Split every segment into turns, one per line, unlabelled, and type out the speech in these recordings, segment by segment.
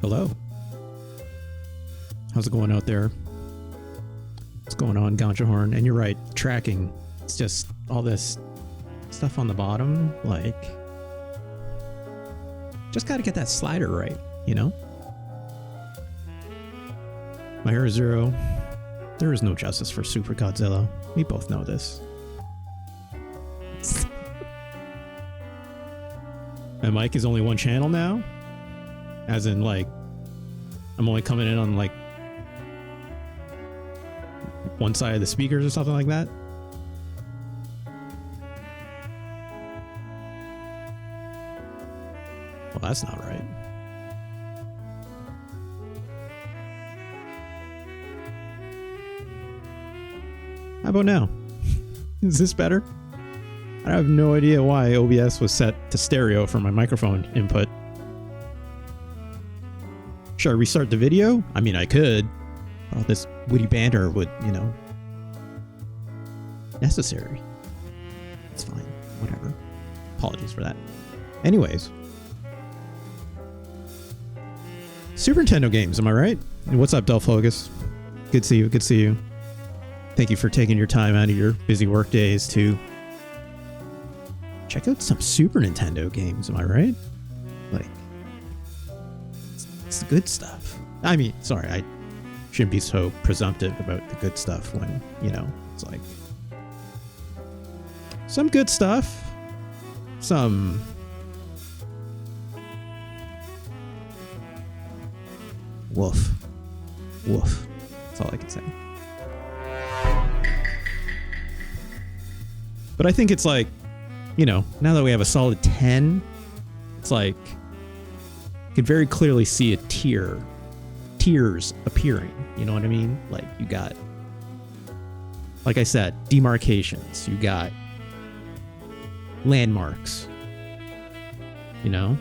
Hello. How's it going out there? What's going on, Ganja Horn? And you're right, tracking. It's just all this stuff on the bottom, like... Just gotta get that slider right, you know? My Hero Zero, there is no justice for Super Godzilla. We both know this. My mic is only one channel now? As in, like, I'm only coming in on, like, one side of the speakers or something like that? Well, that's not right. How about now? Is this better? I have no idea why OBS was set to stereo for my microphone input. Should I restart the video? I mean, I could. All this witty banter would, you know... necessary. It's fine. Whatever. Apologies for that. Anyways. Super Nintendo games, am I right? And what's up, Delfocus? Good to see you. Good to see you. Thank you for taking your time out of your busy work days to check out some Super Nintendo games, am I right? Like, it's the good stuff. I mean, sorry, I shouldn't be so presumptive about the good stuff when, you know, it's like some good stuff, some woof. Woof. That's all I can say. But I think it's like, you know, now that we have a solid 10, it's like, you can very clearly see a tiers appearing. You know what I mean? Like, you got, like I said, demarcations. You got landmarks. You know?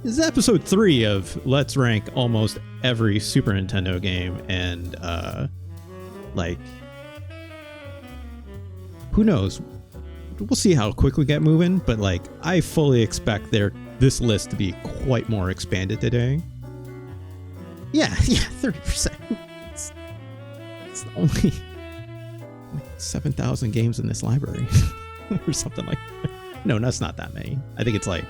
This is episode 3 of Let's Rank almost every Super Nintendo game, and, like... who knows? We'll see how quick we get moving, but like I fully expect this list to be quite more expanded today. Yeah, 30%. It's only like 7,000 games in this library or something like that. No, that's not that many. I think it's like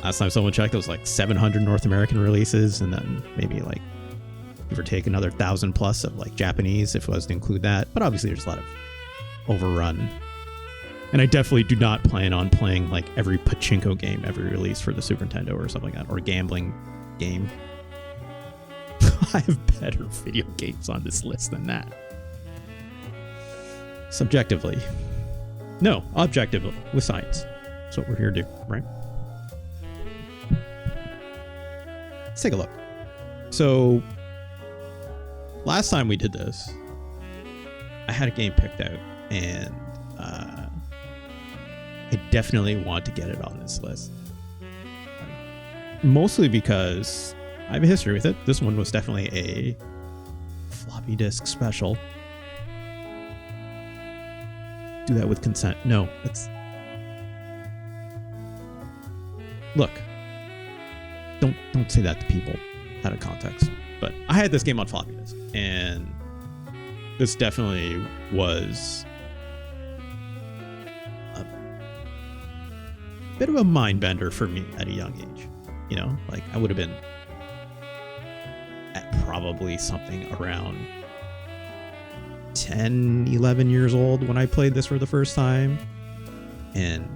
last time someone checked, it was like 700 North American releases, and then maybe like give or take another 1,000 plus of like Japanese if it was to include that. But obviously there's a lot of overrun. And I definitely do not plan on playing like every pachinko game every release for the Super Nintendo or something like that, or gambling game. I have better video games on this list than that. Subjectively. No, objectively, with science. That's what we're here to do, right? Let's take a look. So last time we did this, I had a game picked out, and I definitely want to get it on this list. Mostly because I have a history with it. This one was definitely a floppy disk special. Do that with consent. No, it's... Look. Don't say that to people out of context. But I had this game on floppy disk, and this definitely was a bit of a mind bender for me at a young age. You know, like I would have been at probably something around 10, 11 years old when I played this for the first time. And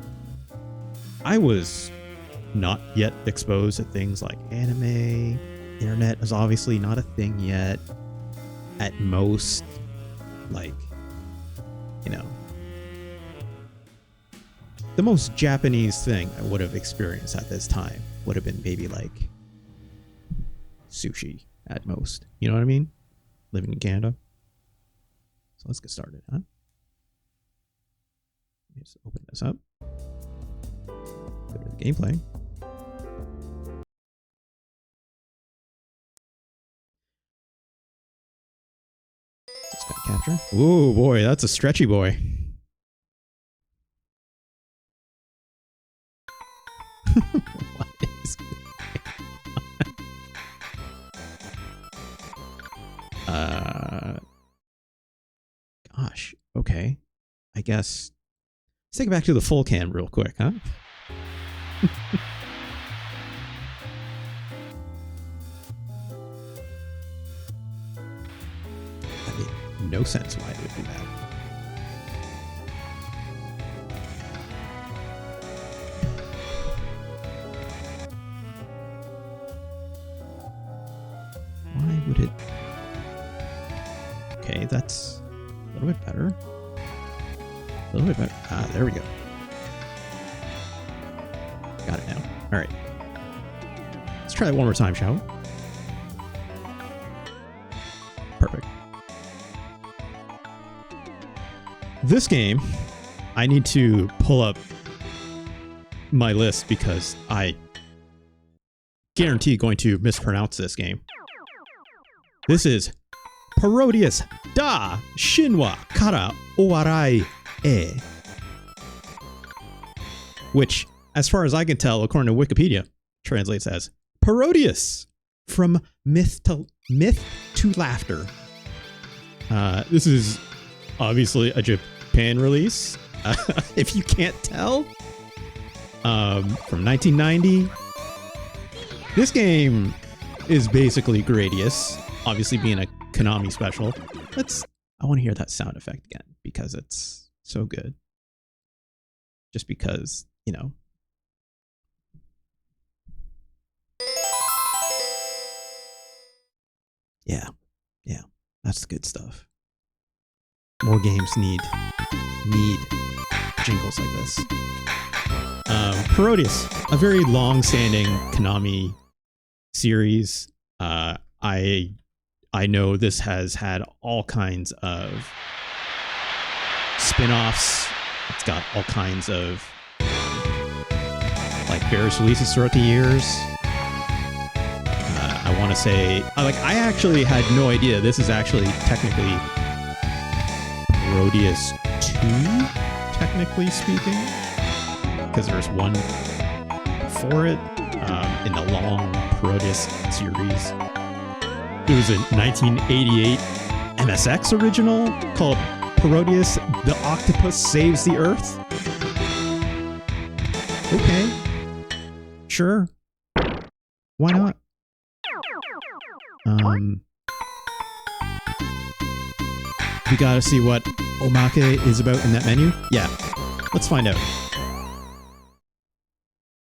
I was not yet exposed to things like anime. Internet is obviously not a thing yet. At most, like, you know, the most Japanese thing I would have experienced at this time would have been maybe like sushi at most. You know what I mean? Living in Canada. So let's get started, huh? Let me just open this up. Go to the gameplay. Just gotta capture. Ooh, boy, that's a stretchy boy. What is Gosh, okay. I guess let's take it back to the full cam real quick, huh? That made no sense why it would do that. Why would it? Okay, that's a little bit better. A little bit better. Ah, there we go. Got it now. All right. Let's try that one more time, shall we? Perfect. This game, I need to pull up my list because I guarantee going to mispronounce this game. This is Parodius da Shinwa kara Owarai e. Which, as far as I can tell, according to Wikipedia, translates as Parodius from myth to laughter. This is obviously a Japan release, if you can't tell, from 1990. This game is basically Gradius, obviously being a Konami special. I want to hear that sound effect again because it's so good. Just because, you know. Yeah, that's the good stuff. More games need jingles like this. Parodius, a very long-standing Konami series. I know this has had all kinds of spin-offs. It's got all kinds of like various releases throughout the years. I want to say, I actually had no idea this is actually technically Parodius 2, technically speaking, because there's one for it in the long Parodius series. There was a 1988 MSX original called Parodius the Octopus Saves the Earth. Okay. Sure. Why not? We gotta see what Omake is about in that menu? Yeah. Let's find out.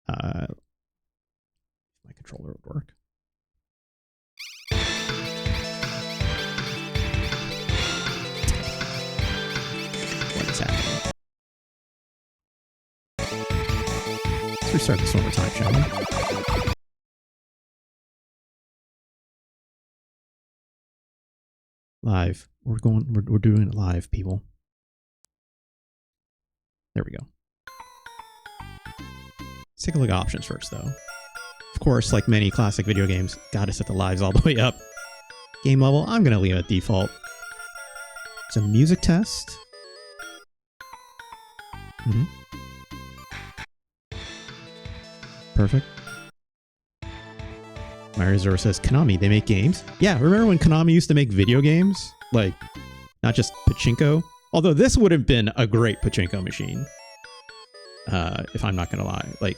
My controller would work. What is happening? Let's restart this one more time, shall we? Live. We're doing it live, people. There we go. Let's take a look at options first, though. Of course, like many classic video games, gotta set the lives all the way up. Game level, I'm gonna leave it at default. It's a music test. Perfect. Mario Zero says, Konami, they make games? Yeah, remember when Konami used to make video games? Like, not just pachinko? Although this would have been a great pachinko machine. If I'm not gonna lie. Like,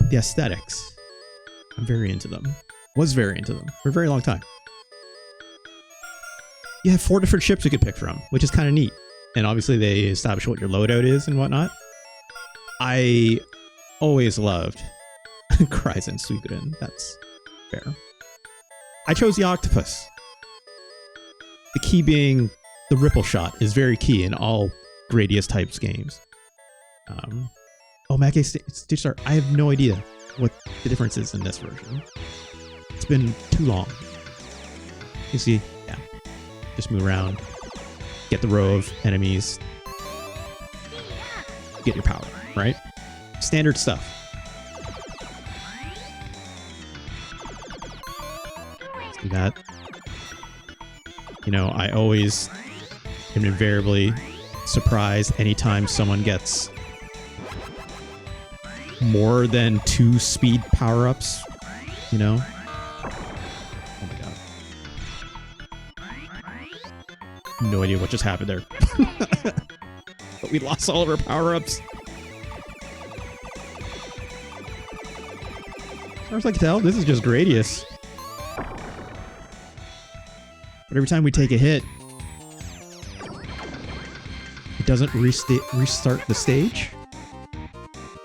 the aesthetics. I'm very into them. Was very into them for a very long time. You have 4 different ships you could pick from, which is kind of neat. And obviously they establish what your loadout is and whatnot. I always loved Kryzen Suikoden. That's fair. I chose the octopus. The key being the ripple shot is very key in all Gradius types games. Omake Stage Start. I have no idea what the difference is in this version. It's been too long. You see, yeah. Just move around, get the row of enemies, get your power, right? Standard stuff. Let's do that. You know, I always am invariably surprised anytime someone gets more than 2 speed power-ups, you know? Oh my god. No idea what just happened there. But we lost all of our power-ups. As far as I can tell, this is just Gradius. But every time we take a hit, it doesn't restart the stage.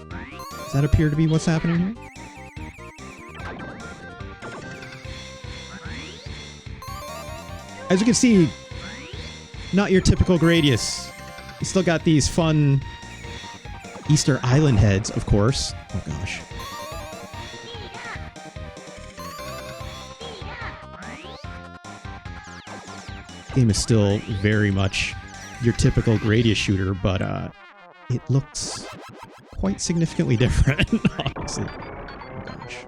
Does that appear to be what's happening here? As you can see, not your typical Gradius. You still got these fun Easter Island heads, of course. Oh gosh. Game is still very much your typical Gradius shooter, but it looks quite significantly different, obviously. Oh gosh.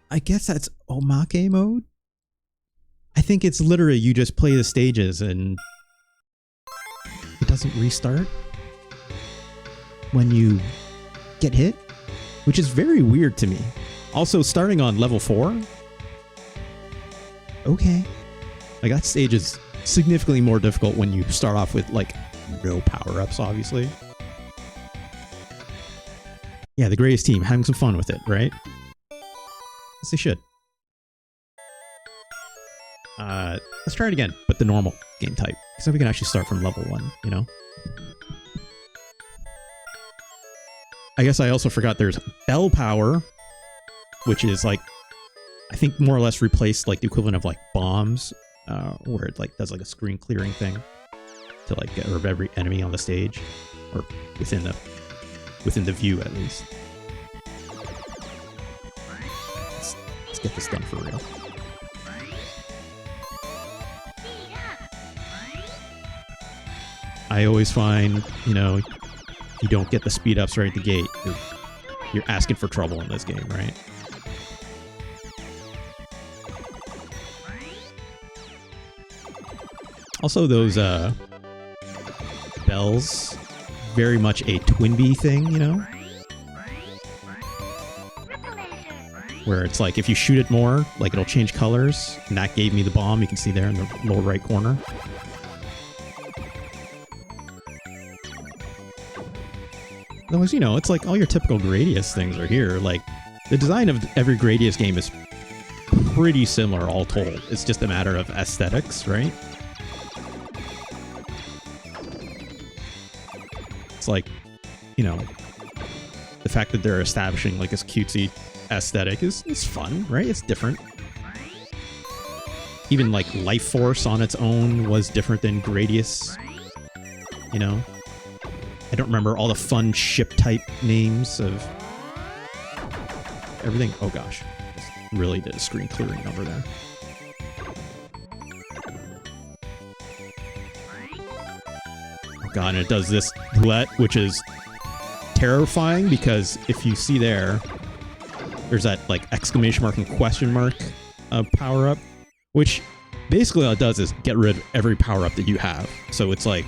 I guess that's Omake mode? I think it's literally you just play the stages and it doesn't restart when you get hit, which is very weird to me. Also, starting on level 4? Okay. Like, that stage is significantly more difficult when you start off with, like, no power-ups, obviously. Yeah, the Gradius team having some fun with it, right? Yes, they should. Let's try it again, but the normal game type. Because then we can actually start from level 1, you know? I guess I also forgot there's Bell Power, which is like, I think more or less replaced like the equivalent of like bombs, where it like does like a screen clearing thing to like get rid of every enemy on the stage, or within the view at least. Let's get this done for real. I always find, you know, if you don't get the speed ups right at the gate, you're asking for trouble in this game, right? Also, those bells, very much a Twinbee thing, you know? Where it's like, if you shoot it more, like it'll change colors, and that gave me the bomb, you can see there in the lower right corner. Otherwise, you know, it's like all your typical Gradius things are here. Like, the design of every Gradius game is pretty similar, all told. It's just a matter of aesthetics, right? It's like, you know, the fact that they're establishing like this cutesy aesthetic is fun, right? It's different. Even like Life Force on its own was different than Gradius, you know? I don't remember all the fun ship type names of everything. Oh gosh, just really did a screen clearing over there. Oh god, and it does this roulette, which is terrifying because if you see there, there's that like exclamation mark and question mark power up, which basically all it does is get rid of every power up that you have. So it's like,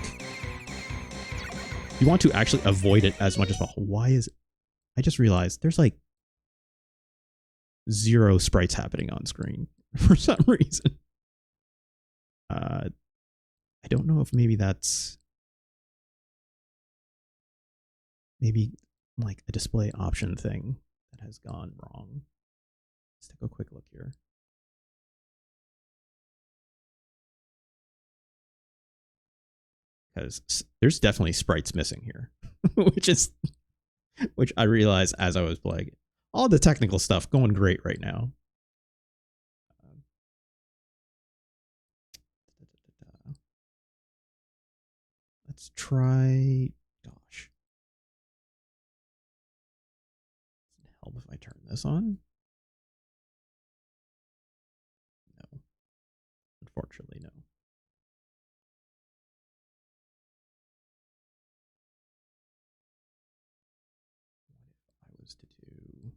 you want to actually avoid it as much as possible. Why is it? I just realized there's like 0 sprites happening on screen for some reason. I don't know if maybe that's maybe like a display option thing that has gone wrong. Let's take a quick look here. Because there's definitely sprites missing here, which I realized as I was playing. All the technical stuff going great right now. Let's try. Gosh, does it help if I turn this on? No, unfortunately, no. To do.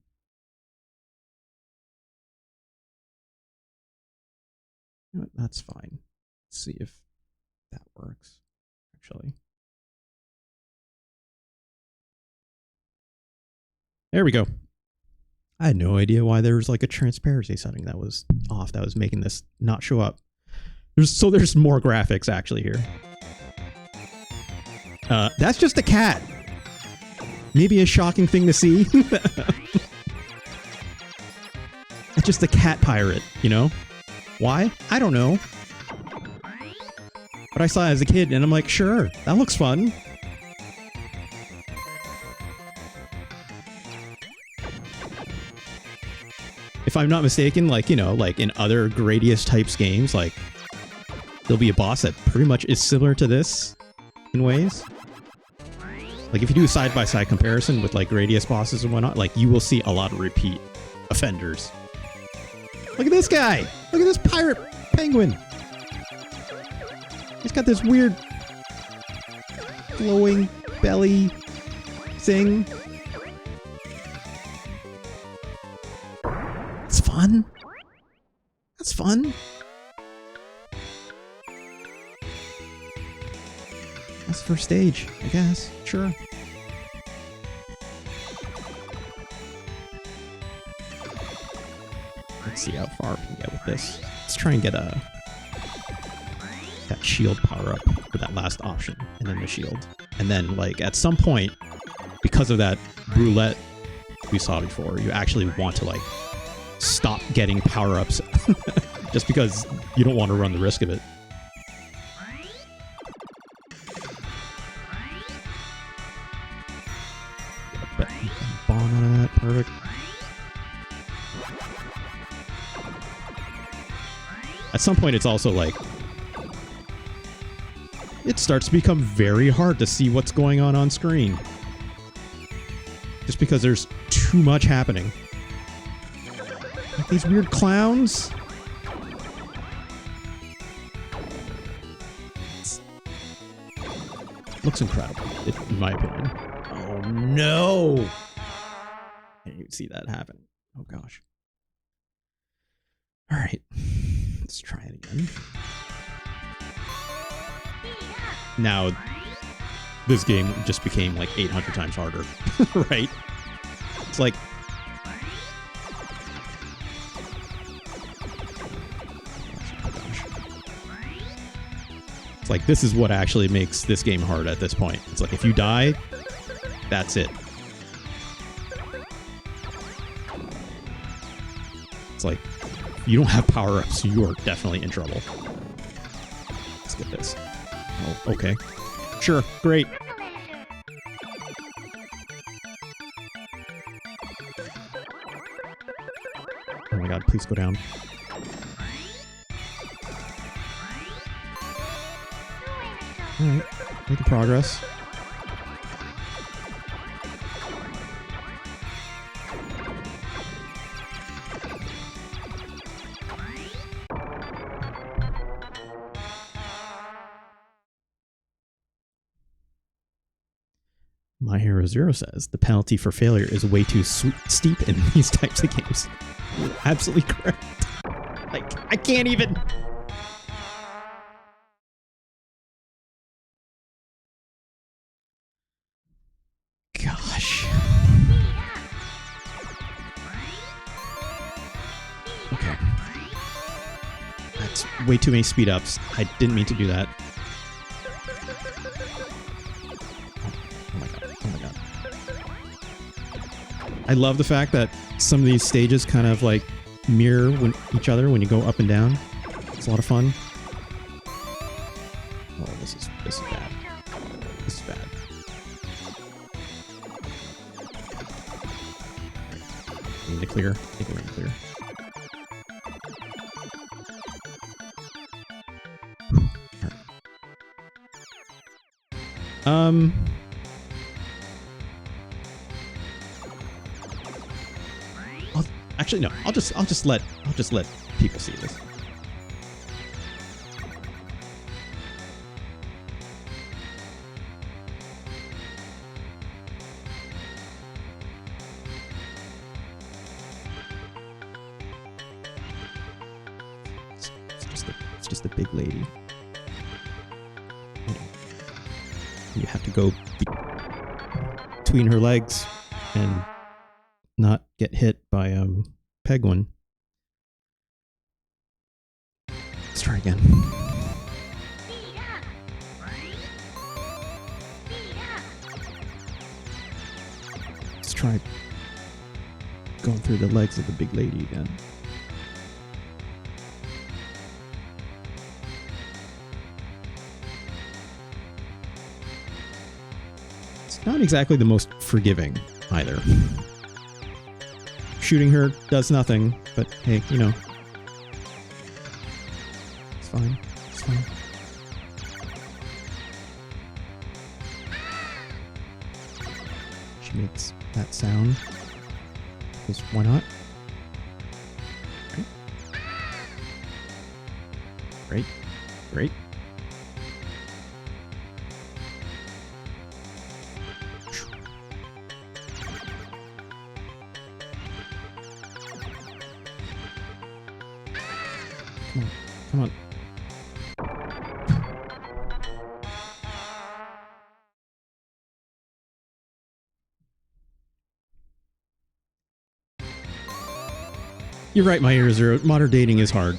You know what? That's fine. Let's see if that works, actually. There we go. I had no idea why there was like a transparency setting that was off that was making this not show up. There's more graphics actually here. That's just a cat. Maybe a shocking thing to see. It's just a cat pirate, you know? Why? I don't know. But I saw it as a kid and I'm like, sure, that looks fun. If I'm not mistaken, like, you know, like in other Gradius types games, like there'll be a boss that pretty much is similar to this in ways. Like if you do a side-by-side comparison with like Gradius bosses and whatnot, like you will see a lot of repeat offenders. Look at this guy! Look at this pirate penguin! He's got this weird glowing belly thing. It's fun. That's fun. That's the first stage, I guess. Sure. Let's see how far we can get with this. Let's try and get that shield power up for that last option, and then the shield. And then, like, at some point, because of that roulette we saw before, you actually want to, like, stop getting power-ups just because you don't want to run the risk of it. Bomb out of that, perfect. At some point, it's also like it starts to become very hard to see what's going on screen, just because there's too much happening. Like these weird clowns. Looks incredible, in my opinion. Oh no! I didn't even see that happen. Oh gosh. Alright. Let's try it again. Now, this game just became like 800 times harder, right? It's like... Oh gosh. It's like, this is what actually makes this game hard at this point. It's like, if you die, that's it. It's like, if you don't have power-ups, you are definitely in trouble. Let's get this. Oh, okay. Sure, great. Oh my god, please go down. Alright, making progress. My Hero Zero says the penalty for failure is way too steep in these types of games. You're absolutely correct. Like, I can't even. Gosh. Okay. That's way too many speed ups. I didn't mean to do that. I love the fact that some of these stages kind of like mirror each other when you go up and down. It's a lot of fun. Oh, this is bad. This is bad. I need to clear. I think we're gonna clear. Actually, no. I'll just let people see this. It's just a big lady. You have to go between her legs and not get hit by Penguin. Let's try again. Let's try going through the legs of the big lady again. It's not exactly the most forgiving either. Shooting her does nothing, but hey, you know. It's fine. It's fine. She makes that sound. Because why not? Okay. Great. Great. Come on. Come on. You're right, my ears are. Modern dating is hard.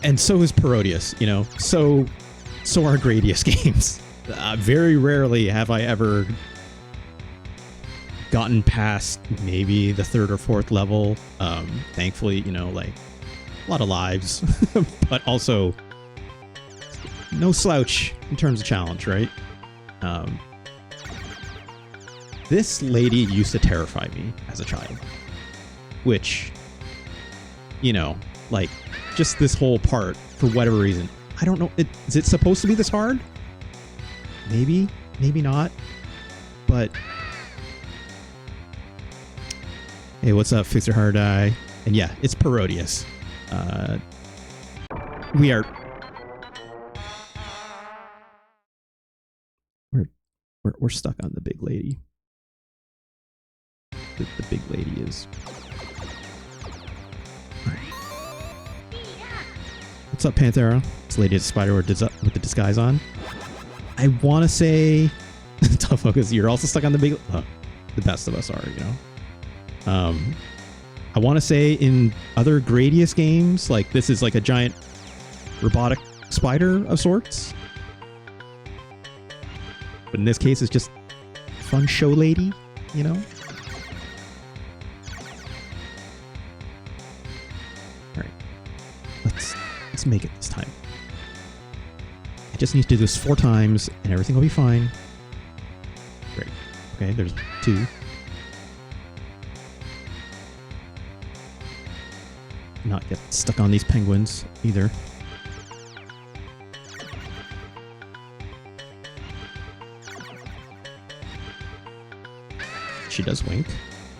And so is Parodius, you know. So are Gradius games. Very rarely have I ever gotten past maybe the 3rd or 4th level. Thankfully, you know, like a lot of lives, but also no slouch in terms of challenge, right? This lady used to terrify me as a child, which, you know, like just this whole part for whatever reason. I don't know. Is it supposed to be this hard? Maybe, maybe not. But hey, what's up, Fixer Hard Eye? And yeah, it's Parodius. We're stuck on the big lady. The big lady is. What's up, Panthera? This lady is a spider with the disguise on. I want to say, tough focus. You're also stuck on the big. Oh, the best of us are, you know. I want to say in other Gradius games, like this is like a giant robotic spider of sorts. But in this case, it's just fun show lady, you know. Let's make it this time. I just need to do this 4 times and everything will be fine. Great. Okay, there's 2. Not get stuck on these penguins either. She does wink.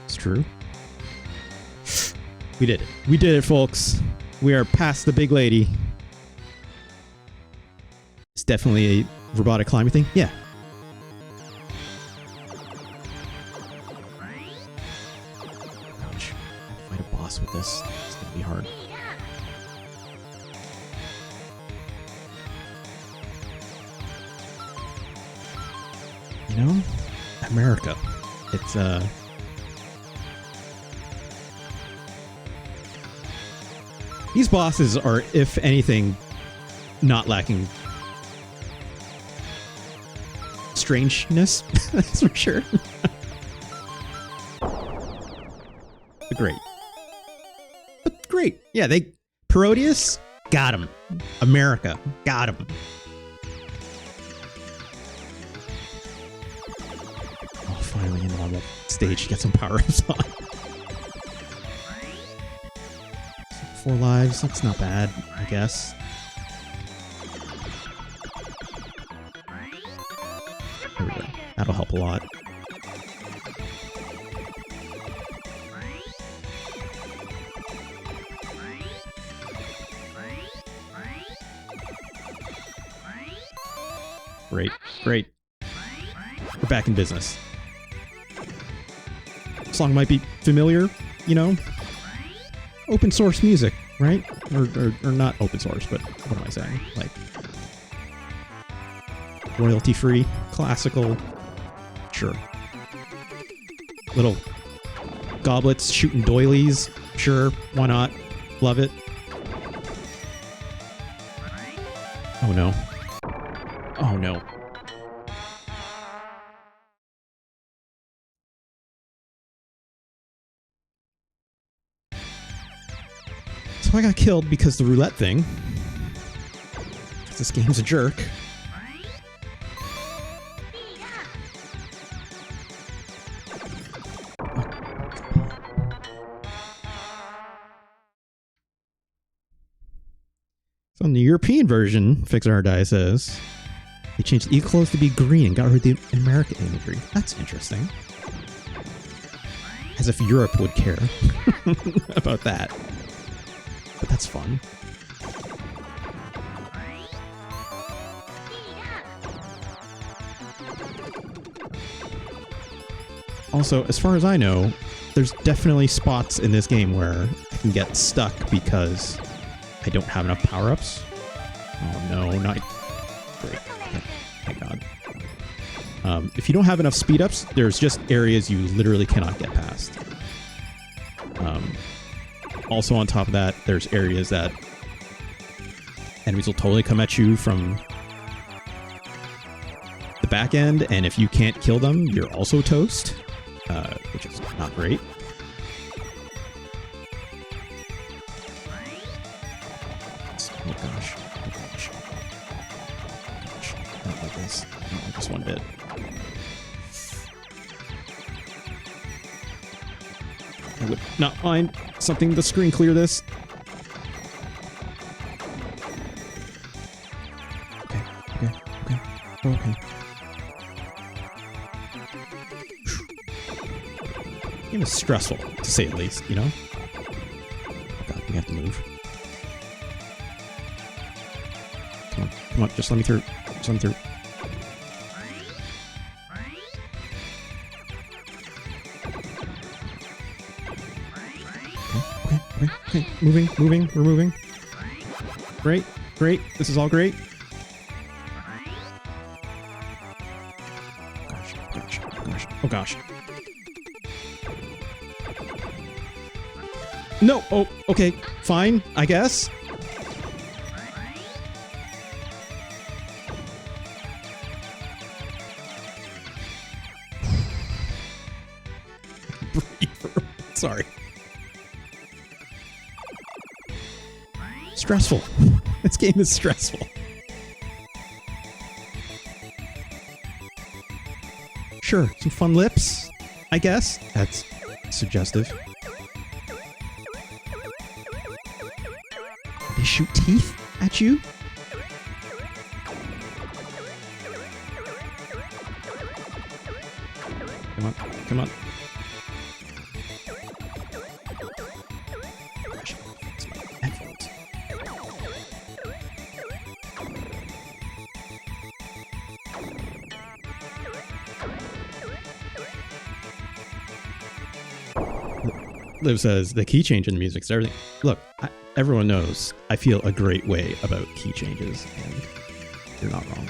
It's true. We did it. We did it, folks. We are past the big lady. It's definitely a robotic climbing thing. Yeah. Ouch. Fight a boss with this. It's gonna be hard. You know? America. It's these bosses are, if anything, not lacking strangeness. That's for sure. Great. But great. Yeah, Parodius, got him. America, got him. Oh, finally a normal stage to get some power-ups on. 4 lives, that's not bad, I guess. There we go. That'll help a lot. Great, great. We're back in business. Song might be familiar, you know? Open source music, right? Or not open source, but what am I saying? Like royalty free, classical, sure. Little goblets shooting doilies. Sure, why not? Love it. Oh no. Oh no. So I got killed because the roulette thing. This game's a jerk. So in the European version, FixRDie says, they changed E clothes to be green and got rid of the American imagery. That's interesting. As if Europe would care about that. But that's fun. Also, as far as I know, there's definitely spots in this game where I can get stuck because I don't have enough power-ups. Oh no, not... Great. Thank God. If you don't have enough speed-ups, there's just areas you literally cannot get past. Also on top of that, there's areas that enemies will totally come at you from the back end, and if you can't kill them, you're also toast, which is not great. Oh gosh. Oh gosh. Gosh. I don't like this. I don't like this one bit. I would not mind something to screen clear this. Okay, okay, okay, okay. Game is stressful, to say the least, you know? Oh God, we have to move. Come on, just let me through. Just let me through. Okay, moving, we're moving. Great, great, this is all great. Gosh, gosh, gosh, oh gosh. No, oh, okay, fine, I guess. Sorry. Stressful. This game is stressful. Sure, some fun lips, I guess. That's suggestive. They shoot teeth at you? Come on, come on. Liv says the key change in the music is everything. Look, everyone knows I feel a great way about key changes, and you're not wrong.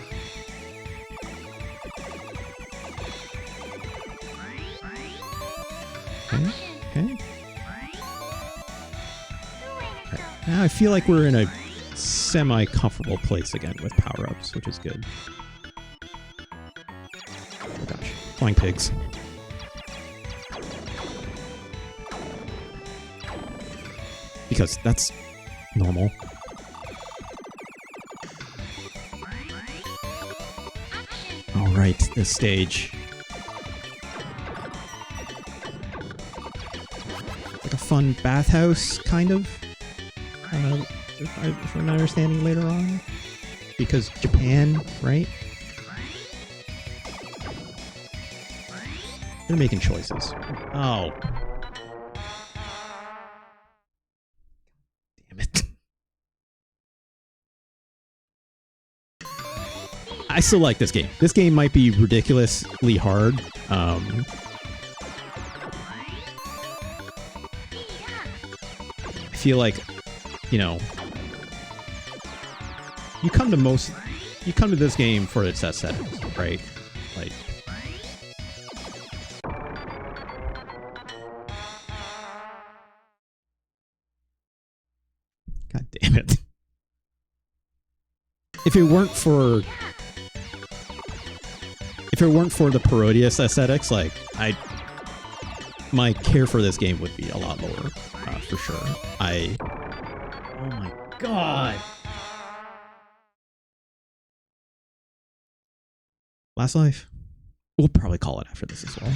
Okay, okay. Right. Now I feel like we're in a semi-comfortable place again with power-ups, which is good. Oh gosh, flying pigs. Because that's normal. All right, this stage. Like a fun bathhouse, kind of. If I'm understanding later on. Because Japan, right? They're making choices. Oh. I still like this game. This game might be ridiculously hard. I feel like, you know, you come to this game for its settings, right? Like, God damn it. If it weren't for the Parodius aesthetics, like my care for this game would be a lot lower, for sure. Oh my god. Last Life. We'll probably call it after this as well.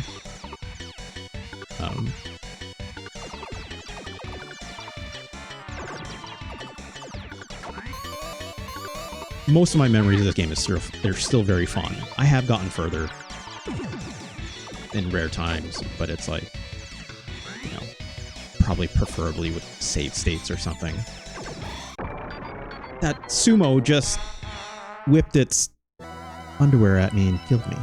Most of my memories of this game they're still very fond. I have gotten further in rare times, but it's like, you know, probably preferably with save states or something. That sumo just whipped its underwear at me and killed me.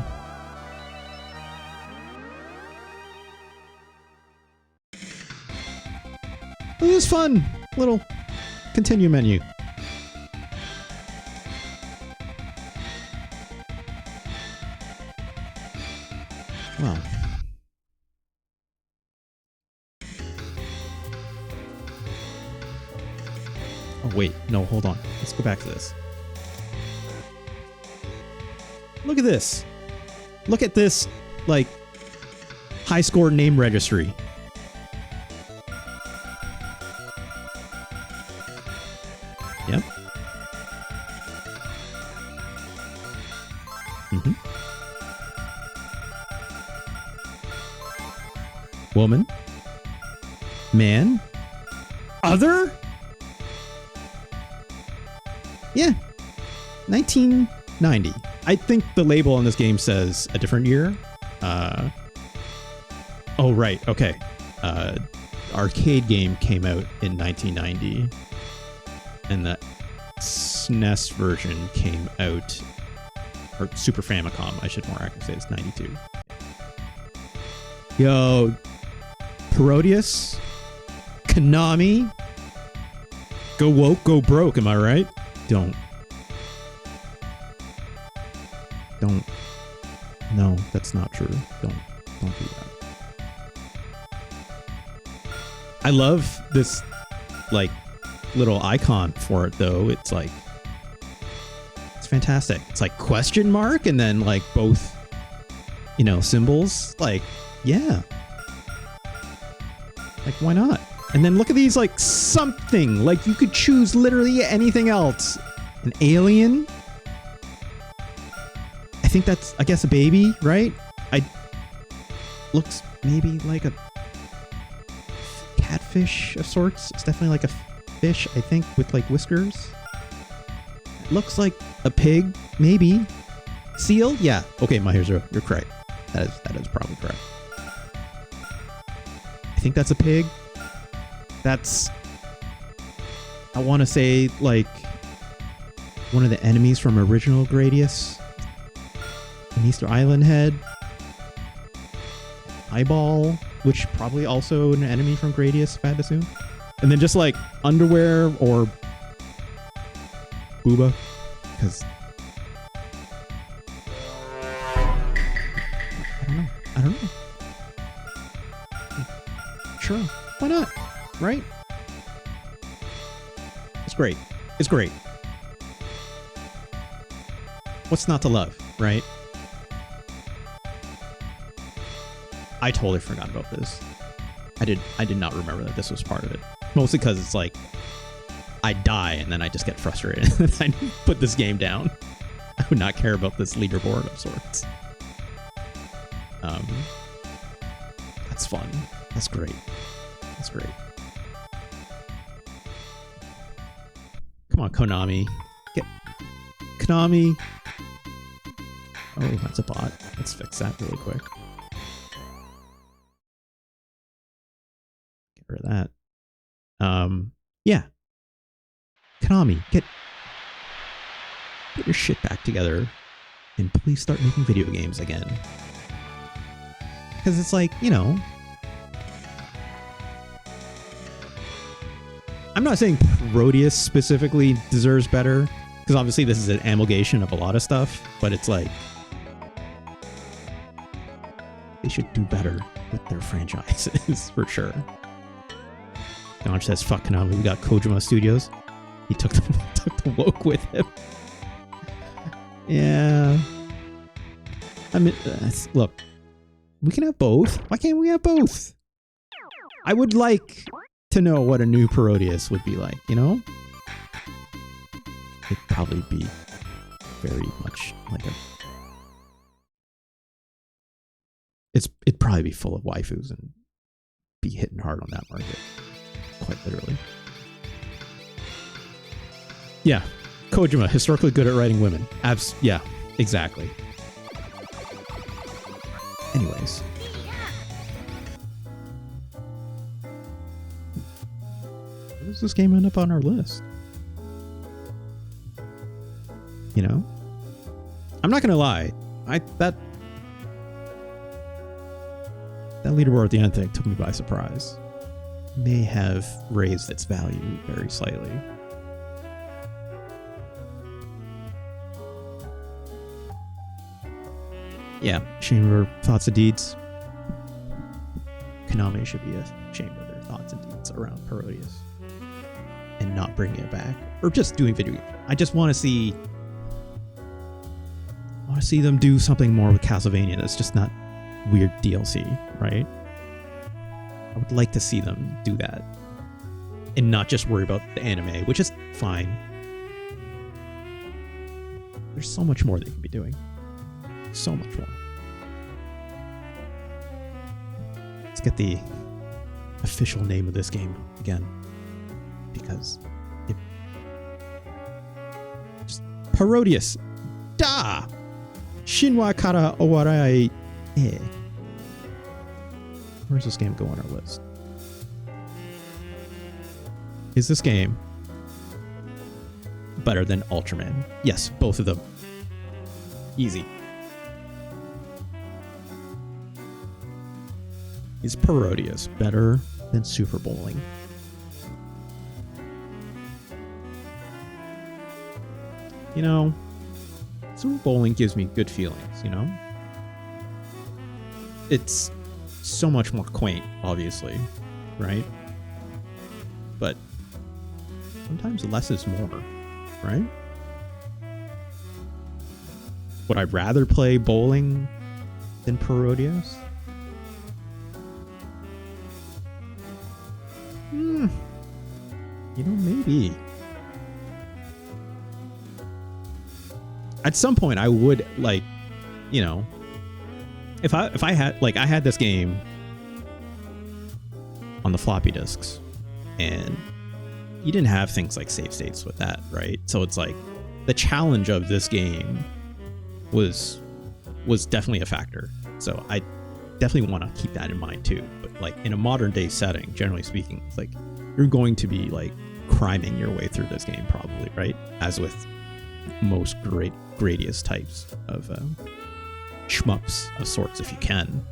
It was fun. Little continue menu. Well. Oh, wait. No, hold on. Let's go back to this. Look at this. Look at this, like, high score name registry. Yep. Mm-hmm. Woman. Man. Other? Yeah. 1990. I think the label on this game says a different year. Oh, right. Okay. Arcade game came out in 1990. And the SNES version came out, or Super Famicom, I should more accurately say, it's 92. Yo, Parodius, Konami, go woke, go broke, am I right? Don't. No, that's not true. Don't do that. I love this, like, little icon for it though. It's like, it's fantastic. It's like question mark and then like both, you know, symbols. Like, yeah, like why not? And then look at these, like something, like you could choose literally anything else. An alien. I think that's, I guess, a baby, right? Looks maybe like a catfish of sorts. It's definitely like a fish, I think, with like whiskers. It looks like a pig, maybe. Seal? Yeah. Okay, Mahirzo, you're correct. That is probably correct. I think that's a pig. That's, I want to say, like one of the enemies from original Gradius. An Easter Island head. Eyeball, which probably also an enemy from Gradius, if I had to assume. And then just like underwear or booba, because I don't know. Sure, why not? Right? It's great. It's great. What's not to love, right? I totally forgot about this. I did not remember that this was part of it. Mostly because it's like, I die and then I just get frustrated. I put this game down. I would not care about this leaderboard of sorts. That's fun. That's great. That's great. Come on, Konami. Get Konami. Oh, that's a bot. Let's fix that really quick. Get rid of that. Yeah. Konami, get your shit back together and please start making video games again. Because it's like, you know, I'm not saying Parodius specifically deserves better, because obviously this is an amalgamation of a lot of stuff, but it's like, they should do better with their franchises, for sure. Donch says, fuck Konami, we got Kojima Studios. He took the woke with him. Yeah. I mean, look, we can have both. Why can't we have both? I would like to know what a new Parodius would be like, you know? It'd probably be very much like a... It'd probably be full of waifus and be hitting hard on that market. Quite literally. Yeah. Kojima, historically good at writing women. Yeah, exactly. Anyways. Where does this game end up on our list? You know? I'm not gonna lie. That leaderboard at the end thing took me by surprise. May have raised its value very slightly. Yeah, Shinwa thoughts and deeds. Konami should be ashamed of their thoughts and deeds around Parodius and not bringing it back, or just doing video games. I just want to see. I want to see them do something more with Castlevania that's just not weird DLC, right? I would like to see them do that and not just worry about the anime, which is fine. There's so much more they can be doing. So much more. Let's get the official name of this game again, because it just Parodius da Shinwa kara Owarai e. Where's this game go on our list? Is this game better than Ultraman? Yes, both of them. Easy. Is Parodius better than Super Bowling? You know, Super Bowling gives me good feelings, you know? It's so much more quaint, obviously, right? But sometimes less is more, right? Would I rather play bowling than Parodius? You know, maybe. At some point, I would, like, you know, if I had, like, I had this game on the floppy disks, and you didn't have things like save states with that, right? So it's like the challenge of this game was definitely a factor. So I definitely want to keep that in mind too. But like in a modern day setting, generally speaking, it's like you're going to be like criming your way through this game probably, right? As with most Gradius types of shmups of sorts, if you can.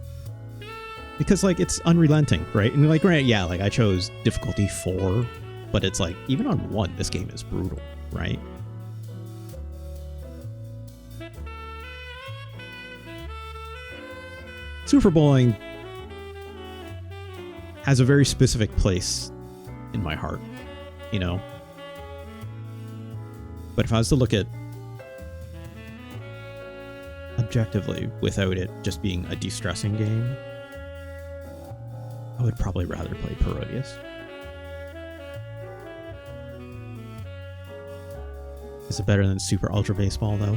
Because like it's unrelenting, right? And like, right, yeah, like I chose difficulty 4, but it's like even on 1, this game is brutal, right? Super Bowling has a very specific place in my heart, you know? But if I was to look at objectively without it just being a de-stressing game, I would probably rather play Parodius. Is it better than Super Ultra Baseball, though?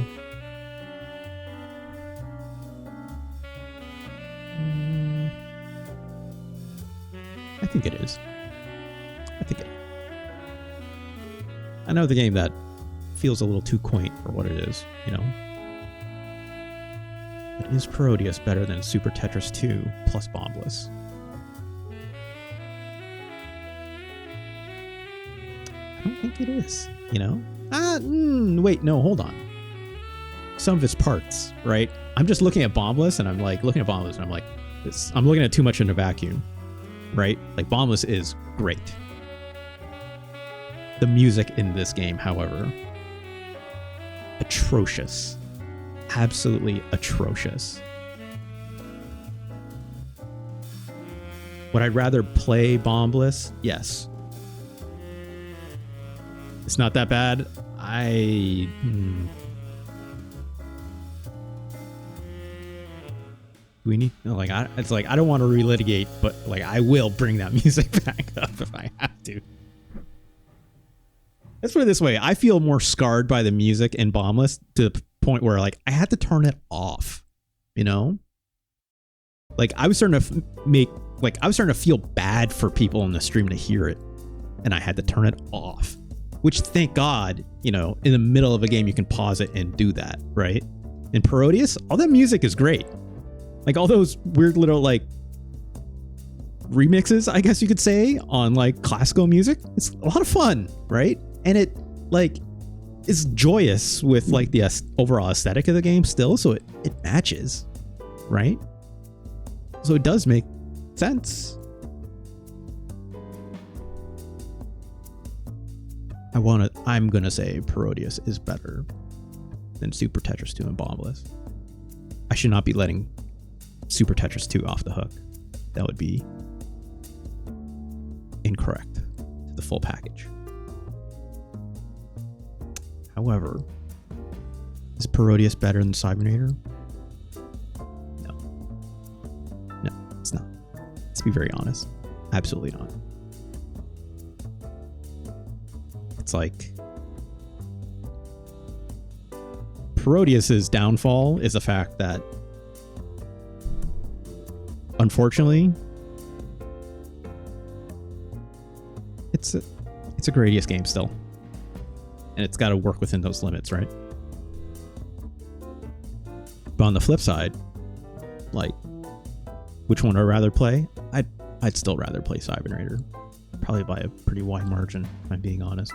I think it is. Another game that feels a little too quaint for what it is, you know? But is Parodius better than Super Tetris 2 plus Bombless? I don't think it is, you know? Wait, no, hold on. Some of its parts, right? I'm just looking at Bombless and I'm like, looking at Bombless and I'm like, I'm looking at too much in a vacuum, right? Like, Bombless is great. The music in this game, however, atrocious. Absolutely atrocious. Would I rather play Bombless? Yes. It's not that bad. We need like it's like I don't want to relitigate, but like I will bring that music back up if I have to. Let's put it this way: I feel more scarred by the music in Bombless to the point where like I had to turn it off. You know, like I was starting to feel bad for people in the stream to hear it, and I had to turn it off. Which, thank God, you know, in the middle of a game you can pause it and do that, right? In Parodius, all that music is great. Like all those weird little like remixes, I guess you could say, on like classical music. It's a lot of fun, right? And it like is joyous with like the overall aesthetic of the game still, so it matches, right? So it does make sense. I'm gonna say Parodius is better than Super Tetris 2 and Bombless. I should not be letting Super Tetris 2 off the hook. That would be incorrect to the full package. However, is Parodius better than Cybernator? No, it's not. Let's be very honest. Absolutely not. It's like Parodius's downfall is the fact that, unfortunately, it's a Gradius game still, and it's got to work within those limits, right? But on the flip side, like, which one I'd rather play? I'd still rather play Cybernator, probably by a pretty wide margin, if I'm being honest.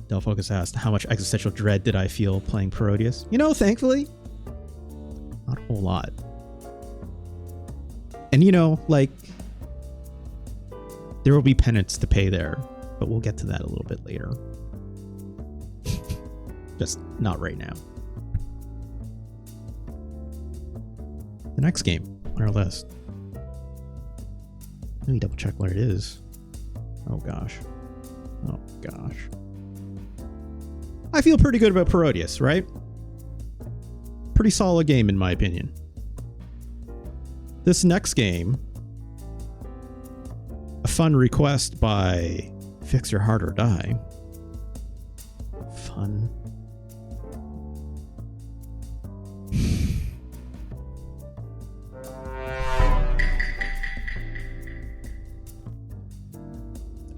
Del Focus asked, how much existential dread did I feel playing Parodius? You know, thankfully, not a whole lot. And you know, like, there will be penance to pay there, but we'll get to that a little bit later. Just not right now. The next game on our list. Let me double check what it is. Oh gosh. Oh gosh. I feel pretty good about Parodius, right? Pretty solid game in my opinion. This next game, a fun request by Fix Your Heart or Die. Fun.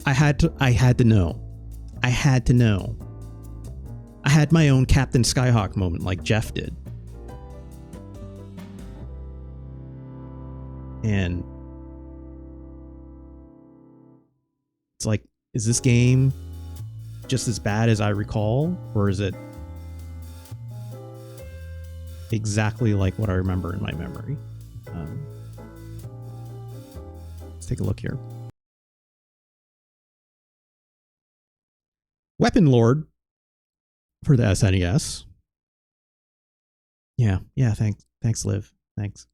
I had to know. I had to know. I had my own Captain Skyhawk moment like Jeff did. And it's like, is this game just as bad as I recall? Or is it exactly like what I remember in my memory? Let's take a look here. WeaponLord for the SNES. Yeah, thanks, Liv. Thanks.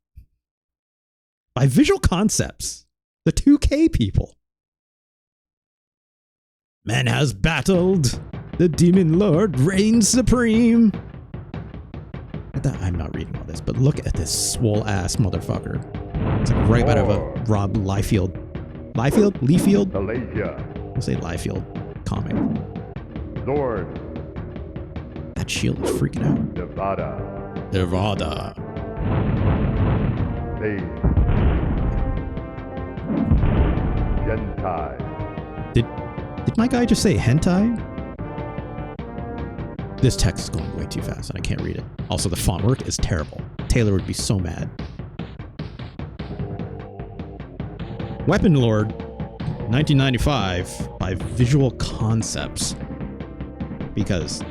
By Visual Concepts, the 2K people. Man has battled. The Demon Lord reigns supreme. I'm not reading all this, but look at this swole ass motherfucker. It's like right out of a Rob Liefeld. Liefeld? We'll say Liefeld comic.
Lord.
That shield is freaking out. Nevada.
Gentai.
Did my guy just say hentai? This text is going way too fast and I can't read it. Also, the font work is terrible. Taylor would be so mad. WeaponLord, 1995, by Visual Concepts. Because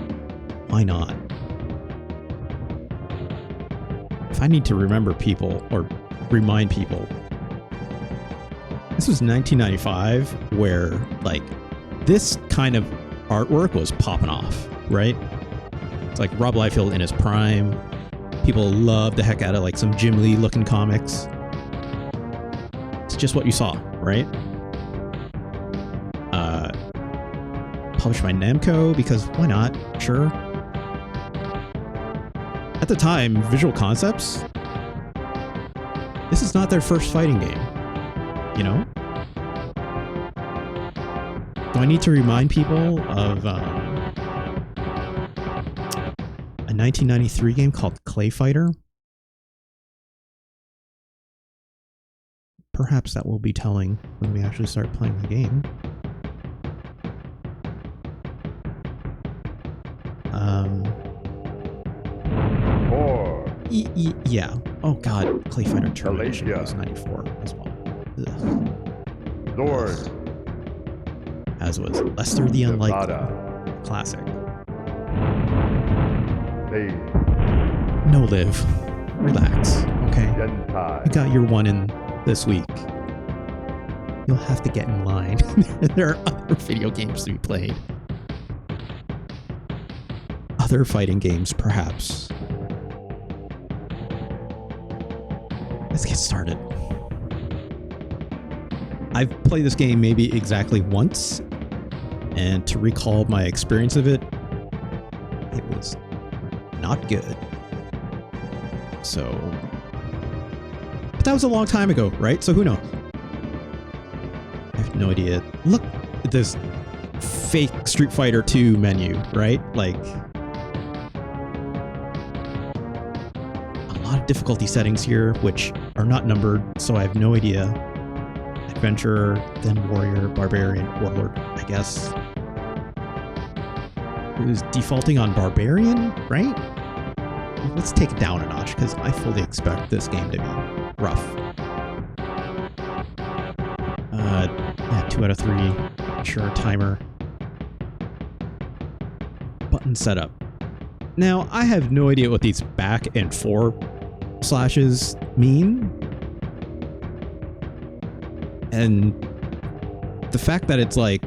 why not? If I need to remember people or remind people, this was 1995 where like this kind of artwork was popping off, right? It's like Rob Liefeld in his prime. People love the heck out of like some Jim Lee looking comics. It's just what you saw, right? published by Namco because why not? Sure. At the time, Visual Concepts, this is not their first fighting game, you know? Do I need to remind people of a 1993 game called Clay Fighter? Perhaps that will be telling when we actually start playing the game. Yeah. Oh god, Clay Fighter Turbo Edition was 94 as well. Ugh.
Lord.
As was Lester the Unlikely. Classic.
Hey.
No live. Relax. Okay.
Gentai.
You got your one in this week. You'll have to get in line. There are other video games to be played. Other fighting games, perhaps. Let's get started. I've played this game maybe exactly once, and to recall my experience of it, it was not good. So, but that was a long time ago, right? So who knows? I have no idea. Look at this fake Street Fighter 2 menu, right? Like, a lot of difficulty settings here, which are not numbered, so I have no idea. Adventurer, then Warrior, Barbarian, Warlord, I guess. It was defaulting on Barbarian, right? Let's take it down a notch, because I fully expect this game to be rough. Yeah, 2 out of 3. Sure, timer. Button setup. Now, I have no idea what these back and fore slashes mean. And the fact that it's like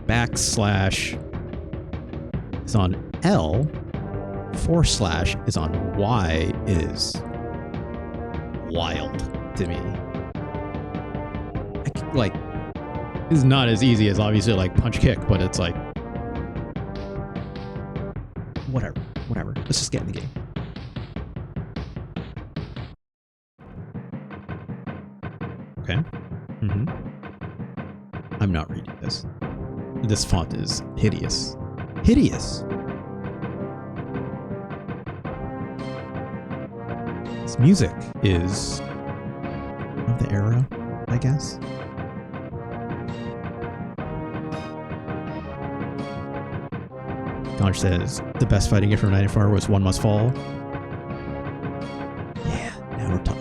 backslash is on L, forward slash is on Y is wild to me. Like, it's not as easy as obviously like punch kick, but it's like whatever. Let's just get in the game. Okay. I'm not reading this. This font is hideous. Hideous! This music is of the era, I guess. Conch says, the best fighting game from 94 was One Must Fall. Yeah, now we're talking.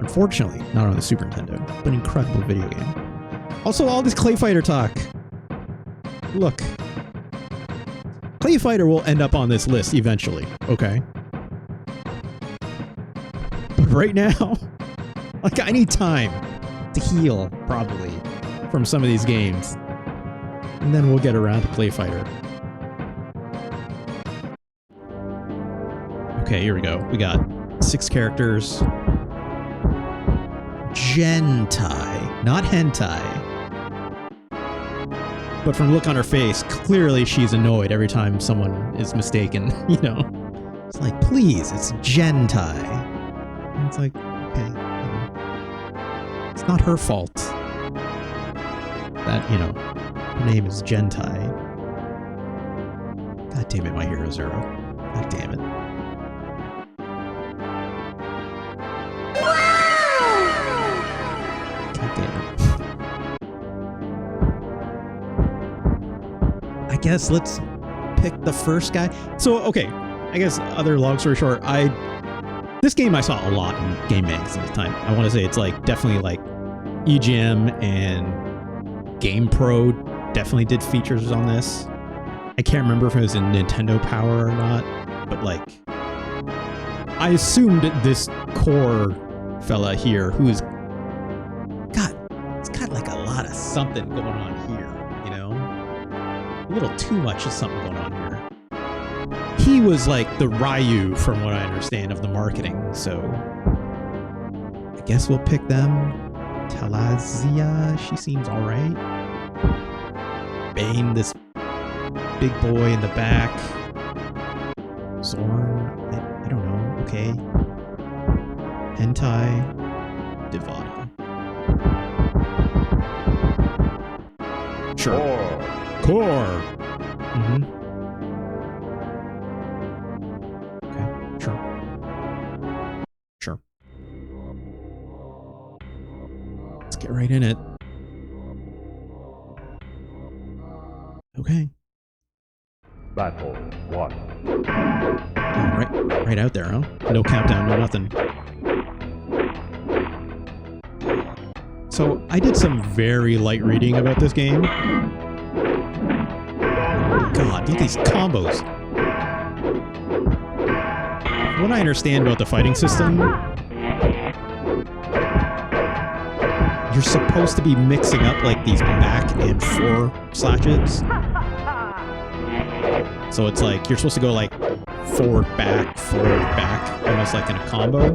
Unfortunately, not on the Super Nintendo, but an incredible video game. Also, all this Clay Fighter talk. Look. Clay Fighter will end up on this list eventually, okay? But right now, like, I need time to heal, probably, from some of these games. And then we'll get around to Clay Fighter. Okay, here we go. We got 6 characters. Gentai, not hentai. But from the look on her face, clearly she's annoyed every time someone is mistaken, you know? It's like, please, it's gentai. And it's like, okay, you know. It's not her fault that, you know, her name is Gentai. God damn it, My Hero Zero. God damn it. I guess let's pick the first guy. So, okay, I guess other long story short, this game I saw a lot in game magazines at the time. I want to say it's like definitely like EGM and GamePro definitely did features on this. I can't remember if it was in Nintendo Power or not, but like I assumed this core fella here who's it's got like a lot of something going on here, you know? A little too much of something going on here. He was like the Ryu, from what I understand, of the marketing, so I guess we'll pick them. Talazia, she seems alright. Bane, this big boy in the back. Zorn. I don't know. Okay. Hentai. Divada. Sure. Core. Mm-hmm. Okay. Sure. Sure. Let's get right in it. Okay.
Battle 1.
Oh, right out there, huh? No countdown, no nothing. So I did some very light reading about this game. God, look at these combos. What I understand about the fighting system, you're supposed to be mixing up like these back and fore slashes. So it's like you're supposed to go like forward, back, almost like in a combo.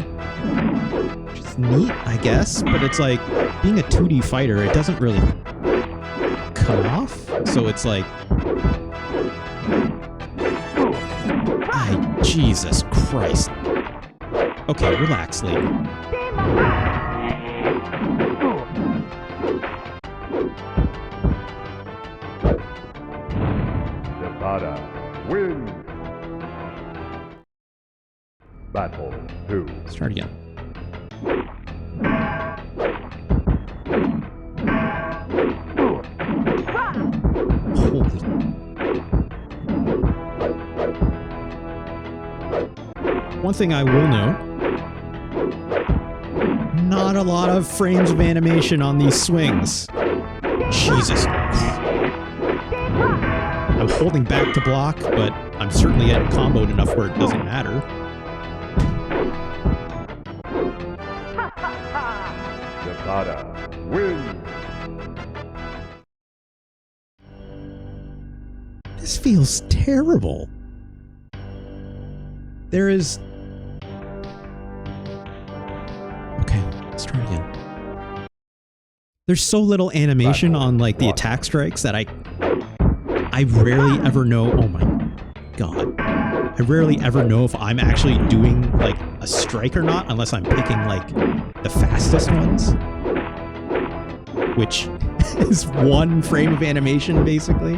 Which is neat, I guess, but it's like being a 2D fighter, it doesn't really come off. So it's like, Jesus Christ. Okay, relax, lady.
Nevada wins. Battle 2.
Start again. Holy. One thing I will note, not a lot of frames of animation on these swings. Jesus. I'm holding back to block, but I'm certainly getting comboed enough where it doesn't matter.
Nevada wins.
This feels terrible. There is... Okay, let's try again. There's so little animation on like the attack strikes that I rarely ever know. Oh my God. I rarely ever know if I'm actually doing like a strike or not, unless I'm picking like the fastest ones, which is one frame of animation basically.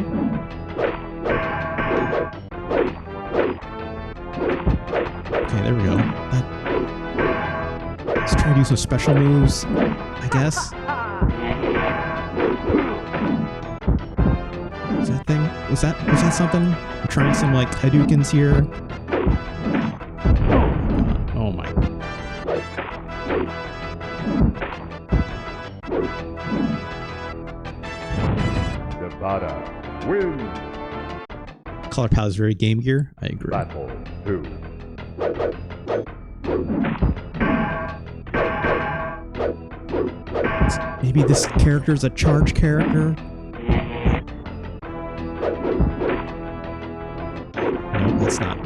Okay, there we go. Let's try to do some special moves, I guess. Is that thing? Was that something? I'm trying some like Hadoukens here. Oh my.
Nevada wins.
Color palette is very Game Gear. I agree.
Battle 2.
Maybe this character is a charge character. No, that's not.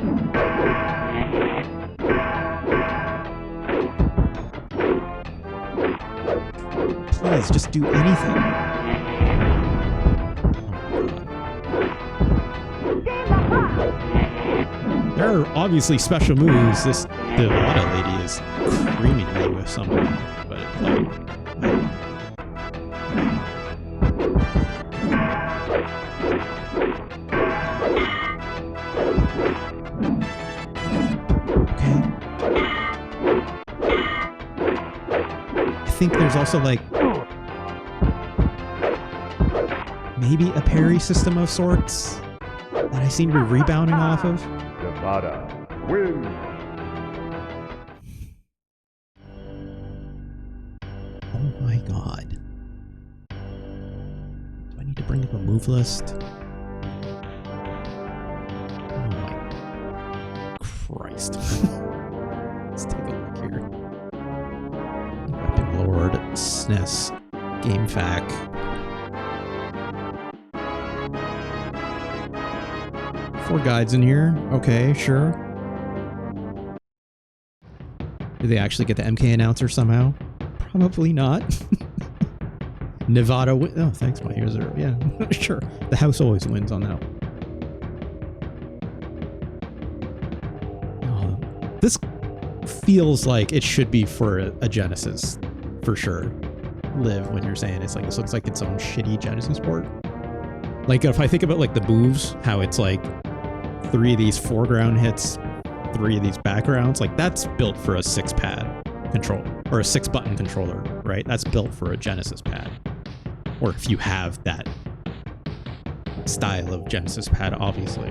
Please, just do anything. There are obviously special moves. This Divada lady is creaming me with something, but it's like... I think there's also like maybe a parry system of sorts that I seem to be rebounding off of.
Nevada wins.
Oh my God. Do I need to bring up a move list? Oh my Christ. Let's take a look here. WeaponLord, SNES Game FAQ. Four guides in here. Okay, sure. Do they actually get the MK announcer somehow? Probably not. Nevada oh, thanks, my ears are... Yeah, sure. The house always wins on that one. This feels like it should be for a Genesis, for sure. Liv, when you're saying it's like, this looks like it's some shitty Genesis port. Like, if I think about like the moves, how it's like 3 of these foreground hits, 3 of these backgrounds, like that's built for a 6-pad controller, or a 6-button controller, right? That's built for a Genesis pad. Or if you have that style of Genesis pad, obviously.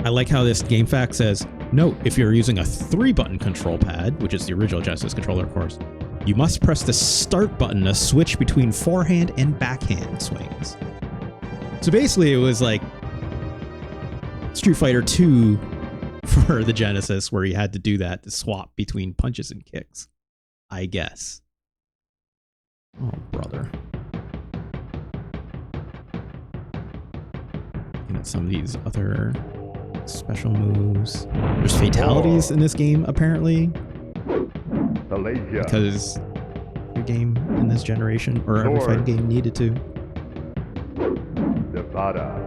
I like how this game fact says, note, if you're using a 3-button control pad, which is the original Genesis controller, of course, you must press the start button to switch between forehand and backhand swings. So basically it was like Street Fighter 2 for the Genesis, where you had to do that to swap between punches and kicks, I guess. Oh, brother. Looking at some of these other special moves. There's fatalities in this game, apparently. Because every game in this generation, or every fighting game, needed to.
Nevada.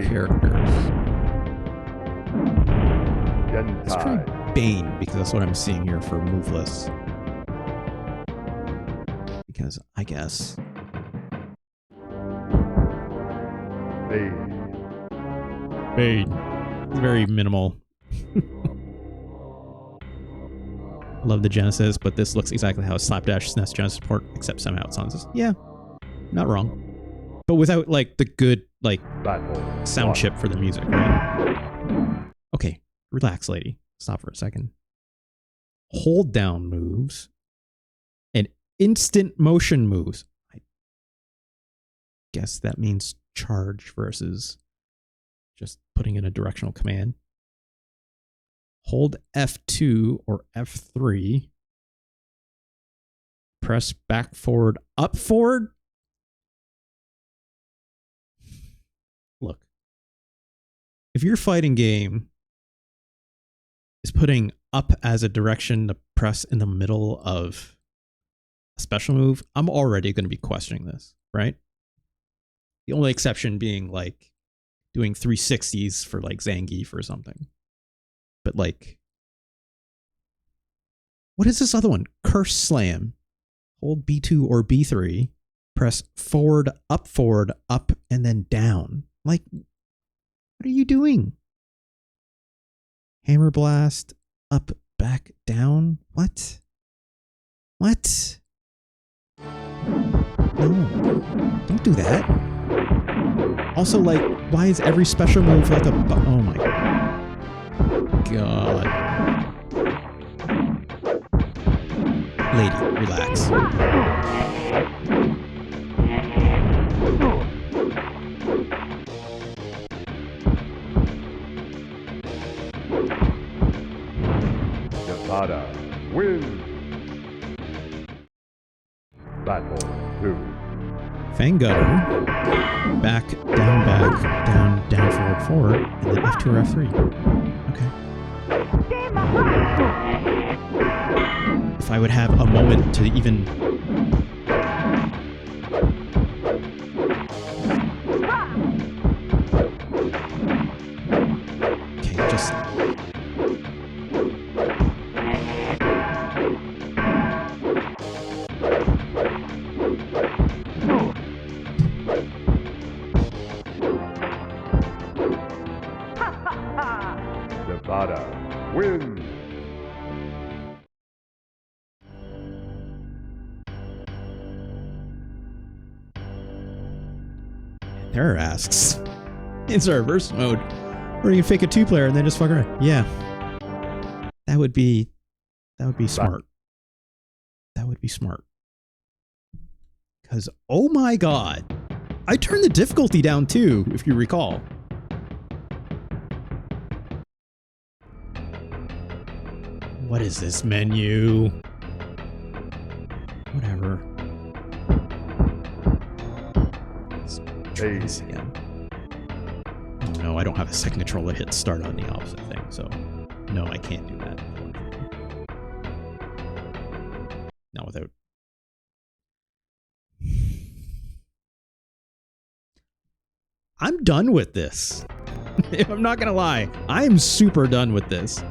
Characters. Let's try
Gentai.
Bane, because that's what I'm seeing here for moveless. Because I guess. Bane. It's very minimal. I love the Genesis, but this looks exactly how a Slapdash SNES Genesis port, except somehow it sounds. Yeah, not wrong. But without like the good like sound chip for the music, right? Okay, relax, lady. Stop for a second. Hold down moves and instant motion moves. I guess that means charge versus just putting in a directional command. Hold F2 or F3. Press back, forward, up, forward. Look, if your fighting game is putting up as a direction to press in the middle of a special move, I'm already going to be questioning this, right? The only exception being like doing 360s for like Zangief or something. But like, what is this other one? Curse Slam. Hold B2 or B3. Press forward, up, and then down. Like, what are you doing? Hammer Blast, up, back, down. What? What? No, don't do that. Also, like, why is every special move like a... Oh my God. Lady, relax.
Nevada wins. Battle 2.
Fang Gutter. Back, down, forward, and then F2 or F3. Okay. If I would have a moment to even... Okay, just...
Nevada wins.
Terror asks, is there a verse mode where you can fake a 2-player and then just fuck around? Yeah. That would be smart. That would be smart. Because, oh my God, I turned the difficulty down too, if you recall. What is this menu? Whatever. Let's try this again. Oh no, I don't have a second controller hit start on the opposite thing, so no, I can't do that. Not without. I'm done with this. I'm not gonna lie, I'm super done with this.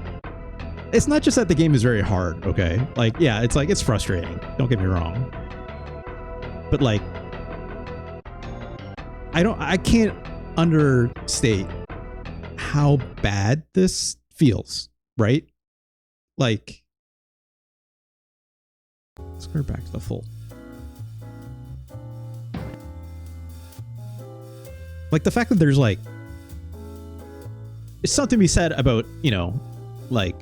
It's not just that the game is very hard, okay? Like, yeah, it's like, it's frustrating. Don't get me wrong. But like, I can't understate how bad this feels, right? Like, let's go back to the full. Like the fact that there's like, it's something to be said about, you know, like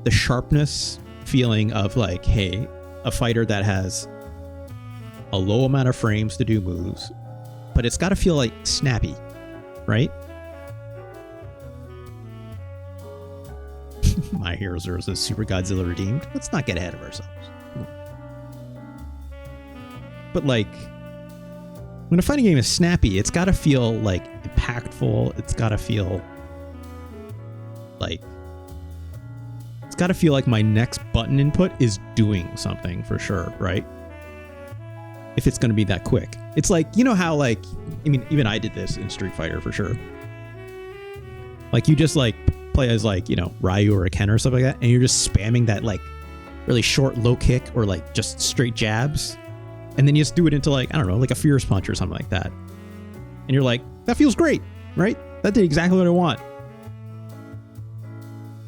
the sharpness feeling of like, hey, a fighter that has a low amount of frames to do moves, but it's got to feel like snappy, right? My Hero Zero says Super Godzilla Redeemed. Let's not get ahead of ourselves. But like, when a fighting game is snappy, it's got to feel like impactful. It's got to feel like, it's got to feel like my next button input is doing something for sure, right? If it's going to be that quick. It's like, you know how like, I mean, even I did this in Street Fighter for sure. Like you just like play as like, you know, Ryu or a Ken or something like that, and you're just spamming that like really short low kick or like just straight jabs. And then you just do it into like, I don't know, like a Fierce Punch or something like that. And you're like, that feels great, right? That did exactly what I want.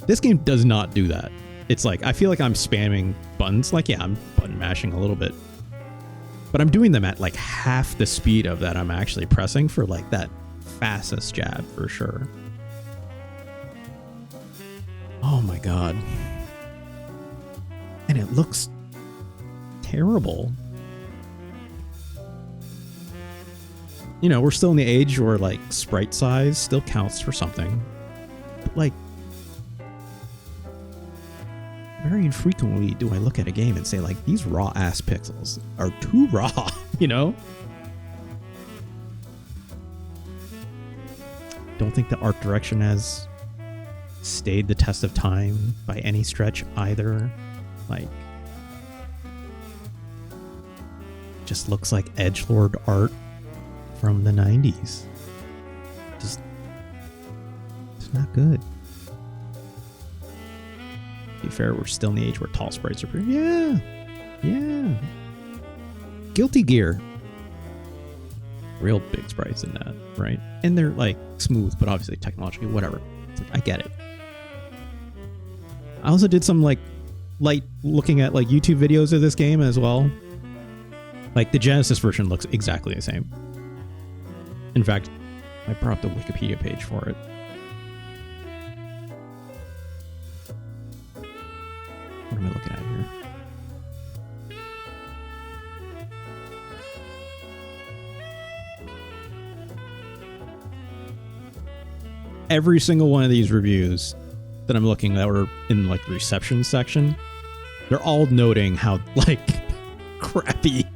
This game does not do that. It's like, I feel like I'm spamming buttons. Like, yeah, I'm button mashing a little bit. But I'm doing them at like half the speed of that I'm actually pressing for like that fastest jab for sure. Oh my God. And it looks terrible. You know, we're still in the age where like sprite size still counts for something. But like, very infrequently do I look at a game and say like, these raw ass pixels are too raw, you know? Don't think the art direction has stayed the test of time by any stretch either. Like, just looks like edgelord art from the 90s. Just, it's not good. To be fair, we're still in the age where tall sprites are pretty. Yeah. Yeah. Guilty Gear. Real big sprites in that, right? And they're like smooth, but obviously technologically, whatever. It's like, I get it. I also did some like light looking at like YouTube videos of this game as well. Like the Genesis version looks exactly the same. In fact, I brought up the Wikipedia page for it. What am I looking at here? Every single one of these reviews that I'm looking that were in like the reception section, they're all noting how like crappy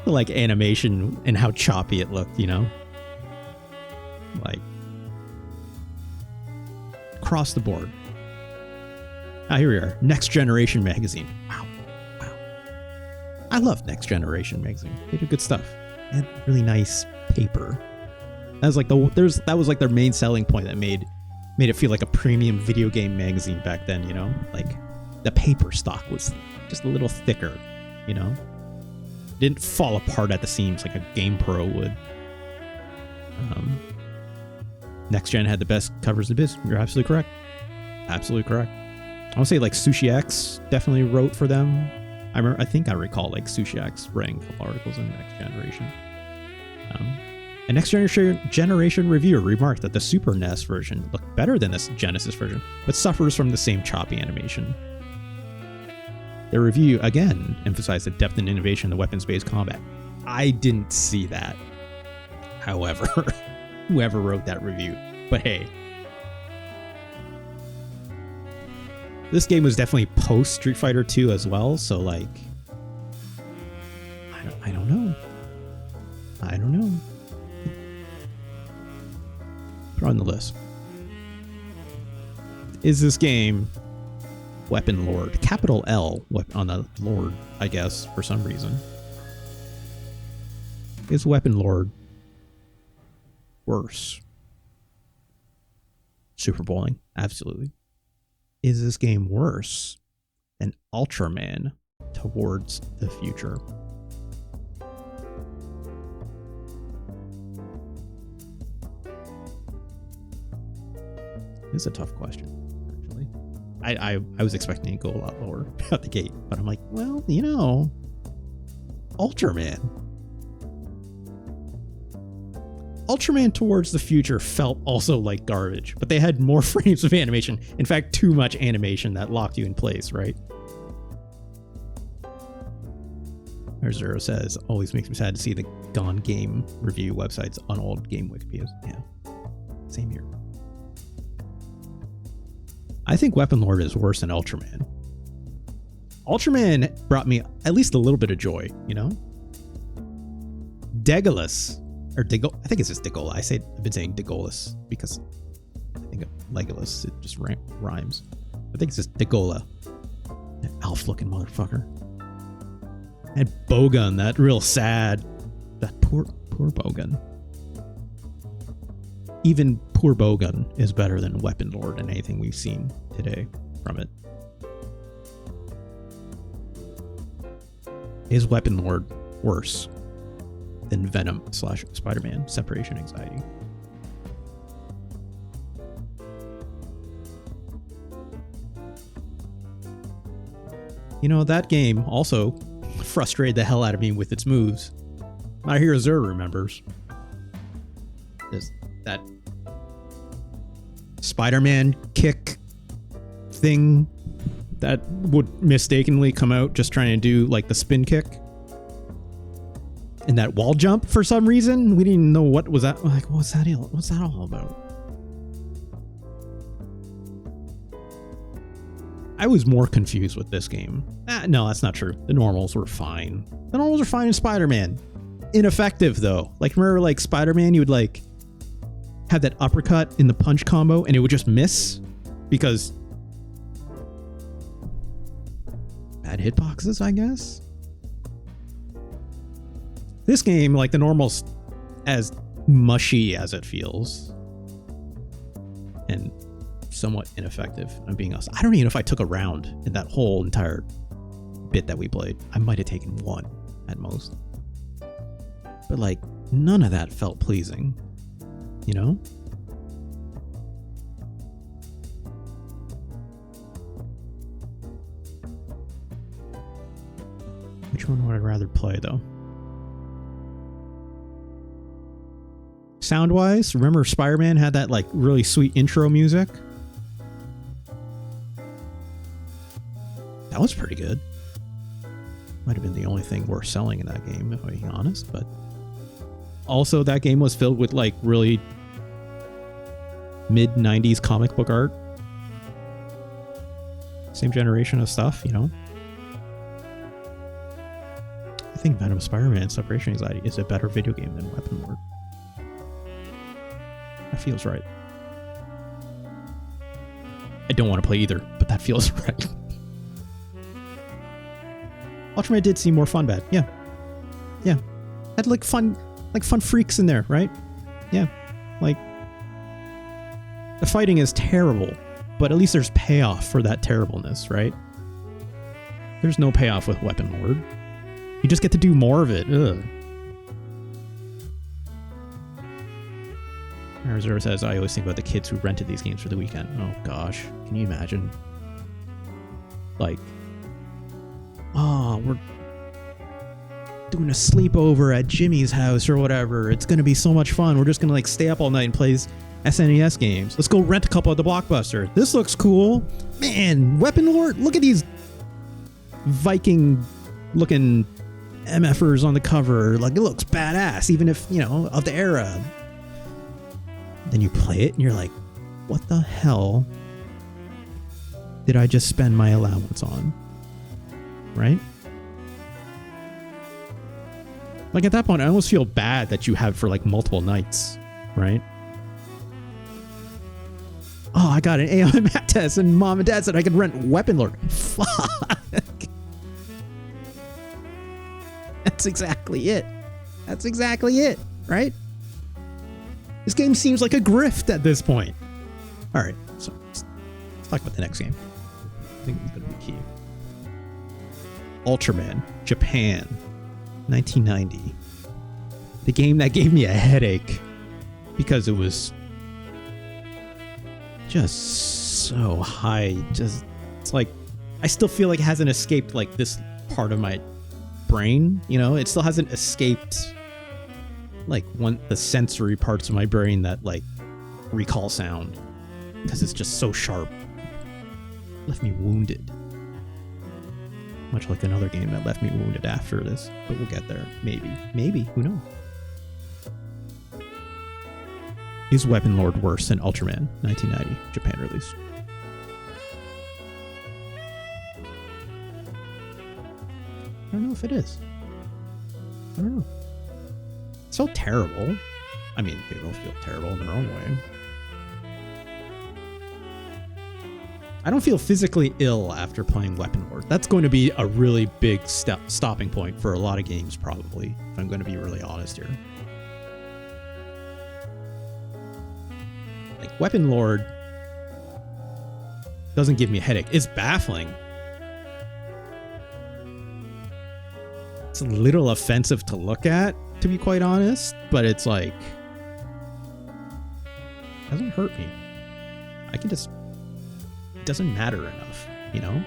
like animation and how choppy it looked, you know? Like across the board. Ah, here we are. Next Generation magazine. Wow. Wow. I love Next Generation magazine. They do good stuff. And really nice paper. That was like that was like their main selling point that made it feel like a premium video game magazine back then, you know? Like the paper stock was just a little thicker, you know? It didn't fall apart at the seams like a Game Pro would. Next Gen had the best covers in the biz. You're absolutely correct. Absolutely correct. I would say like Sushi X definitely wrote for them. I think I recall like Sushi X writing a couple articles in Next Generation. A Next Generation reviewer remarked that the Super NES version looked better than the Genesis version, but suffers from the same choppy animation. The review again emphasized the depth and innovation in the weapons-based combat. I didn't see that, however, whoever wrote that review. But hey, this game was definitely post Street Fighter 2 as well, so like, I don't know. I don't know. Put it on the list. Is this game WeaponLord? Capital L on the Lord, I guess, for some reason. Is WeaponLord worse? Super Bowling, absolutely. Is this game worse than Ultraman Towards the Future? It's a tough question, actually. I was expecting to go a lot lower out the gate, but I'm like, well, you know, Ultraman Towards the Future felt also like garbage, but they had more frames of animation. In fact, too much animation that locked you in place, right? Zero says, always makes me sad to see the Gone Game review websites on old game Wikipedias. Yeah, same here. I think WeaponLord is worse than Ultraman. Ultraman brought me at least a little bit of joy, you know? Degolus, or I think it's just Degola. I've been saying Degolus because I think of Legolas. It just rhymes. I think it's just Degola. That elf-looking motherfucker. And Bogun, that real sad, that poor Bogun. Even poor Bogun is better than WeaponLord and anything we've seen today from it. Is WeaponLord worse than Venom / Spider-Man Separation Anxiety? You know, that game also frustrated the hell out of me with its moves. My Hero Zero remembers. Just that Spider-Man kick thing that would mistakenly come out just trying to do like the spin kick. And that wall jump for some reason. We didn't know what was that. Like, what's that all about? I was more confused with this game. No, that's not true. The normals were fine. The normals are fine in Spider-Man. Ineffective though. Like, remember like Spider-Man, you would like have that uppercut in the punch combo and it would just miss because bad hitboxes, I guess. This game, like the normals, as mushy as it feels and somewhat ineffective. I'm being honest. I don't even know if I took a round in that whole entire bit that we played. I might have taken one at most. But like none of that felt pleasing, you know? Which one would I rather play though? Sound-wise, remember Spider-Man had that like really sweet intro music? That was pretty good. Might have been the only thing worth selling in that game, if I'm being honest, but also that game was filled with like really mid-90s comic book art. Same generation of stuff, you know? I think Venom Spider-Man Separation Anxiety is a better video game than WeaponLord. That feels right. I don't want to play either, but that feels right. Ultraman did seem more fun bad. Yeah. Yeah. Had like fun freaks in there, right? Yeah. Like the fighting is terrible, but at least there's payoff for that terribleness, right? There's no payoff with WeaponLord. You just get to do more of it. Ugh. Zero says, I always think about the kids who rented these games for the weekend. Oh gosh, can you imagine? Like, oh, we're doing a sleepover at Jimmy's house or whatever. It's gonna be so much fun. We're just gonna like stay up all night and play SNES games. Let's go rent a couple at the Blockbuster. This looks cool. Man, WeaponLord, look at these Viking looking MFers on the cover. Like, it looks badass, even if, you know, of the era. Then you play it and you're like, what the hell did I just spend my allowance on? Right? Like at that point, I almost feel bad that you have for like multiple nights, right? Oh, I got an AI math test and mom and dad said I could rent WeaponLord. Fuck. That's exactly it. That's exactly it, right? This game seems like a grift at this point. All right, so let's talk about the next game. I think it's going to be key. Ultraman, Japan, 1990. The game that gave me a headache because it was just so high. Just, it's like, I still feel like it hasn't escaped like this part of my brain, you know? It still hasn't escaped like the sensory parts of my brain that like recall sound, because it's just so sharp. Left me wounded. Much like another game that left me wounded after this, but we'll get there. Maybe, who knows? Is WeaponLord worse than Ultraman 1990 Japan release? I don't know if it is. I don't know. It's so terrible. I mean, they both feel terrible in their own way. I don't feel physically ill after playing WeaponLord. That's going to be a really big stopping point for a lot of games, probably, if I'm going to be really honest here. Like, WeaponLord doesn't give me a headache. It's baffling. It's a little offensive to look at, to be quite honest, but it's like, it doesn't hurt me. I can just, it doesn't matter enough, you know?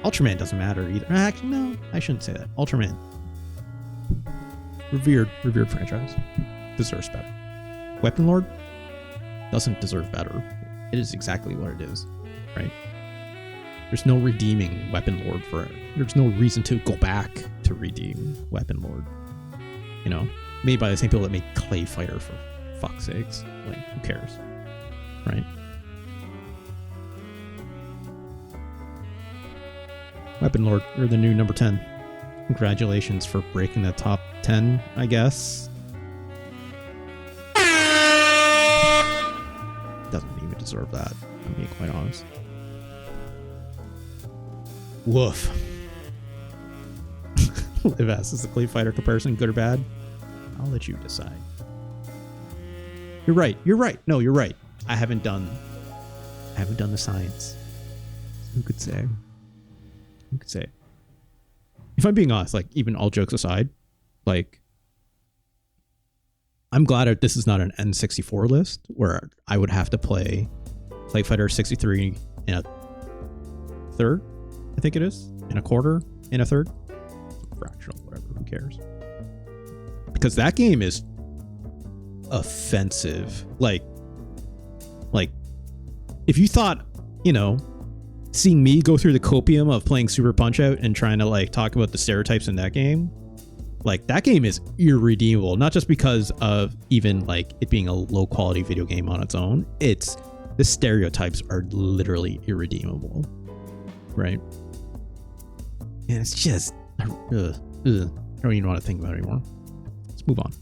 Ultraman doesn't matter either. Actually, no, I shouldn't say that. Ultraman, revered franchise, deserves better. WeaponLord doesn't deserve better. It is exactly what it is, right? There's no redeeming WeaponLord for it. There's no reason to go back to redeem WeaponLord. You know, made by the same people that made Clay Fighter, for fuck's sakes. Like, who cares, right? WeaponLord, you're the new number 10. Congratulations for breaking the top 10, I guess. Doesn't even deserve that, I'm being quite honest. Woof. Liv asks, is the Clay Fighter comparison good or bad? I'll let you decide. You're right. No, you're right. I haven't done the science. Who could say? If I'm being honest, like, even all jokes aside, like, I'm glad that this is not an N64 list where I would have to play Clay Fighter 63 in a third, I think it is, in a quarter, in a third, fractional, whatever, who cares? Because that game is offensive. Like, if you thought, you know, seeing me go through the copium of playing Super Punch-Out and trying to like talk about the stereotypes in that game, like, that game is irredeemable. Not just because of even like it being a low quality video game on its own. It's the stereotypes are literally irredeemable, right? And it's just, I don't even want to think about it anymore. Let's move on.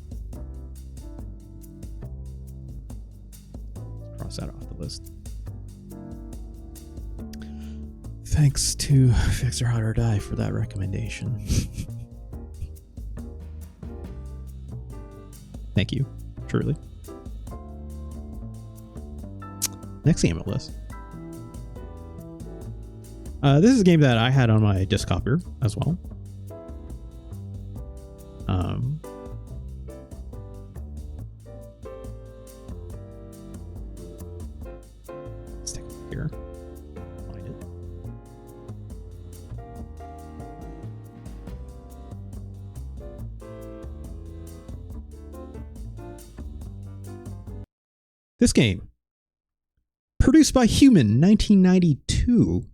Let's cross that off the list. Thanks to Fix or Hot or Die for that recommendation. Thank you, truly. Next game on the list. This is a game that I had on my disc copier as well. Let's take a look here. Find it. This game, produced by Human, 1992.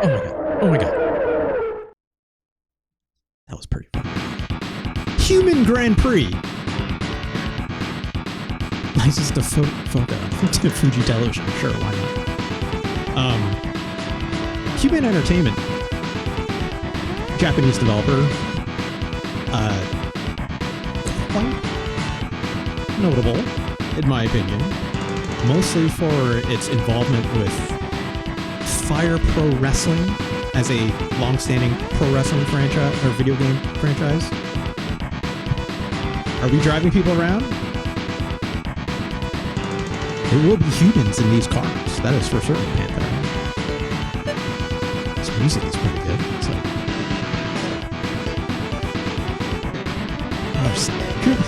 Oh my god. That was pretty fun. Human Grand Prix. License to Fuji Television. Sure, why not? Human Entertainment. Japanese developer. Quite notable, in my opinion. Mostly for its involvement with Fire Pro Wrestling as a long-standing pro wrestling franchise or video game franchise. Are we driving people around? There will be humans in these cars. That is for certain, Panther. This music is pretty good. It's like,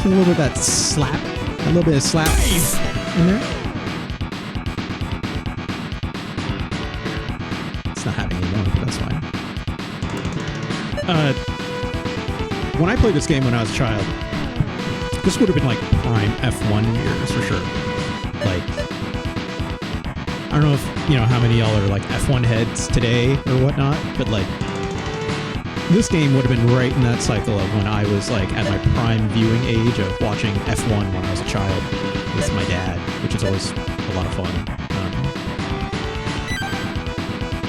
a little bit of that slap, a little bit of slap in there. It's not happening anymore, but that's fine. When I played this game when I was a child, this would have been like prime F1 years for sure. Like, I don't know if you know how many y'all are like F1 heads today or whatnot, but like this game would have been right in that cycle of when I was like at my prime viewing age of watching F1 when I was a child with my dad, which is always a lot of fun.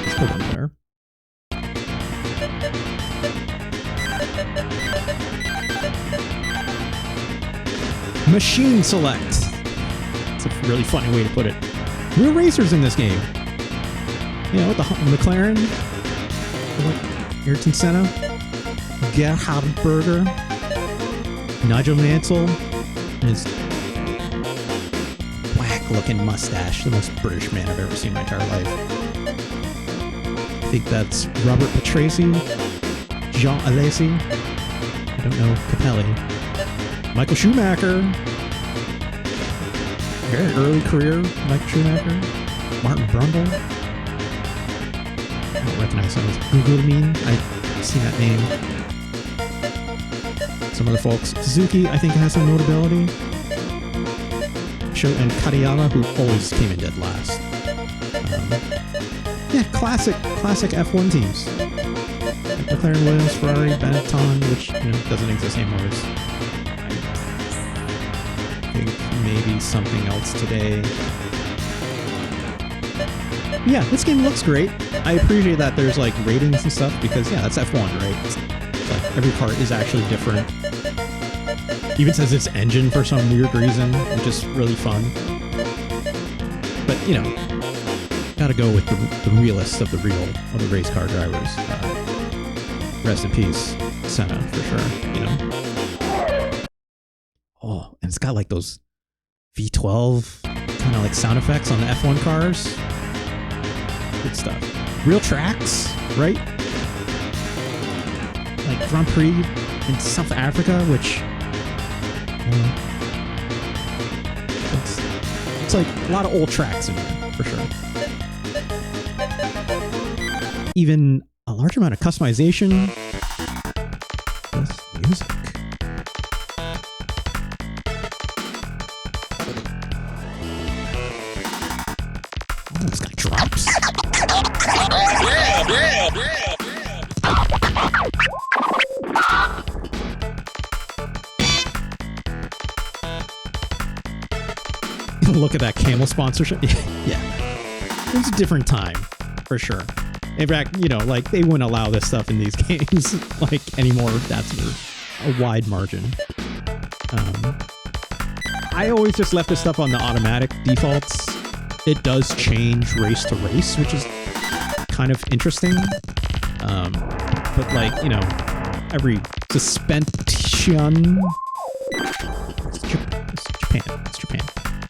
Let's go down there. Machine select. It's a really funny way to put it. Real racers in this game. You know, with the McLaren, Ayrton Senna, Gerhard Berger, Nigel Mansell, and his whack-looking mustache. The most British man I've ever seen in my entire life. I think that's Robert Patrese, Jean Alesi. I don't know Capelli. Michael Schumacher. Very early career, Michael Schumacher. Martin Brundle. I don't recognize him as Google Mean. I've seen that name. Some other folks. Suzuki, I think, has some notability. Sho and Katayama, who always came in dead last. Yeah, classic F1 teams. Like McLaren, Williams, Ferrari, Benetton, which doesn't exist anymore. I think maybe something else today. Yeah, this game looks great. I appreciate that there's like ratings and stuff because yeah, that's F1, right? It's like every car is actually different. Even says its engine for some weird reason, which is really fun. But gotta go with the realest of the race car drivers. Rest in peace, Senna, for sure. Oh, and it's got like those V12 kind of like sound effects on the F1 cars. Good stuff. Real tracks, right? Like Grand Prix in South Africa, which it's like a lot of old tracks in there, for sure. Even a large amount of customization. This music. Oh, it's got drops. Look at that Camel sponsorship. Yeah. It was a different time, for sure. In fact, like they wouldn't allow this stuff in these games like anymore. That's a wide margin. I always just left this stuff on the automatic defaults. It does change race to race, which is kind of interesting. But like, every suspension. It's Japan. It's Japan.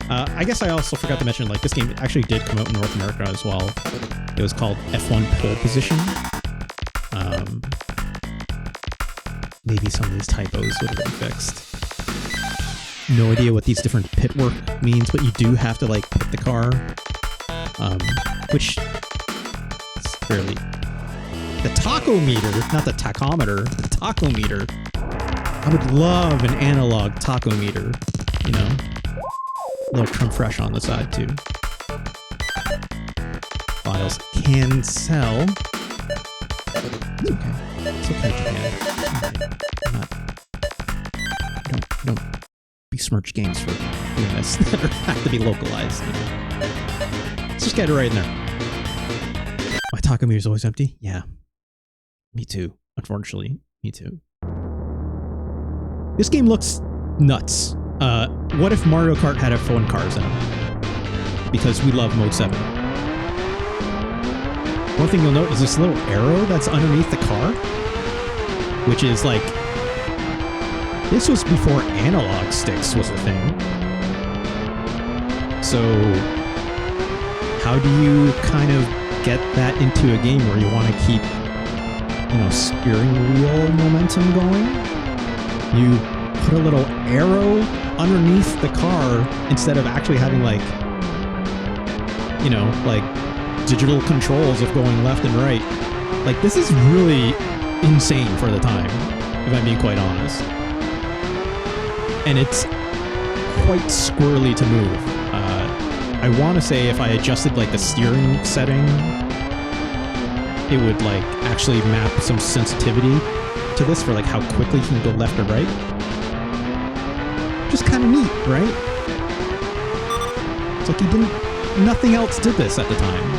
I guess I also forgot to mention, like, this game actually did come out in North America as well. It was called F1 Pole Position. Maybe some of these typos would have been fixed. No idea what these different pit work means, but you do have to, like, pit the car. Which is fairly... The tachometer, not the tachometer, the tachometer. I would love an analog tachometer, A little creme fraiche on the side, too. Files can sell. It's okay. It's okay, Japan. Don't besmirch games for doing this that have to be localized. Let's just get it right in there. My taco meter is always empty? Yeah. Me too. Unfortunately, me too. This game looks nuts. What if Mario Kart had F1 cars in it? Because we love Mode 7. One thing you'll note is this little arrow that's underneath the car, which is like This was before analog sticks was a thing. So how do you kind of get that into a game where you want to keep, you know, steering wheel momentum going? You put a little arrow underneath the car instead of actually having, like, you know, like digital controls of going left and right. Like, this is really insane for the time, if I'm being quite honest. And it's quite squirrely to move. I want to say if I adjusted, like, the steering setting, it would, like, actually map some sensitivity to this for, like, how quickly you can go left or right. Just kind of neat, right? It's like nothing else did this at the time,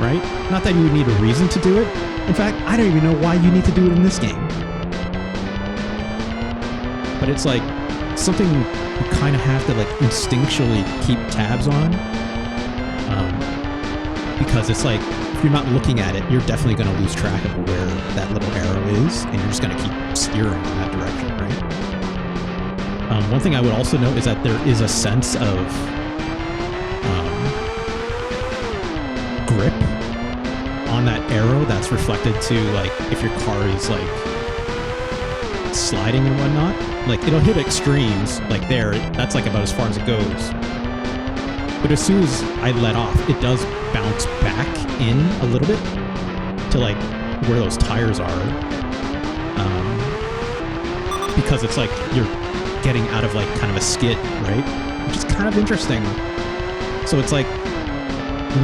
right? Not that you would need a reason to do it. In fact, I don't even know why you need to do it in this game. But it's like something you kind of have to, like, instinctually keep tabs on. Because it's like, if you're not looking at it, you're definitely going to lose track of where that little arrow is, and you're just going to keep steering in that direction, right? One thing I would also note is that there is a sense of grip on that arrow that's reflected to, like, if your car is, like, sliding and whatnot. Like, it'll hit extremes, like there, that's like about as far as it goes. But as soon as I let off, it does bounce back in a little bit to, like, where those tires are. Because it's like you're getting out of, like, kind of a skid, right? Which is kind of interesting. So it's like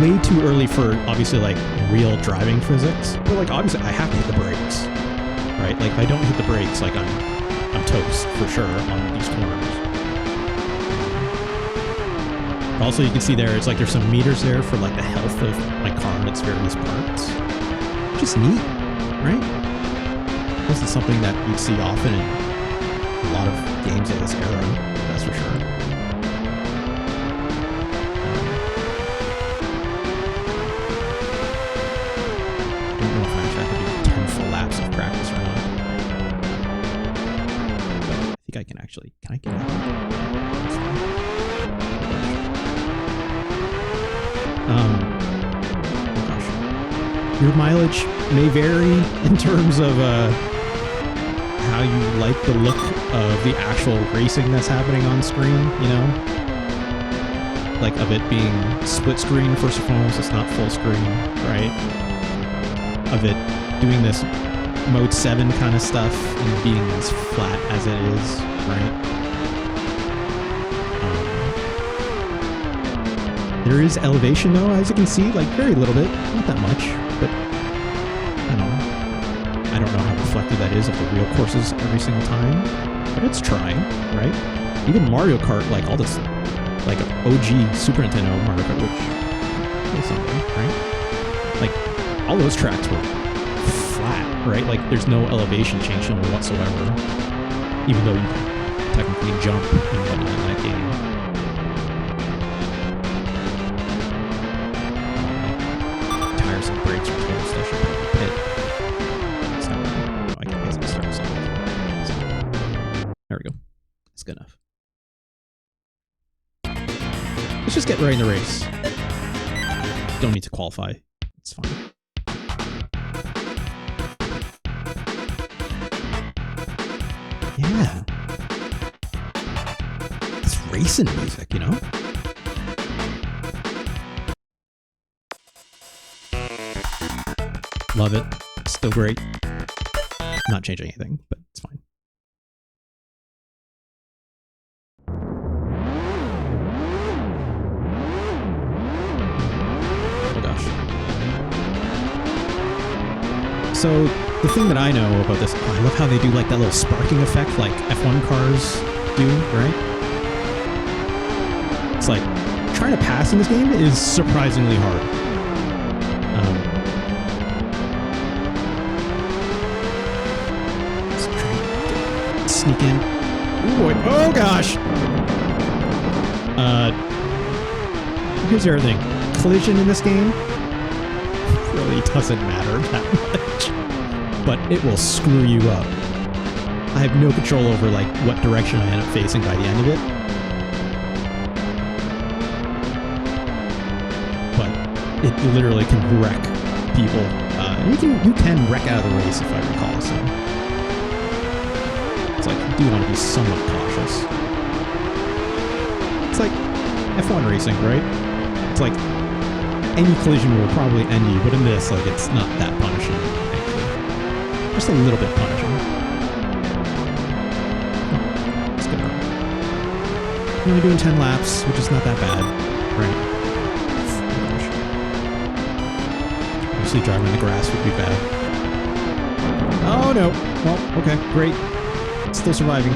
way too early for, obviously, like, real driving physics. But, like, obviously I have to hit the brakes, right? Like, if I don't hit the brakes, like, I'm toast for sure on these corners. Also, you can see there, it's like there's some meters there for, like, the health of my car and its various parts. Just neat, right? This is something that you'd see often in a lot of games of this era, that's for sure. I don't know if I actually have to do 10 full laps of practice or not. But I think I can actually... Can I get out? That's fine. Oh gosh. Your mileage may vary in terms of how you like the look of the actual racing that's happening on screen, you know? Like, of it being split screen first and foremost, it's not full screen, right? Of it doing this mode 7 kind of stuff and being as flat as it is, right? There is elevation though, as you can see, like, very little bit, not that much, but I don't know how reflective that is of the real courses every single time, but it's trying, right? Even Mario Kart, like, all this, like, OG Super Nintendo Mario Kart, which is something, right? Like, all those tracks were flat, right? Like, there's no elevation change in them whatsoever, even though you technically jump and whatnot in that game. Tires and brakes are total station for the pit. So, I can basically start this off. So, there we go. That's good enough. Let's just get right in the race. Don't need to qualify. It's fine. Yeah. It's racing music, you know? Love it. Still great. Not changing anything, but it's fine. Oh gosh. So, the thing that I know about this, I love how they do, like, that little sparking effect like F1 cars do, right? It's like, trying to pass in this game is surprisingly hard. Let's try to sneak in. Oh boy, oh gosh! Here's the other thing. Collision in this game really doesn't matter that much. But it will screw you up. I have no control over like what direction I end up facing by the end of it. But it literally can wreck people. You can wreck out of the race if I recall. So it's like you do want to be somewhat cautious. It's like F1 racing, right? It's like any collision will probably end you, but in this, like, it's not that punishing, thankfully. Just a little bit punishing. Oh, let's get on. I'm only doing 10 laps, which is not that bad, right? Oh, gosh. Mostly driving in the grass would be bad. Oh, no. Well, okay, great. Still surviving.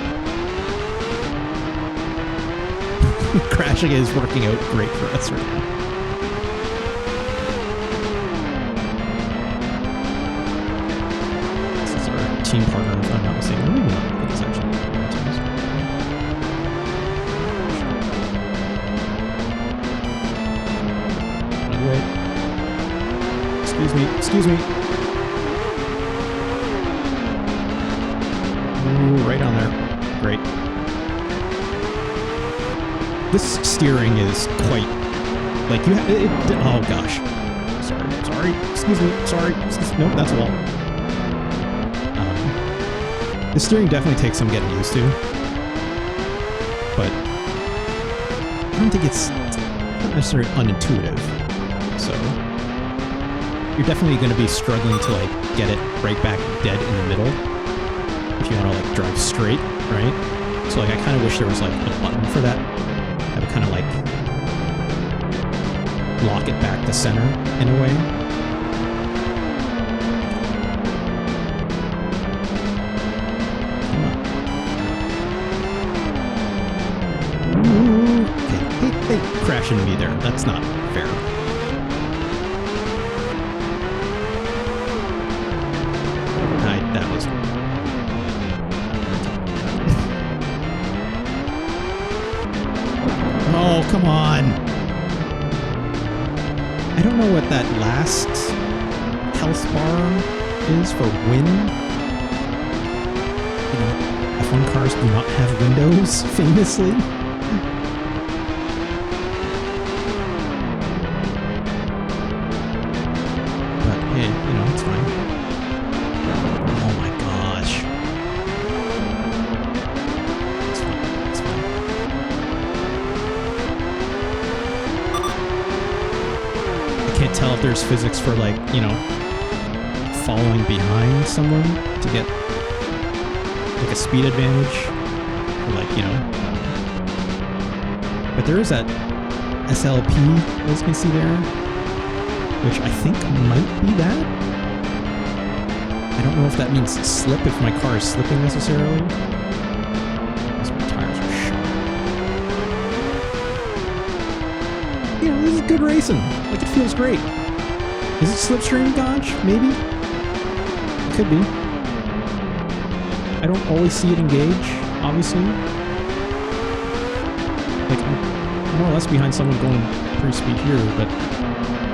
Crashing is working out great for us right now. This is our team partner, if I'm not mistaken. I don't even know. I think it's actually another way. Excuse me. Ooh, right on there. Great. This steering is quite, like, you have, oh gosh. Sorry, excuse me, nope, that's a wall. The steering definitely takes some getting used to, but I don't think it's not necessarily unintuitive, so you're definitely going to be struggling to, like, get it right back dead in the middle if you want to, like, drive straight, right? So, like, I kind of wish there was, like, a button for that. I would kind of like lock it back to center in a way. Come on. Ooh, okay, they crash into me there. That's not fair. That was. Oh, come on. I don't know what that last health bar is for win. You know, F1 cars do not have windows, famously. But, hey, you know, it's fine. Oh my gosh. It's fine. Can't tell if there's physics for, like, you know, following behind someone to get like a speed advantage, or, like, you know, but there is that SLP, as you can see there, which I think might be that. I don't know if that means slip, if my car is slipping necessarily. Because my tires are shot. You know, this is good racing. Like, it feels great. Is it slipstream dodge? Maybe? It could be. I don't always see it engage, obviously. Like, I'm more or less behind someone going pretty speed here, but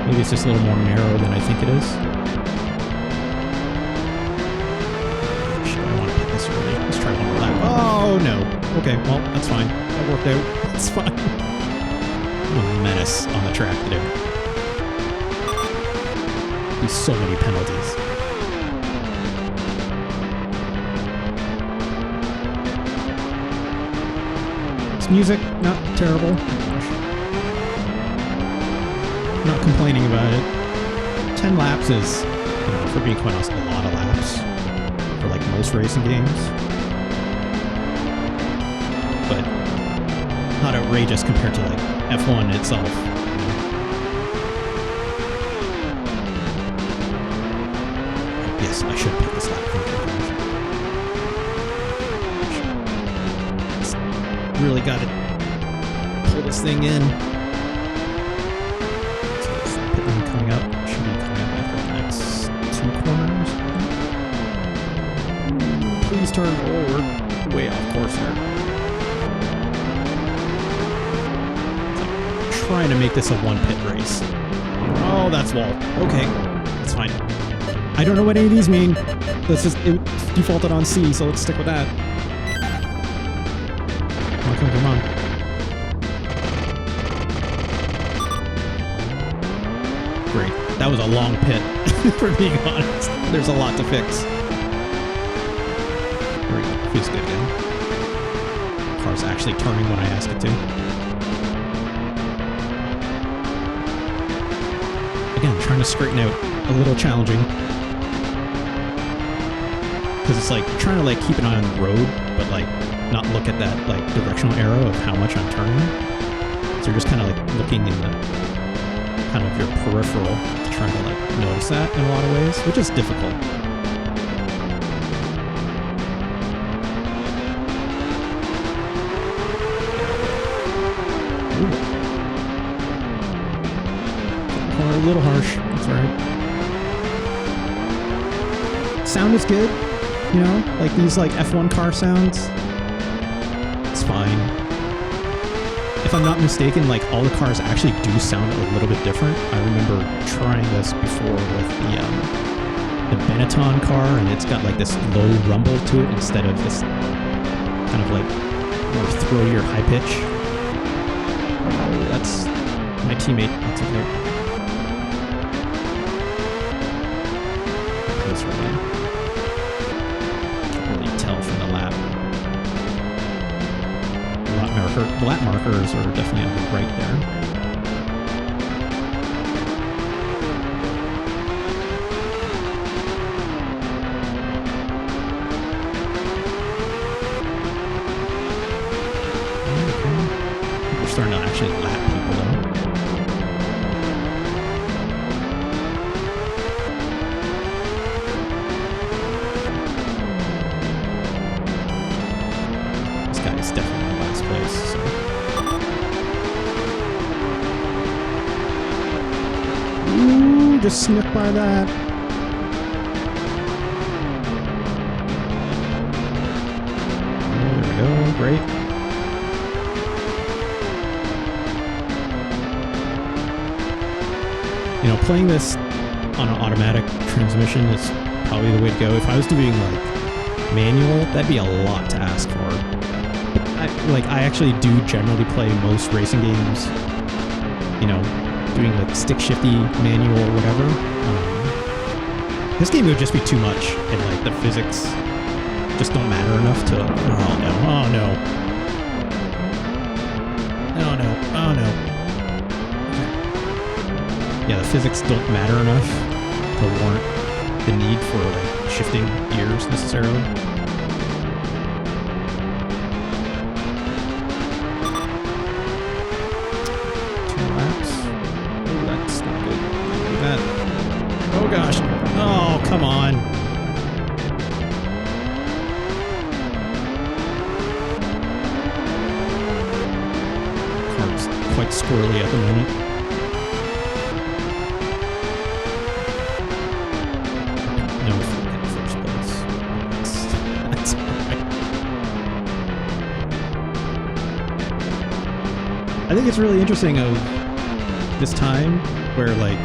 maybe it's just a little more narrow than I think it is. Shit, I want to put this early. Let's try one more lap. Oh, no. Okay, well, that's fine. That worked out. That's fine. I'm a menace on the track today. There's so many penalties. This music, not terrible. Not complaining about it. 10 laps is, you know, for being quite honest, a lot of laps for, like, most racing games. But not outrageous compared to, like, F1 itself. Yes, I should pick this lap. Really got to pull this thing in. So this pit lane coming up should be coming up after the next 2 corners. Please turn forward. Way off course here. Like trying to make this a 1 pit race. Oh, that's wall. Okay, that's fine. I I don't know what any of these mean. Let's just, it defaulted on C, so let's stick with that. Come on. Great. That was a long pit, for being honest. There's a lot to fix. There we go. Feels good again. Car's actually turning when I ask it to. Again, trying to straighten out a little challenging. Because it's like trying to like keep an eye on the road, but like not look at that like directional arrow of how much I'm turning. So you're just kind of like looking in the kind of your peripheral to try to like notice that in a lot of ways, which is difficult. Ooh. A little harsh. That's alright. Sound is good, you know, like these like F1 car sounds. It's fine. If I'm not mistaken, like all the cars actually do sound a little bit different. I remember trying this before with the Benetton car, and it's got like this low rumble to it instead of this kind of like more throatier high pitch. Oh, that's my teammate. That's okay. Closer again. Can't really tell from the lap. The lap markers are definitely on the right there. Okay. We're starting to actually lap people though. This guy is definitely in last place. So. Ooh, just snipped by that. There we go, great. You know, playing this on an automatic transmission is probably the way to go. If I was doing like manual, that'd be a lot to ask for. But I actually do generally play most racing games, you know, doing like stick shifty manual or whatever. This game would just be too much, and like the physics just don't matter enough to. Oh no! Oh no! Oh no! Oh no! Okay. Yeah, the physics don't matter enough to warrant the need for like shifting gears necessarily. Oh gosh. Oh, come on. Car's quite squirrely at the moment. No, in the first place. That's alright. I think it's really interesting of this time where like,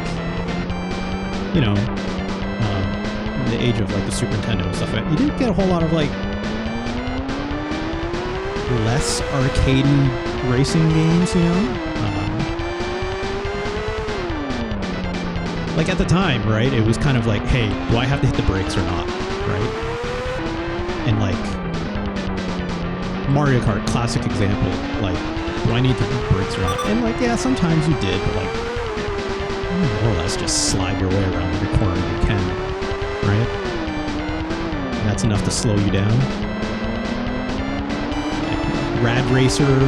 you know, in the age of like the Super Nintendo and stuff, you didn't get a whole lot of like less arcadey racing games, you know? Like at the time, right? It was kind of like, hey, do I have to hit the brakes or not, right? And like Mario Kart, classic example, like, do I need to hit the brakes or not? And like, yeah, sometimes you did, but like, more or less just slide your way around every corner you can, right? And that's enough to slow you down. Like Rad Racer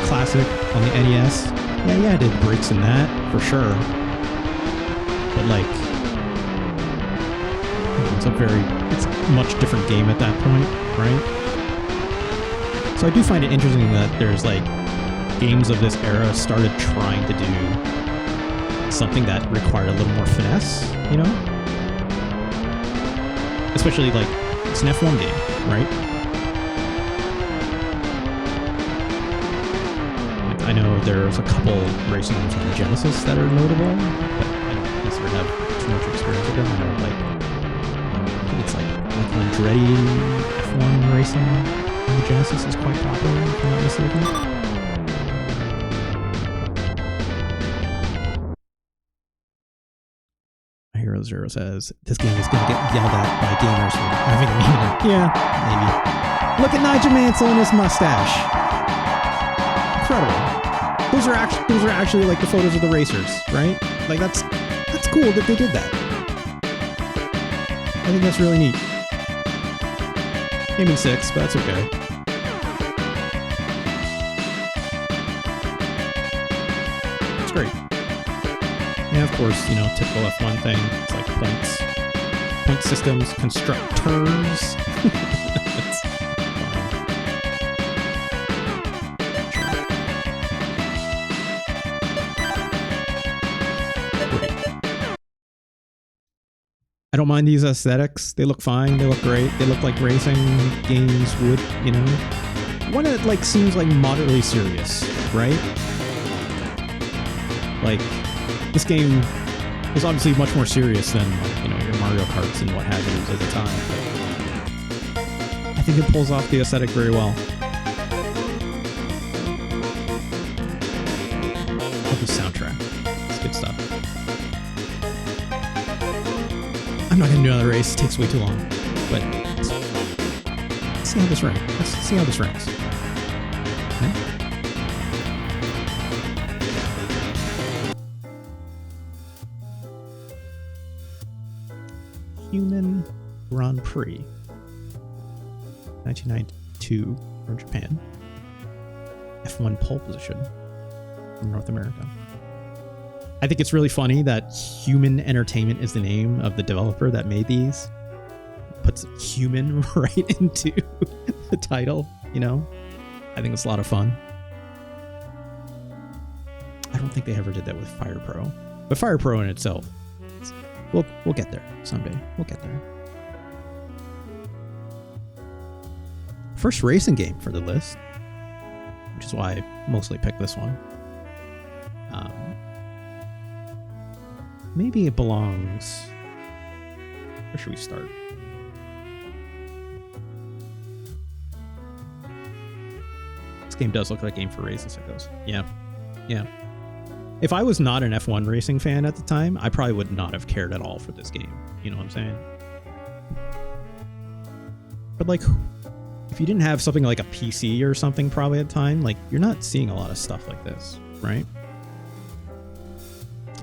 classic on the NES. Yeah, I did brakes in that, for sure. But like, it's a much different game at that point, right? So I do find it interesting that there's like, games of this era started trying to do something that required a little more finesse, you know? Especially like, it's an F1 game, right? Like, I know there's a couple racing games on the Genesis that are notable, but I don't necessarily have too much experience with them. I know like Andretti F1 racing on the Genesis is quite popular, if I'm not mistaken. Hero Zero says, this game is going to get yelled at by gamers for having a meaning. Yeah, maybe. Look at Nigel Mansell and his mustache. Incredible. Those are actually like the photos of the racers, right? Like that's cool that they did that. I think that's really neat. Maybe 6, but that's okay. It's great. And of course, you know, typical F1 thing. It's like point systems, constructors. It's I don't mind these aesthetics. They look fine. They look great. They look like racing games would, you know. One that like seems like moderately serious, right? Like this game is obviously much more serious than like, you know, your Mario Karts and what have you at the time. But I think it pulls off the aesthetic very well. Love the soundtrack. It's good stuff. I'm not gonna do another race. It takes way too long. But let's see how this ranks. Let's see how this ranks. Okay. Human Grand Prix, 1992 from Japan. F1 pole position from North America. I think it's really funny that Human Entertainment is the name of the developer that made these. Puts human right into the title, you know? I think it's a lot of fun. I don't think they ever did that with Fire Pro. But Fire Pro in itself, we'll get there someday. We'll get there. First racing game for the list, which is why I mostly picked this one. Maybe it belongs... Where should we start? This game does look like a game for racing sickos. Yeah. Yeah. If I was not an F1 racing fan at the time, I probably would not have cared at all for this game. You know what I'm saying? But like, if you didn't have something like a PC or something probably at the time, like, you're not seeing a lot of stuff like this, right?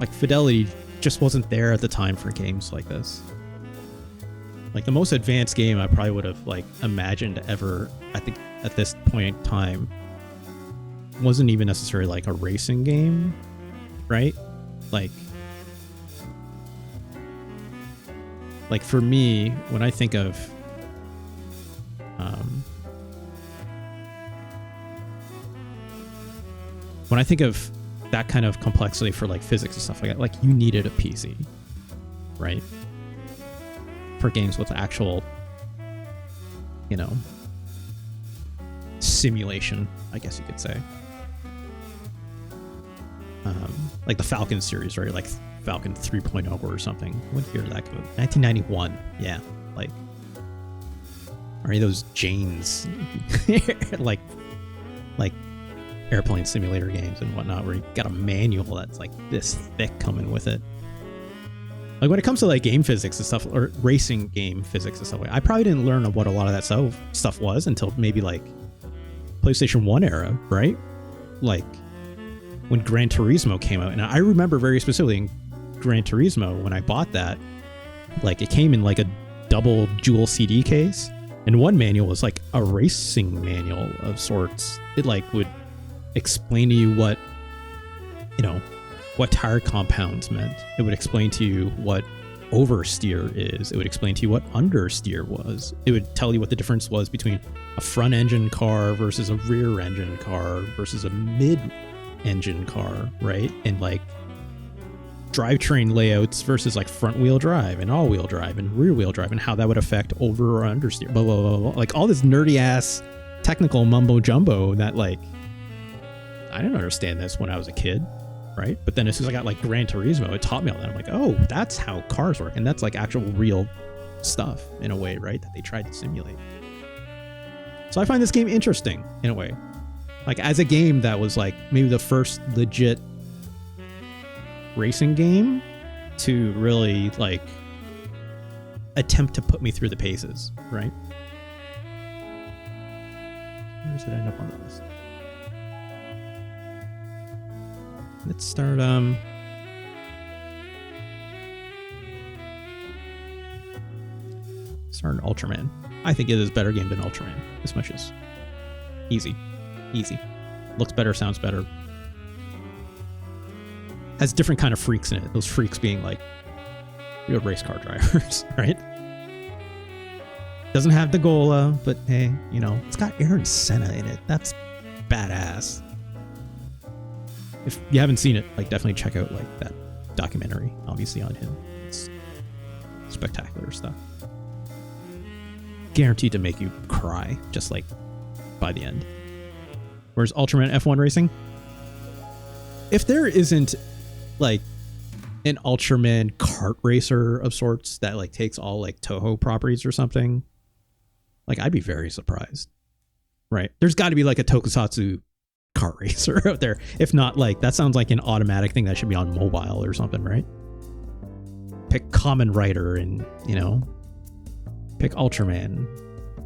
Like, fidelity just wasn't there at the time for games like this. Like, the most advanced game I probably would have like imagined ever, I think at this point in time, wasn't even necessarily like a racing game, right? Like for me, when I think of that kind of complexity for like physics and stuff like that, like you needed a PC, right? For games with actual, you know, simulation, I guess you could say. Like the Falcon series, right? Like Falcon 3.0 or something. What year did that go? 1991. Yeah. Like, are any of those Janes like airplane simulator games and whatnot, where you got a manual that's like this thick coming with it? Like when it comes to like game physics and stuff, or racing game physics and stuff, I probably didn't learn what a lot of that stuff was until maybe like PlayStation 1 era, right? Like when Gran Turismo came out. And I remember very specifically in Gran Turismo, when I bought that, like it came in like a double dual CD case, and one manual was like a racing manual of sorts. It like would explain to you what, you know, what tire compounds meant. It would explain to you what oversteer is. It would explain to you what understeer was. It would tell you what the difference was between a front engine car versus a rear engine car versus a mid engine car, right? And like drivetrain layouts versus like front wheel drive and all wheel drive and rear wheel drive, and how that would affect over or understeer, blah, blah, blah, blah. Like all this nerdy ass technical mumbo jumbo that like, I didn't understand this when I was a kid, right? But then as soon as I got like Gran Turismo, it taught me all that. I'm like, oh, that's how cars work. And that's like actual real stuff in a way, right? That they tried to simulate. So I find this game interesting in a way. Like as a game that was like maybe the first legit racing game to really like attempt to put me through the paces, right? Where does it end up on the list? Let's start an Ultraman. I think it is a better game than Ultraman. As much as easy. Looks better, sounds better. Has different kind of freaks in it. Those freaks being like real race car drivers, right? Doesn't have the Gola, but hey, you know, it's got Aaron Senna in it. That's badass. If you haven't seen it, like definitely check out like that documentary, obviously on him. It's spectacular stuff. Guaranteed to make you cry, just like by the end. Whereas Ultraman F1 Racing, if there isn't like an Ultraman kart racer of sorts that like takes all like Toho properties or something, like I'd be very surprised, right? There's got to be like a Tokusatsu kart racer out there. If not, like that sounds like an automatic thing that should be on mobile or something, right? Pick Kamen Rider and, you know, pick Ultraman.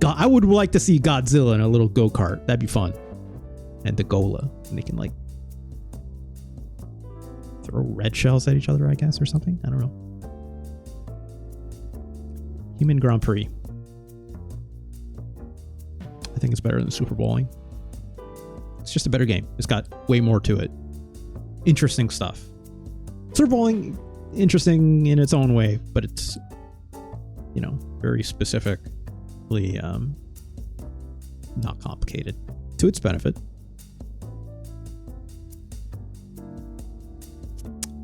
I would like to see Godzilla in a little go-kart. That'd be fun. And the Gola. And they can like throw red shells at each other, I guess, or something. I don't know. Human Grand Prix. I think it's better than Super Bowling. It's just a better game. It's got way more to it. Interesting stuff. Super Bowling, interesting in its own way, but it's, you know, very specifically not complicated to its benefit.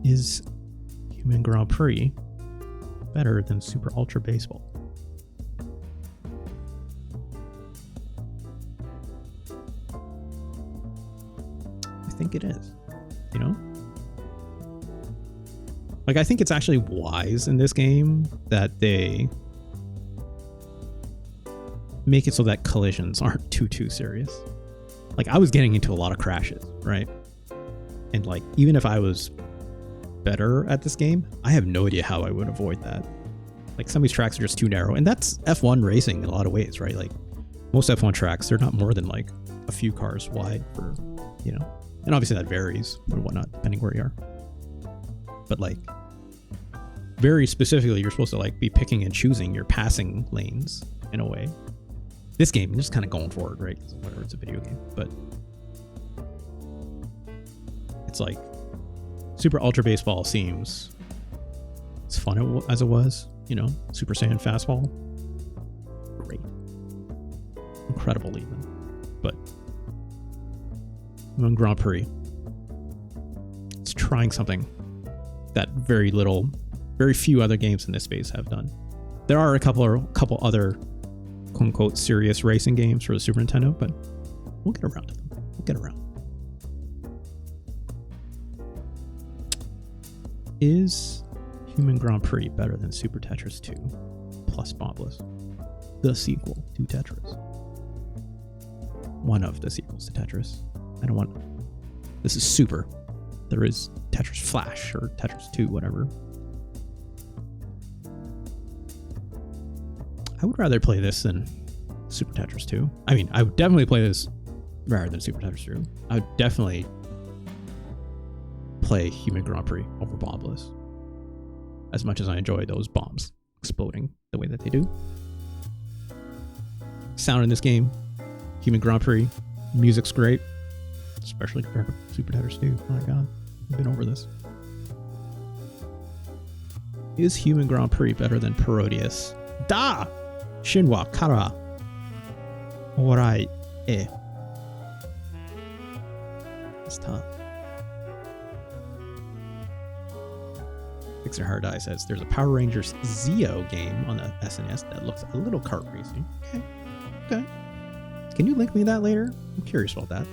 Is Human Grand Prix better than Super Ultra Baseball? I think it is, you know? Like, I think it's actually wise in this game that they make it so that collisions aren't too serious. Like, I was getting into a lot of crashes, right? And like, even if I was better at this game, I have no idea how I would avoid that. Like, some of these tracks are just too narrow, and that's F1 racing in a lot of ways, right? Like, most F1 tracks, they're not more than like a few cars wide for, you know, and obviously that varies or whatnot depending where you are. But like, very specifically, you're supposed to like be picking and choosing your passing lanes in a way. This game, you're just kind of going for it, right? Whatever, it's a video game, but it's like Super Ultra Baseball seems as fun as it was, you know. Super Saiyan Fastball, great, incredible even, but on Grand Prix, it's trying something that very few other games in this space have done. There are a couple other quote unquote serious racing games for the Super Nintendo, but we'll get around to them. We'll get around. Is Human Grand Prix better than Super Tetris 2 plus Bombless, the sequel to Tetris? One of the sequels to Tetris. This is Super. There is Tetris Flash or Tetris 2, whatever. I would rather play this than Super Tetris 2. I mean, I would definitely play this rather than Super Tetris 2. I would definitely play Human Grand Prix over Bombless, as much as I enjoy those bombs exploding the way that they do. Sound in this game, Human Grand Prix, music's great, especially compared to Super Tetris 2. Oh my god, I've been over this. Is Human Grand Prix better than Parodius? Da! Shinwa, Kara, Owarai, It's tough. Fixer Hard Eye says there's a Power Rangers Zeo game on the SNES that looks a little kart racing. Okay. Can you link me that later? I'm curious about that.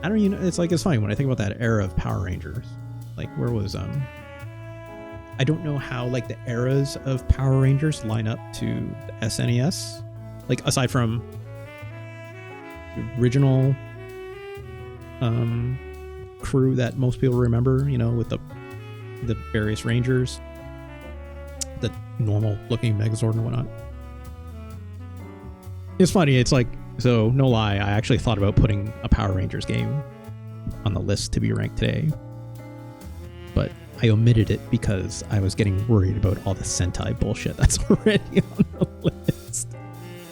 I don't, it's funny when I think about that era of Power Rangers. Like, where was I don't know how like the eras of Power Rangers line up to the SNES. Like aside from the original crew that most people remember, you know, with the various Rangers, the normal looking Megazord and whatnot. It's funny, it's like, so no lie, I actually thought about putting a Power Rangers game on the list to be ranked today, but I omitted it because I was getting worried about all the Sentai bullshit that's already on the list.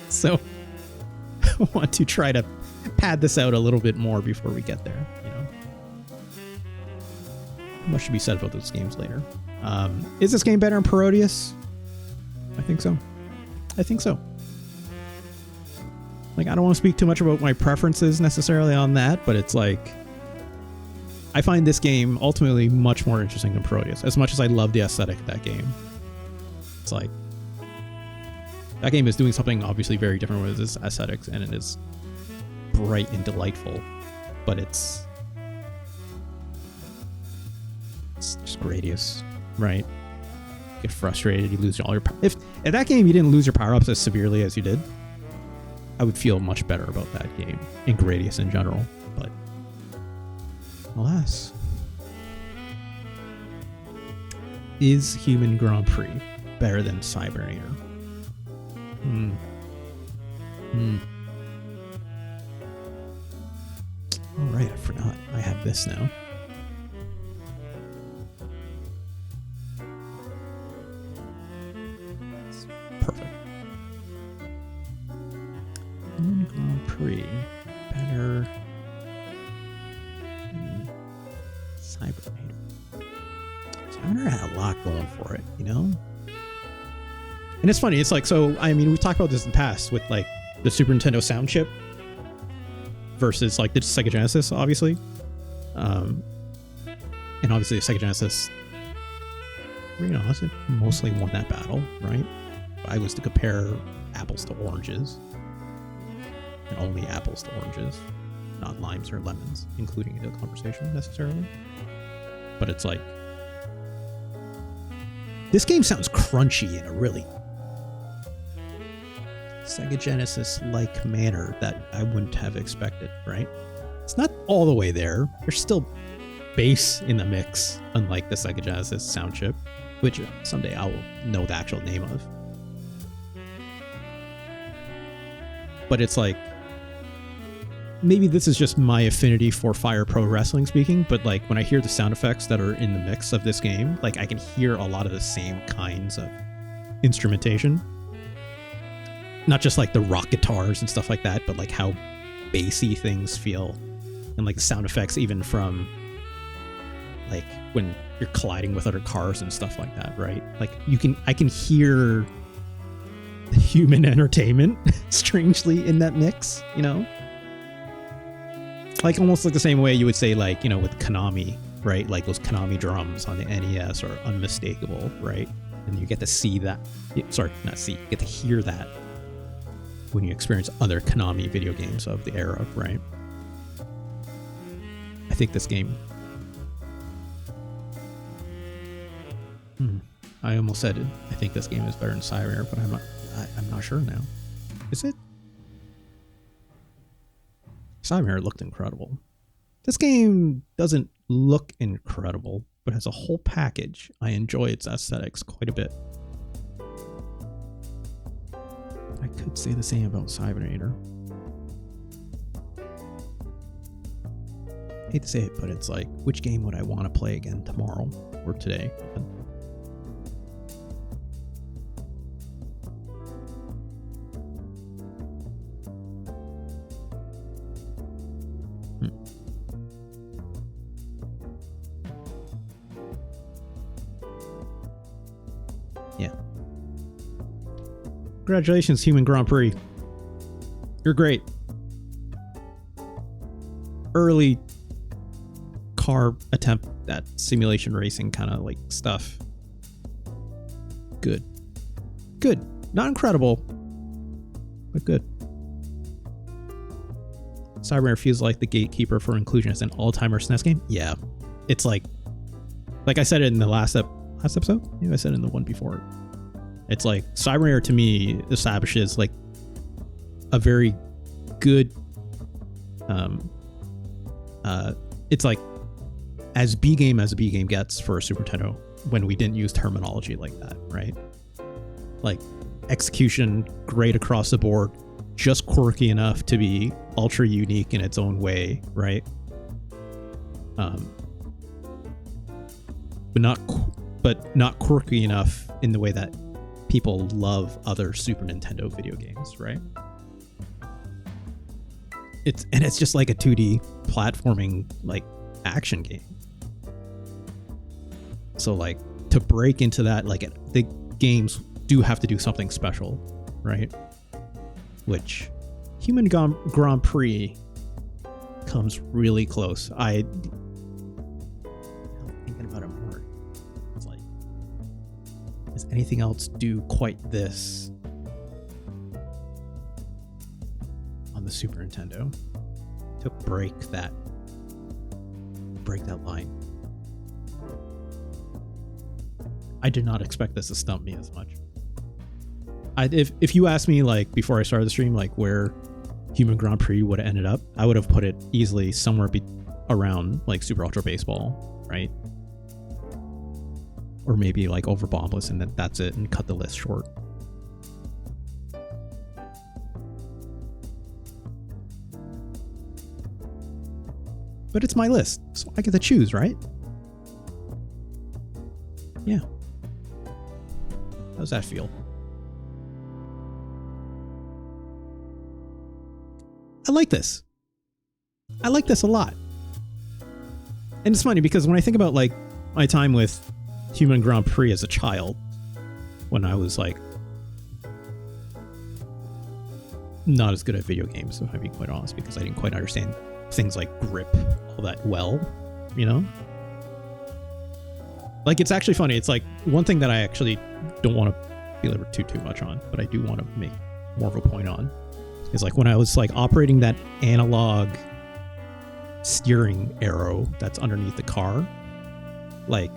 So I want to try to pad this out a little bit more before we get there, you know. Much should be said about those games later. Is this game better than Parodius? I think so. I think so. Like, I don't want to speak too much about my preferences necessarily on that, but it's like, I find this game ultimately much more interesting than Parodius. As much as I love the aesthetic of that game, it's like, that game is doing something obviously very different with its aesthetics, and it is bright and delightful, but it's just Gradius, right? You get frustrated, you lose all your if that game you didn't lose your power-ups as severely as you did, I would feel much better about that game and Gradius in general, but alas. Is Human Grand Prix better than Cybernator? All right, I forgot. I have this now. It's perfect. Human Grand Prix better than Cybernator. Cybernator had a lot going for it, you know? And it's funny, it's like, so, I mean, we've talked about this in the past with like the Super Nintendo sound chip versus like the Sega Genesis, obviously. And obviously the Sega Genesis, you know, it mostly won that battle, right? If I was to compare apples to oranges, and only apples to oranges, not limes or lemons, including in the conversation necessarily. But it's like, this game sounds crunchy in a really Sega Genesis-like manner that I wouldn't have expected, right? It's not all the way there. There's still bass in the mix, unlike the Sega Genesis sound chip, which someday I will know the actual name of. But it's like, maybe this is just my affinity for Fire Pro Wrestling speaking, but like when I hear the sound effects that are in the mix of this game, like I can hear a lot of the same kinds of instrumentation. Not just like the rock guitars and stuff like that, but like how bassy things feel. And like the sound effects even from like when you're colliding with other cars and stuff like that, right? Like I can hear the human entertainment strangely in that mix, you know? Like almost like the same way you would say like, you know, with Konami, right? Like those Konami drums on the NES are unmistakable, right? And you get to see that, sorry, not see, you get to hear that when you experience other Konami video games of the era, right? I think this game... I almost said it. I think this game is better than Cybernator, but I'm not sure now. Is it? Cybernator looked incredible. This game doesn't look incredible, but as a whole package, I enjoy its aesthetics quite a bit. I could say the same about Cybernator. I hate to say it, but it's like, which game would I want to play again tomorrow or today? Yeah. Congratulations, Human Grand Prix. You're great. Early car attempt at simulation racing kind of like stuff. Good. Good. Not incredible, but good. Cybernator feels like the gatekeeper for inclusion as an all-timer SNES game. Yeah. It's like I said it in the last last episode? Maybe I said in the one before. It's like Cyber to me establishes like a very good it's like as B game as a B game gets for Super Nintendo when we didn't use terminology like that, right? Like execution great across the board, just quirky enough to be ultra unique in its own way, right? But not quirky enough in the way that people love other Super Nintendo video games, right? It's just like a 2D platforming like action game. So like to break into that, like the games do have to do something special, right? Which Human Grand Prix comes really close. I'm thinking about it more. It's like, does anything else do quite this on the Super Nintendo to break that line? I did not expect this to stump me as much. If you asked me like before I started the stream like where Human Grand Prix would have ended up, I would have put it easily somewhere around like Super Ultra Baseball, right? Or maybe like over Bombless, and then that's it, and cut the list short. But it's my list, so I get to choose, right? Yeah. How's that feel? I like this. I like this a lot. And it's funny because when I think about like my time with Human Grand Prix as a child, when I was like not as good at video games, if I'm being quite honest, because I didn't quite understand things like grip all that well, you know? Like, it's actually funny. It's like one thing that I actually don't want to belabor too much on, but I do want to make more of a point on, is like when I was like operating that analog steering arrow that's underneath the car, like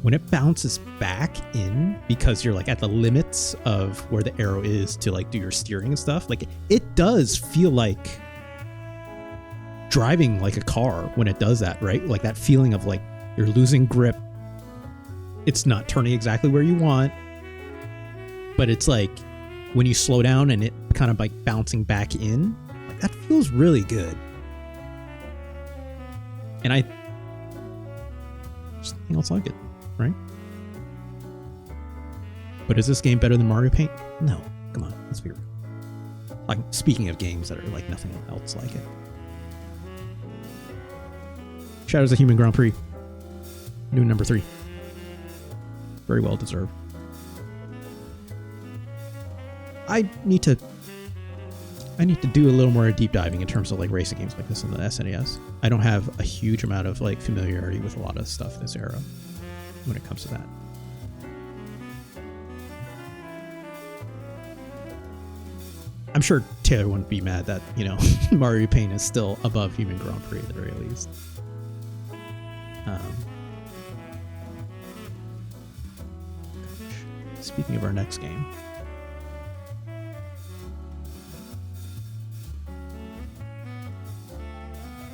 when it bounces back in because you're like at the limits of where the arrow is to like do your steering and stuff, like it does feel like driving like a car when it does that, right? Like that feeling of like you're losing grip. It's not turning exactly where you want, but it's like when you slow down and it kind of like bouncing back in, like that feels really good. And I just nothing else like it, right? But is this game better than Mario Paint? No, come on, let's be real. Like, speaking of games that are like nothing else like it. Shadows of Human Grand Prix, new number 3. Very well deserved. I need to do a little more deep diving in terms of like racing games like this in the SNES. I don't have a huge amount of like familiarity with a lot of stuff this era when it comes to that. I'm sure Taylor wouldn't be mad that, you know, Mario Paint is still above Human Grand Prix at the very least. Speaking of our next game,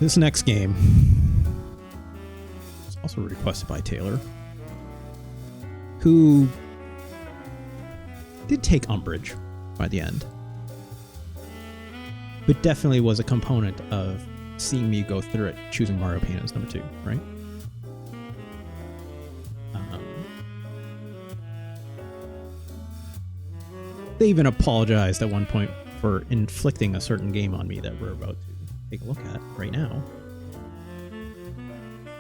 this next game was also requested by Taylor, who did take umbrage by the end, but definitely was a component of seeing me go through it, choosing Mario Paint as number 2, right? They even apologized at one point for inflicting a certain game on me that we're about to take a look at right now.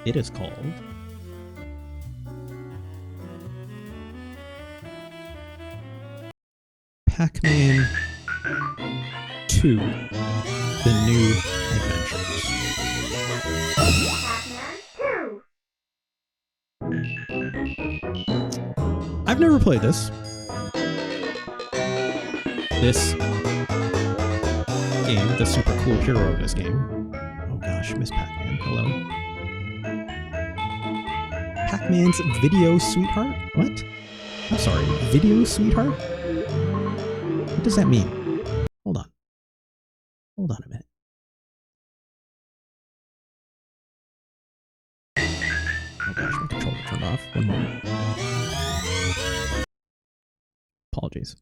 It is called Pac Man 2, The New Adventures. I've never played this. This game, the super cool hero of this game. Oh gosh, Miss Pac Man, hello. Pac Man's video sweetheart? What? I'm sorry, video sweetheart? What does that mean? Hold on. Hold on a minute. Oh gosh, my controller turned off. One moment. Apologies.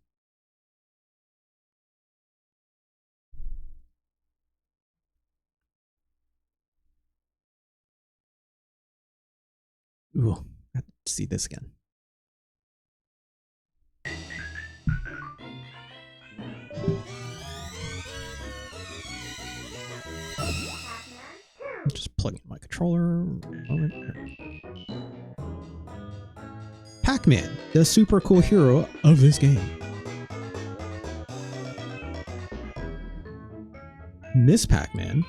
Ooh, I have to see this again. I'm just plugging my controller. Pac Man, the super cool hero of this game. Miss Pac Man,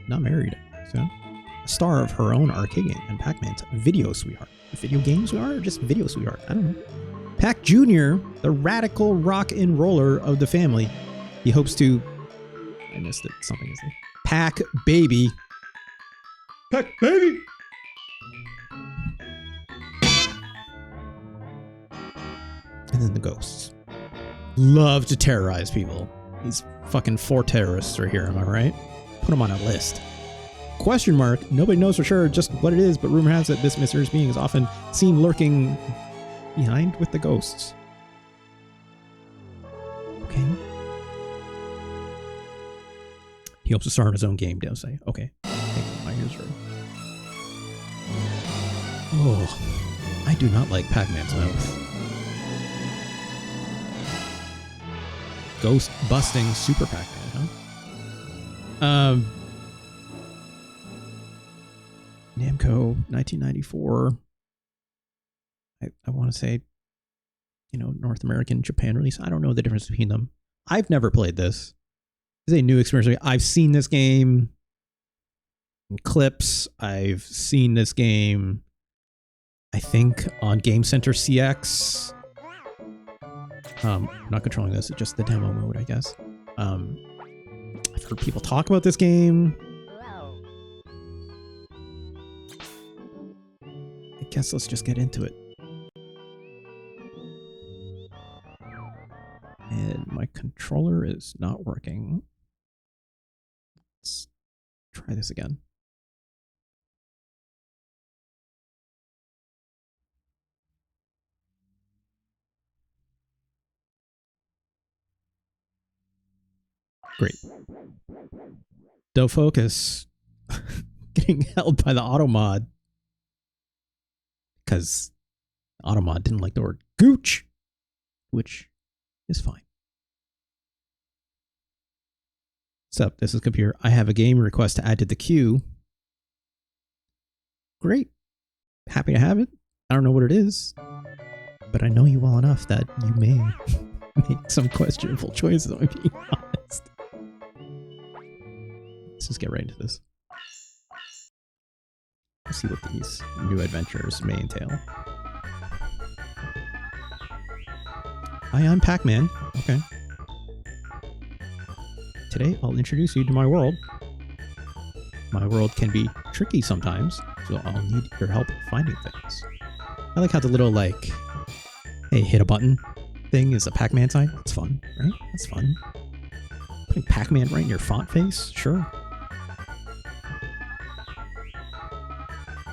not married, so a star of her own arcade game and Pac Man's video sweetheart. Video game sweetheart or just video sweetheart? I don't know. Pac Jr., the radical rock and roller of the family. He hopes to. I missed it. Something is there. Pac Baby. Pac Baby! And then the ghosts. Love to terrorize people. These fucking 4 terrorists are here, am I right? Put them on a list. Question mark. Nobody knows for sure just what it is, but rumor has it this mysterious being is often seen lurking behind with the ghosts. Okay. He hopes to start his own game, they'll say. Okay. My ears are... Oh, I do not like Pac-Man's mouth. Ghost busting Super Pac-Man, huh? Namco, 1994. I want to say, you know, North American, Japan release. I don't know the difference between them. I've never played this. It's a new experience. I've seen this game in clips. I've seen this game, I think, on Game Center CX. I'm not controlling this, it's just the demo mode, I guess. I've heard people talk about this game. I guess let's just get into it. And my controller is not working. Let's try this again. Great. Do focus getting held by the auto mod because auto mod didn't like the word gooch, which is fine. What's up? This is Computer. I have a game request to add to the queue. Great. Happy to have it. I don't know what it is, but I know you well enough that you may make some questionable choices, I'm being honest. Let's just get right into this. Let's see what these new adventures may entail. Hi, I'm Pac Man. Okay. Today, I'll introduce you to my world. My world can be tricky sometimes, so I'll need your help finding things. I like how the little, like, hey, hit a button thing is a Pac Man sign. That's fun, right? That's fun. Putting Pac Man right in your font face? Sure.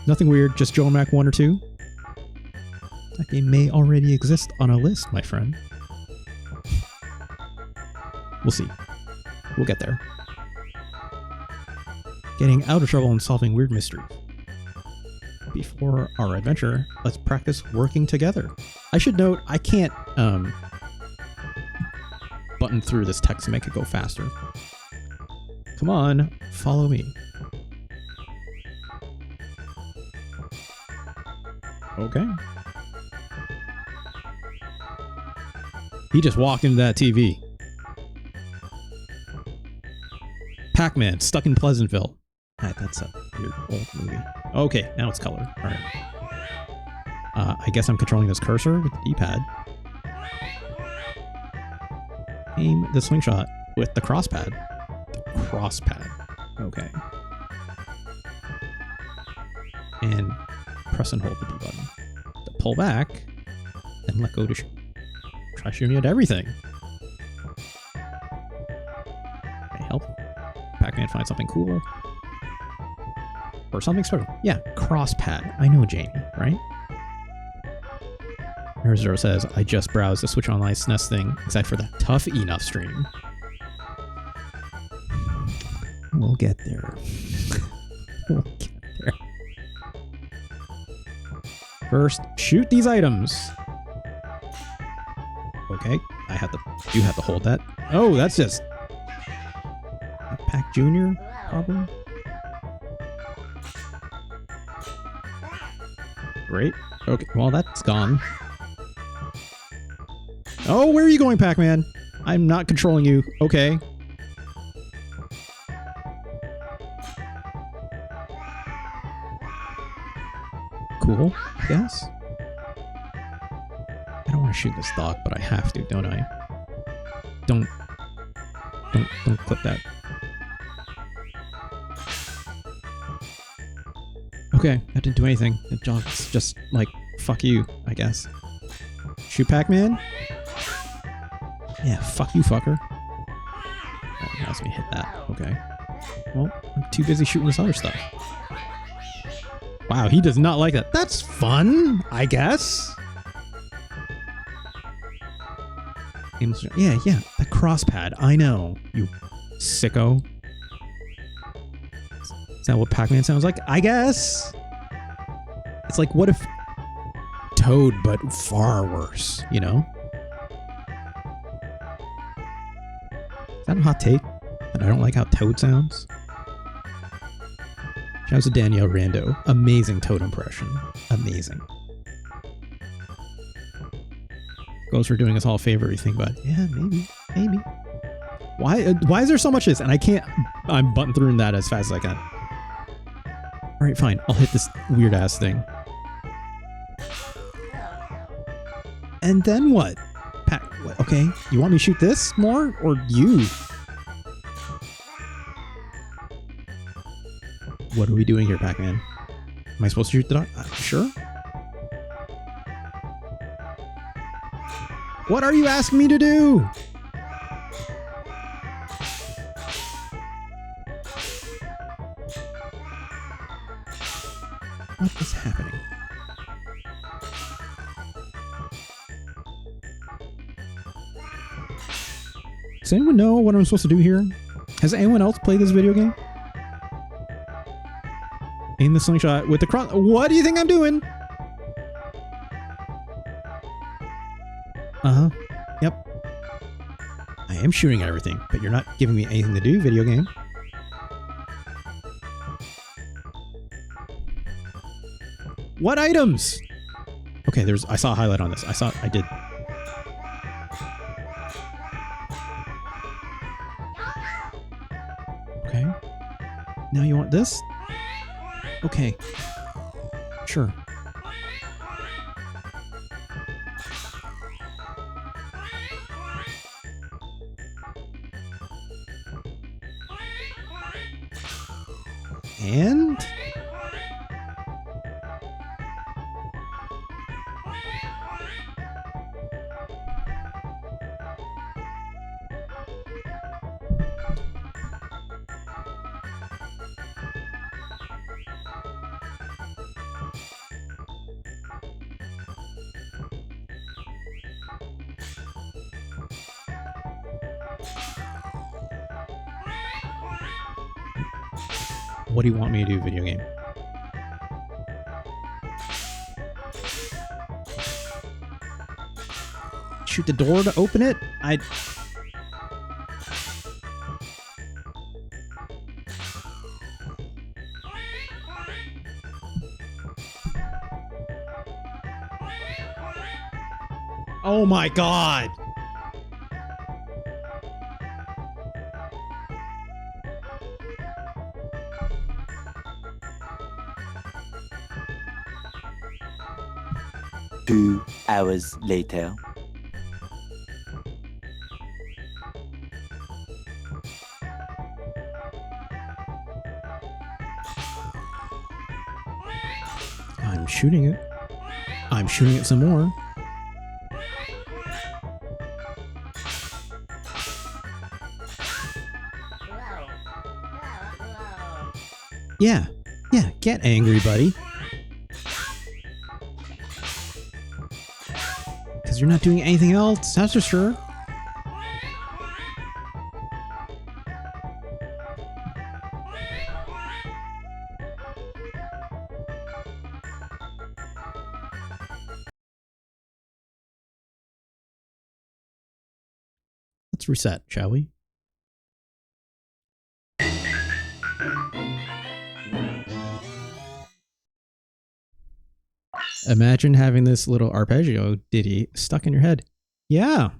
Nothing weird, just Joe and Mac 1 or 2. That game may already exist on a list, my friend. We'll see. We'll get there. Getting out of trouble and solving weird mysteries. Before our adventure, let's practice working together. I should note, I can't button through this text to make it go faster. Come on, follow me. Okay. He just walked into that TV. Pac Man, stuck in Pleasantville. That's a weird old movie. Okay, now it's color. Alright. I guess I'm controlling this cursor with the D-pad. Aim the slingshot with the crosspad. The crosspad. Okay. And press press and hold the B button. To pull back, and let go to try shooting at everything. Okay, help Pac-Man find something cool. Or something special. Yeah, cross pad. I know Jamie, right? Zero says, I just browsed the Switch Online SNES thing, except for that tough enough stream. We'll get there. We'll get there. First, shoot these items. Okay, you have to hold that. Oh, that's just Pac Jr. probably. Great. Okay, well that's gone. Oh, where are you going, Pac-Man? I'm not controlling you. Okay. Cool, I guess. I don't want to shoot this dog, but I have to, don't I? Don't clip that. Okay, that didn't do anything. The dog's just like, fuck you, I guess. Shoot Pac-Man? Yeah, fuck you, fucker. Oh, he has me hit that. Okay. Well, I'm too busy shooting this other stuff. Wow, he does not like that. That's fun, I guess. Yeah, the cross pad. I know, you sicko. Is that what Pac-Man sounds like? I guess. It's like, what if Toad, but far worse, you know? Is that a hot take? That I don't like how Toad sounds? Shouts to Danielle Rando. Amazing Toad impression. Amazing. Goes for doing us all a favor, you think about it. Yeah, maybe. Why is there so much of this? And I can't, I'm button through that as fast as I can. Alright, fine. I'll hit this weird ass thing. And then what? Okay, you want me to shoot this more? Or you? What are we doing here, Pac-Man? Am I supposed to shoot the dog? Sure. What are you asking me to do? What is happening? Does anyone know what I'm supposed to do here? Has anyone else played this video game? Aim the slingshot with the cross. What do you think I'm doing? Uh-huh. Yep. I am shooting at everything, but you're not giving me anything to do, video game. What items? Okay, I saw a highlight on this. I did. Okay. Now you want this? Okay. Sure. And what do you want me to do, video game? Shoot the door to open it? Oh my god!
Two hours later.
I'm shooting it. I'm shooting it some more. Yeah. Yeah, get angry, buddy. Because you're not doing anything else, that's for sure. Let's reset, shall we? Imagine having this little arpeggio ditty stuck in your head. Yeah.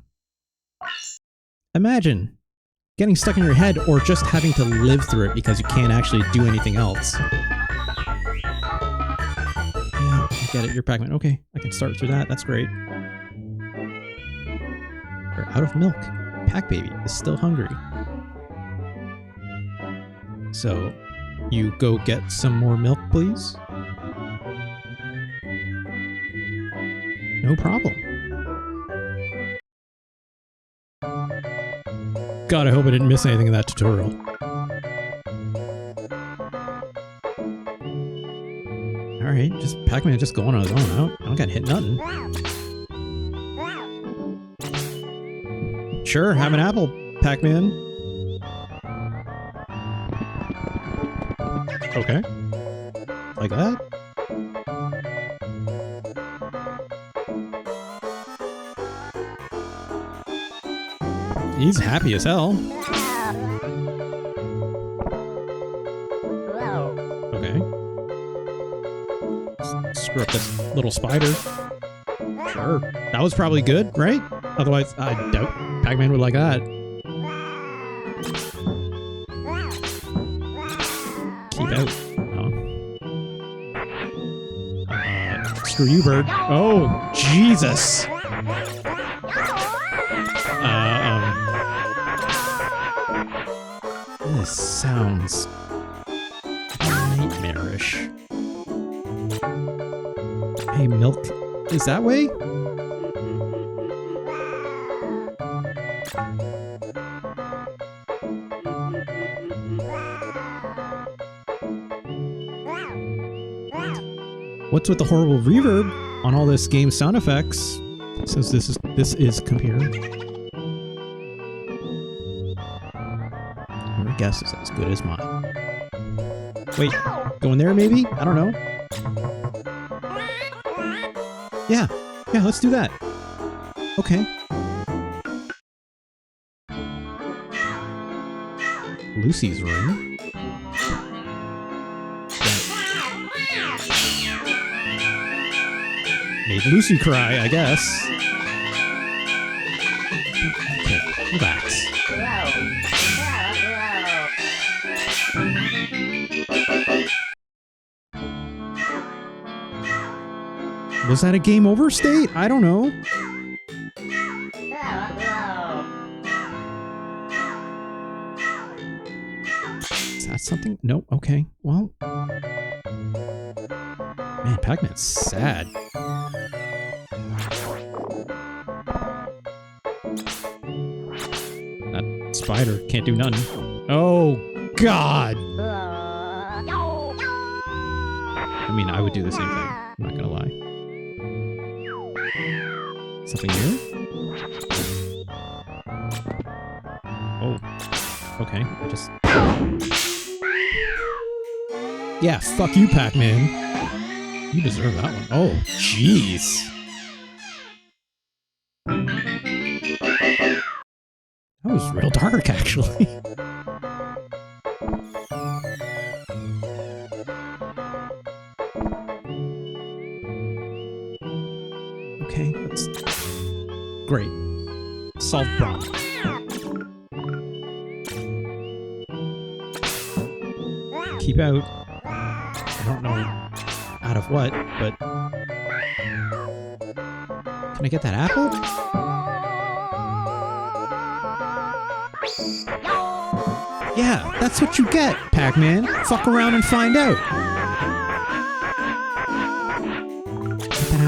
Imagine getting stuck in your head or just having to live through it because you can't actually do anything else. Yeah, I get it. You're Pac Man. Okay, I can start through that. That's great. We're out of milk. Pac Baby is still hungry. So, you go get some more milk, please? No problem. God, I hope I didn't miss anything in that tutorial. Alright, just Pac-Man just going on his own out. I don't got hit nothing. Sure, have an apple, Pac-Man. Okay. Like that? He's happy as hell. Okay. Screw up this little spider. Sure. That was probably good, right? Otherwise, I doubt Pac-Man would like that. Keep out. Oh. Screw you, bird. Oh, Jesus. This sounds nightmarish. Hey, milk is that way? What's with the horrible reverb on all this game sound effects? Since this is computer. Your guess is as good as mine. Wait, going there maybe? I don't know. Yeah, let's do that. Okay. Lucy's room. Made Lucy cry, I guess. Okay, relax. Was that a game over state? I don't know. Is that something? Nope. Okay. Well. Man, Pac Man's sad. That spider can't do nothing. Oh, God. I mean, I would do the same thing. I'm not gonna lie. Something new? Oh. Okay. I just... Yeah, fuck you, Pac Man. You deserve that one. Oh, jeez. That was real dark, actually. Okay, that's great. Solved problem. Keep out. I don't know out of what, but can I get that apple? Yeah, that's what you get, Pac Man. Fuck around and find out.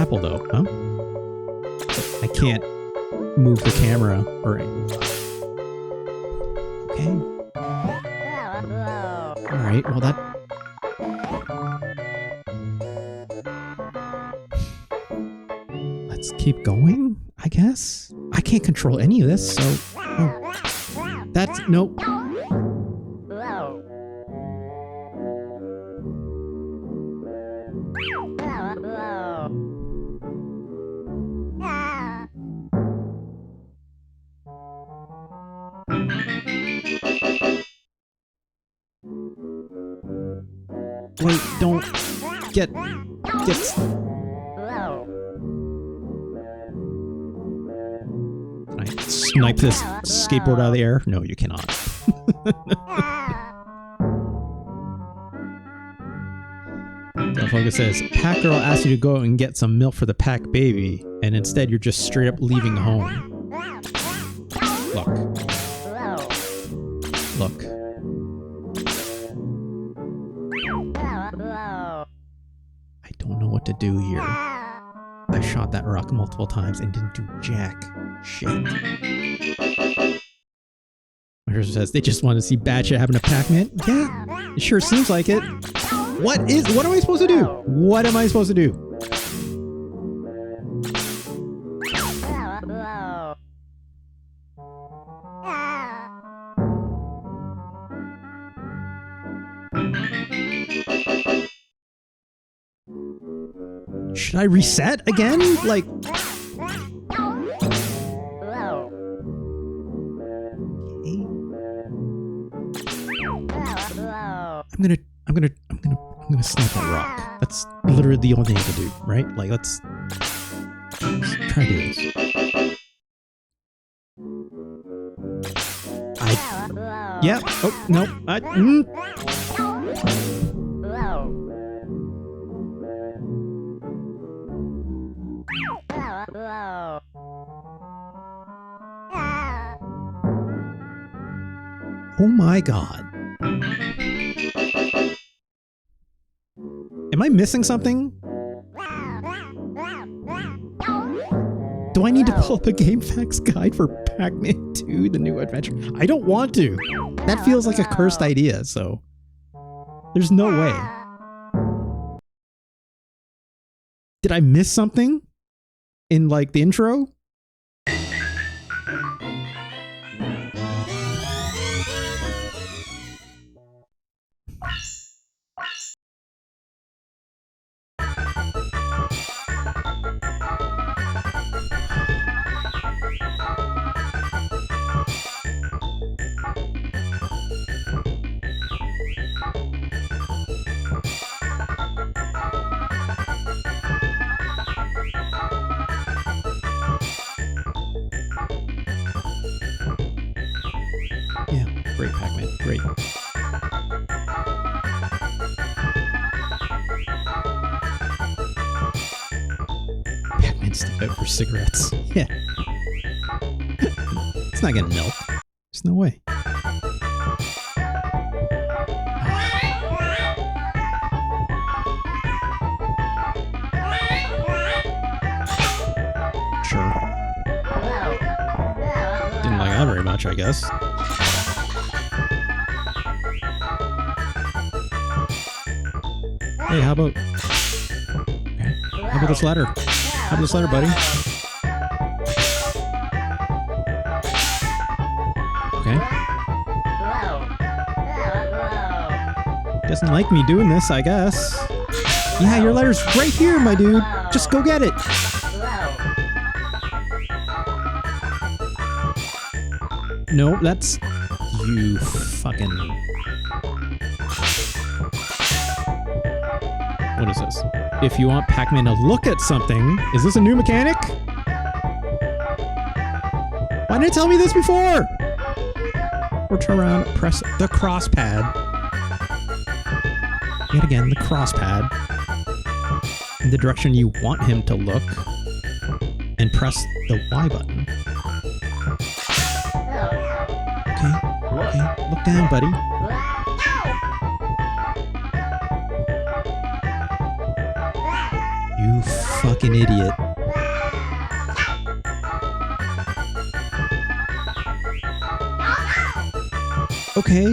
apple though, huh? I can't move the camera or... Okay. Alright, well that... Let's keep going, I guess? I can't control any of this, so... Oh. That's... Nope. Wait, don't get Can I snipe this skateboard out of the air? No, you cannot. The focus says, Pac Girl asked you to go and get some milk for the Pac baby, and instead you're just straight up leaving home. Look. Look. I don't know what to do here. I shot that rock multiple times and didn't do jack shit. Marissa says, they just want to see bad shit happen to Pac Man. Yeah, it sure seems like it. What am I supposed to do? What am I supposed to do? Should I reset again? Like... I'm gonna snipe that rock. That's literally the only thing I can do, right? Like, let's try to do this. Yeah. Oh, no. Oh my god. Am I missing something? Do I need to pull up a Game Facts guide for Pac Man 2, the new adventure? I don't want to. That feels like a cursed idea, so... There's no way. Did I miss something? In, like, the intro? Great, Pac Man. Great. Pac Man stepped out for cigarettes. Yeah. It's not getting milk. There's no way. Sure. Didn't like that very much, I guess. Hey, how about... Okay. How about this ladder? How about this ladder, buddy? Okay. Doesn't like me doing this, I guess. Yeah, your ladder's right here, my dude. Just go get it. No, that's... You fucking... What is this? If you want Pac Man to look at something... Is this a new mechanic? Why didn't it tell me this before? Or turn around, press the cross pad. Yet again, the cross pad. In the direction you want him to look. And press the Y button. Okay, look down, buddy. You fucking idiot. Okay.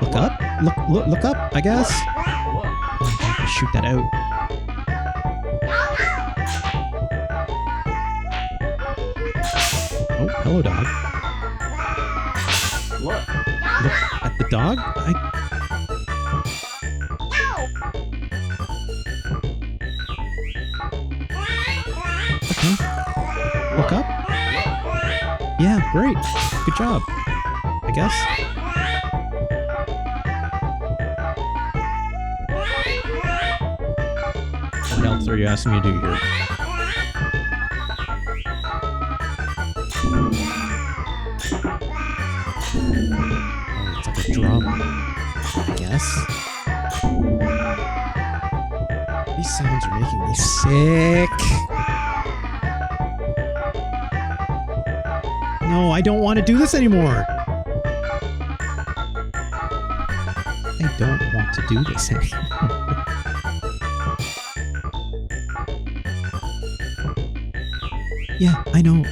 Look up? Look up, I guess. Shoot that out. Oh, hello, dog. Look at the dog? Okay. Look up? Yeah, great. Good job. I guess. What else are you asking me to do here? Oh, it's like a drum. I guess. These sounds are making me sick. No, I don't want to do this anymore. I don't want to do this anymore. Yeah, I know.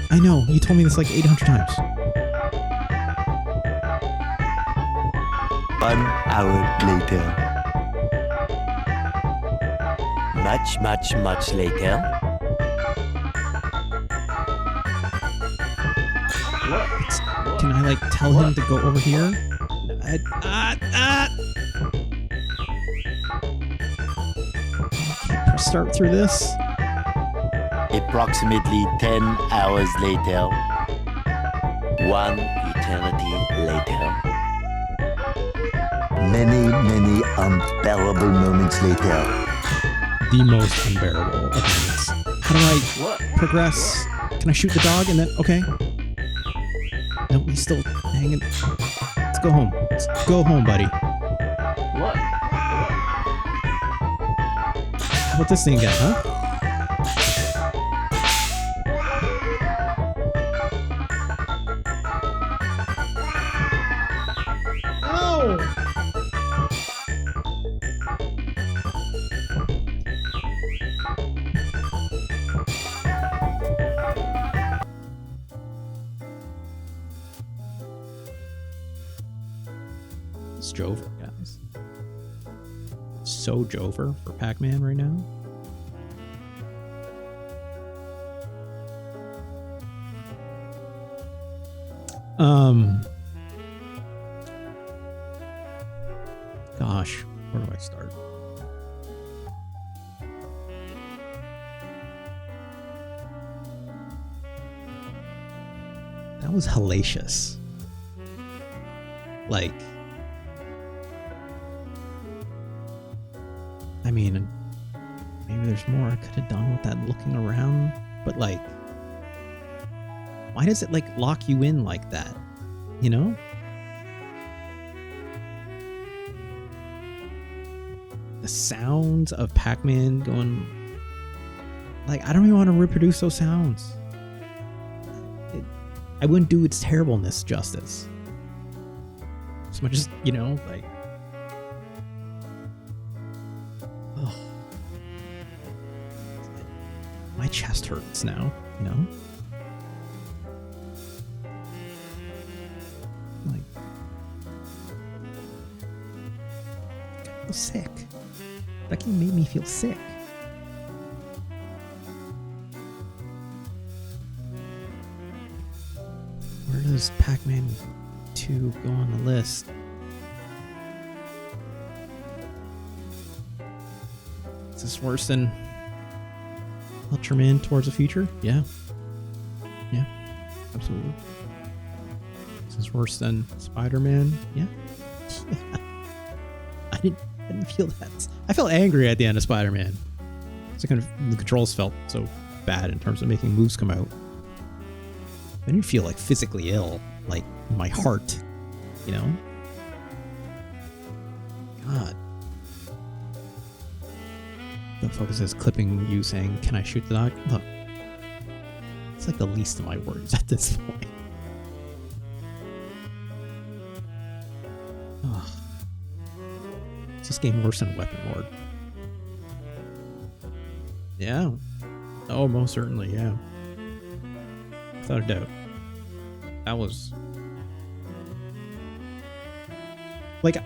You told me this like 800 times.
1 hour later. Much later.
Can I like tell him to go over here? Can't press start through this.
Approximately 10 hours later. 1 eternity later. Many unbearable moments later.
The most unbearable of moments. How do I progress? Can I shoot the dog and then... Okay. No, he's still hanging. Let's go home. Let's go home, buddy. How about this thing again, huh? It's Jover, guys. So Jover for Pac Man right now. Gosh, where do I start? That was hellacious. Like, I mean, maybe there's more I could have done with that looking around, but like, why does it like lock you in like that? You know? The sounds of Pac Man going, like, I don't even want to reproduce those sounds. I wouldn't do its terribleness justice. As much as, you know, like, oh, my chest hurts now, you know? Like, I feel sick. That game made me feel sick. Where does Pac Man 2 go on the list? Is this worse than Ultraman Towards the Future? Yeah. Yeah, absolutely. Is this worse than Spider-Man? Yeah. Yeah. I didn't feel that. I felt angry at the end of Spider-Man. So kind of the controls felt so bad in terms of making moves come out. I didn't feel like physically ill, like in my heart, you know? God. The focus is clipping you saying, "Can I shoot the dog?" Look, it's like the least of my worries at this point. Oh, Is this game worse than WeaponLord? Yeah. Oh, most certainly, yeah. Without a doubt. That was... Like...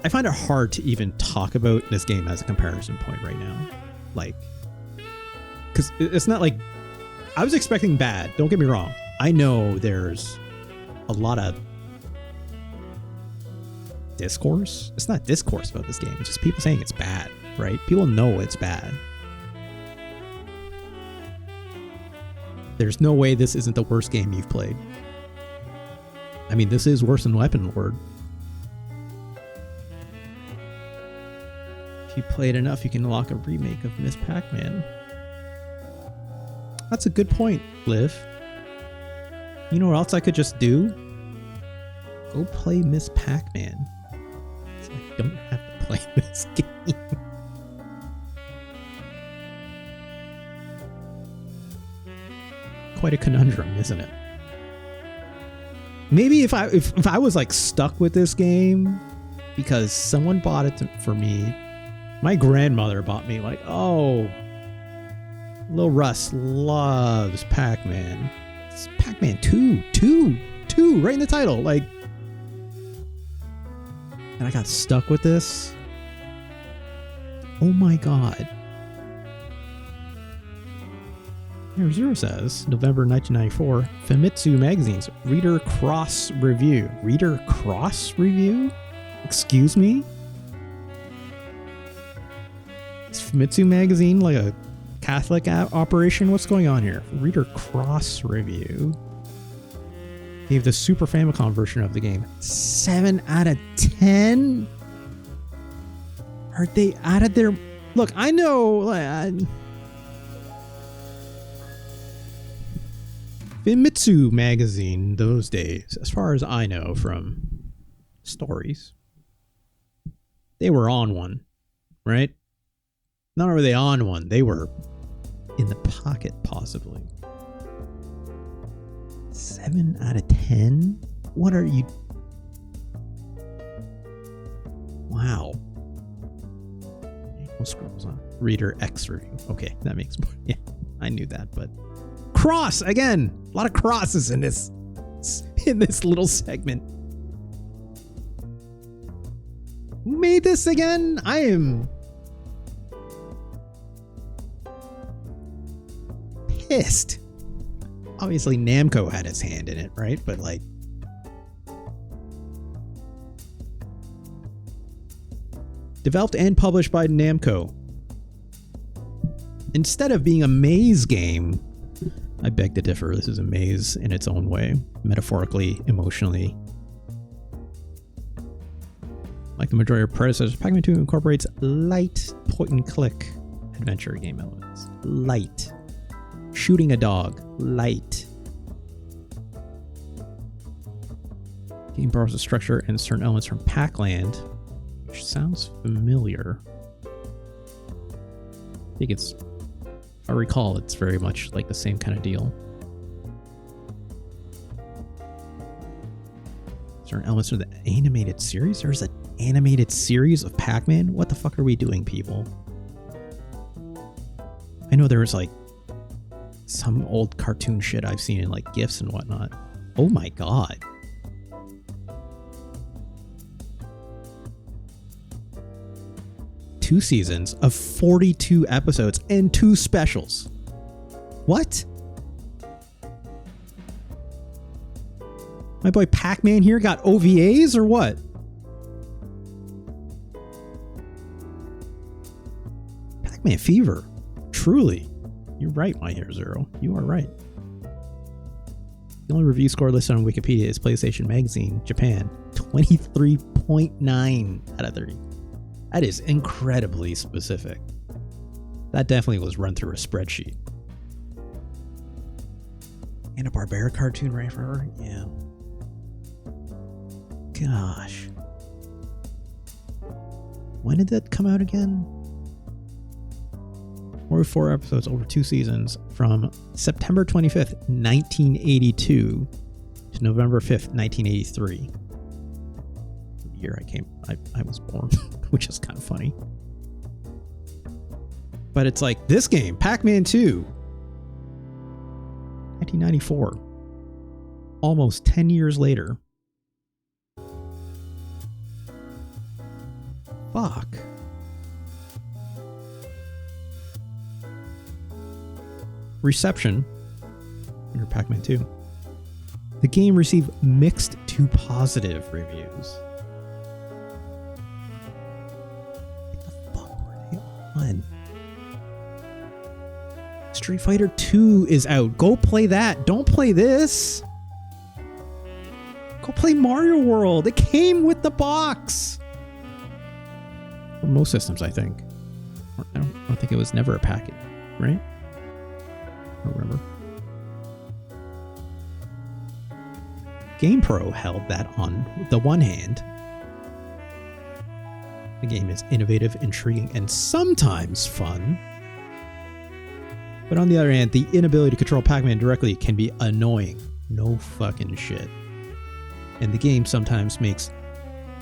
I find it hard to even talk about this game as a comparison point right now. Like... Because it's not like... I was expecting bad, don't get me wrong. I know there's a lot of discourse. It's not discourse about this game. It's just people saying it's bad, right? People know it's bad. There's no way this isn't the worst game you've played. I mean, this is worse than WeaponLord. If you play it enough, you can unlock a remake of Miss Pac Man. That's a good point, Liv. You know what else I could just do? Go play Miss Pac Man. So I don't have to play this game. Quite a conundrum, isn't it? Maybe if I was like stuck with this game because someone bought it for me. My grandmother bought me like, oh, Lil Russ loves Pac Man. It's Pac Man 2, right in the title. Like, and I got stuck with this. Oh my god. Here, Zero says, November 1994, Famitsu Magazine's Reader Cross Review. Reader Cross Review? Excuse me? Is Famitsu Magazine like a Catholic operation? What's going on here? Reader Cross Review gave the Super Famicom version of the game 7 out of 10? Are they out of their... Look, I know... Famitsu Magazine those days, as far as I know from stories, they were on one, right? Not only were they on one, they were in the pocket, possibly. 7 out of 10? What are you... Wow. No scrolls on. Reader X review. Okay, that makes more... Yeah, I knew that, but... Cross! Again! A lot of crosses in this little segment. Who made this again? I am... pissed. Obviously Namco had his hand in it, right? But like, developed and published by Namco. Instead of being a maze game, I beg to differ. This is a maze in its own way, metaphorically, emotionally. Like the majority of predecessors, Pac Man 2 incorporates light point-and-click adventure game elements. Light. Shooting a dog. Light. Game borrows the structure and certain elements from Pac-Land, which sounds familiar. I think it's... If I recall, it's very much like the same kind of deal. Certain elements of the animated series? There's an animated series of Pac Man? What the fuck are we doing, people? I know there was like some old cartoon shit I've seen in like GIFs and whatnot. Oh my god. Two seasons of 42 episodes and 2 specials. What? My boy Pac Man here got OVAs or what? Pac Man Fever. Truly. You're right, My Hero Zero. You are right. The only review score listed on Wikipedia is PlayStation Magazine, Japan. 23.9 out of 30. That is incredibly specific. That definitely was run through a spreadsheet. And a Barbera cartoon right forever? Yeah. Gosh. When did that come out again? 44 episodes over 2 seasons from September 25th, 1982 to November 5th, 1983. year I was born, which is kind of funny. But it's like this game, Pac Man 2, 1994, almost 10 years later. Fuck. Reception under Pac Man 2. The game received mixed to positive reviews. What the fuck were they on? Street Fighter 2 is out. Go play that. Don't play this. Go play Mario World. It came with the box. For most systems, I think. I don't think it was never a package, right? I don't remember. GamePro held that on the one hand. The game is innovative, intriguing, and sometimes fun. But on the other hand, the inability to control Pac-Man directly can be annoying. No fucking shit. And the game sometimes makes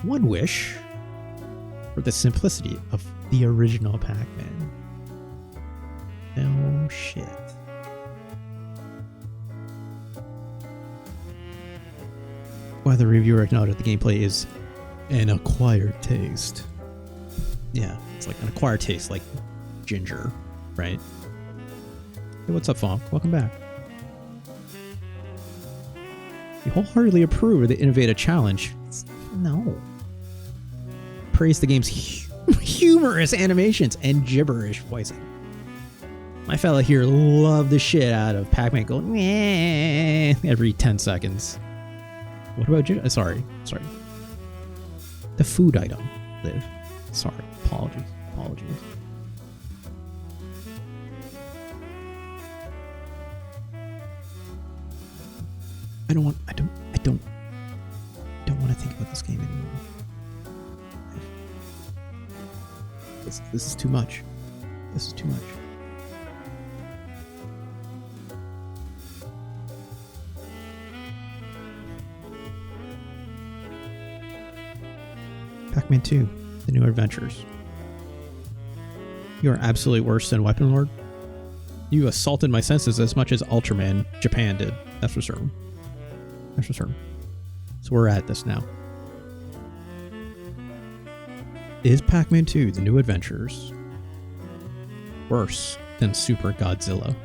one wish for the simplicity of the original Pac-Man. No shit. While the reviewer acknowledged that the gameplay is an acquired taste. Yeah, it's like an acquired taste, like ginger, right? Hey, what's up, Fonk? Welcome back. You wholeheartedly approve of the innovative challenge. No. Praise the game's humorous animations and gibberish voicing. My fella here loved the shit out of Pac-Man going meh every 10 seconds. What about sorry. The food item, Liv. Sorry. Apologies. I don't want to think about this game anymore. This is too much. This is too much. Pac Man 2, The New Adventures. You are absolutely worse than WeaponLord. You assaulted my senses as much as Ultraman Japan did. That's for certain. So we're at this now. Is Pac Man 2, The New Adventures worse than Super Godzilla?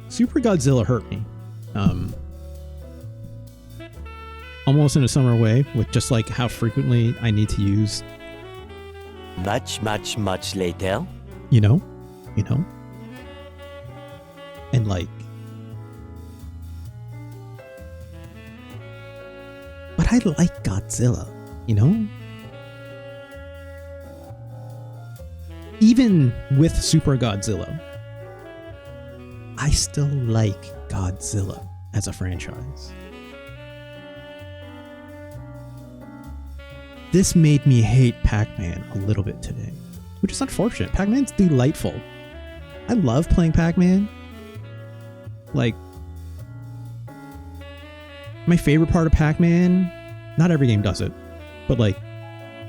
Super Godzilla hurt me. Almost in a similar way, with just like how frequently I need to use
Much later.
You know? And like, but I like Godzilla, Even with Super Godzilla, I still like Godzilla as a franchise. This made me hate Pac-Man a little bit today, which is unfortunate. Pac-Man's delightful. I love playing Pac-Man. Like, my favorite part of Pac-Man, not every game does it, but like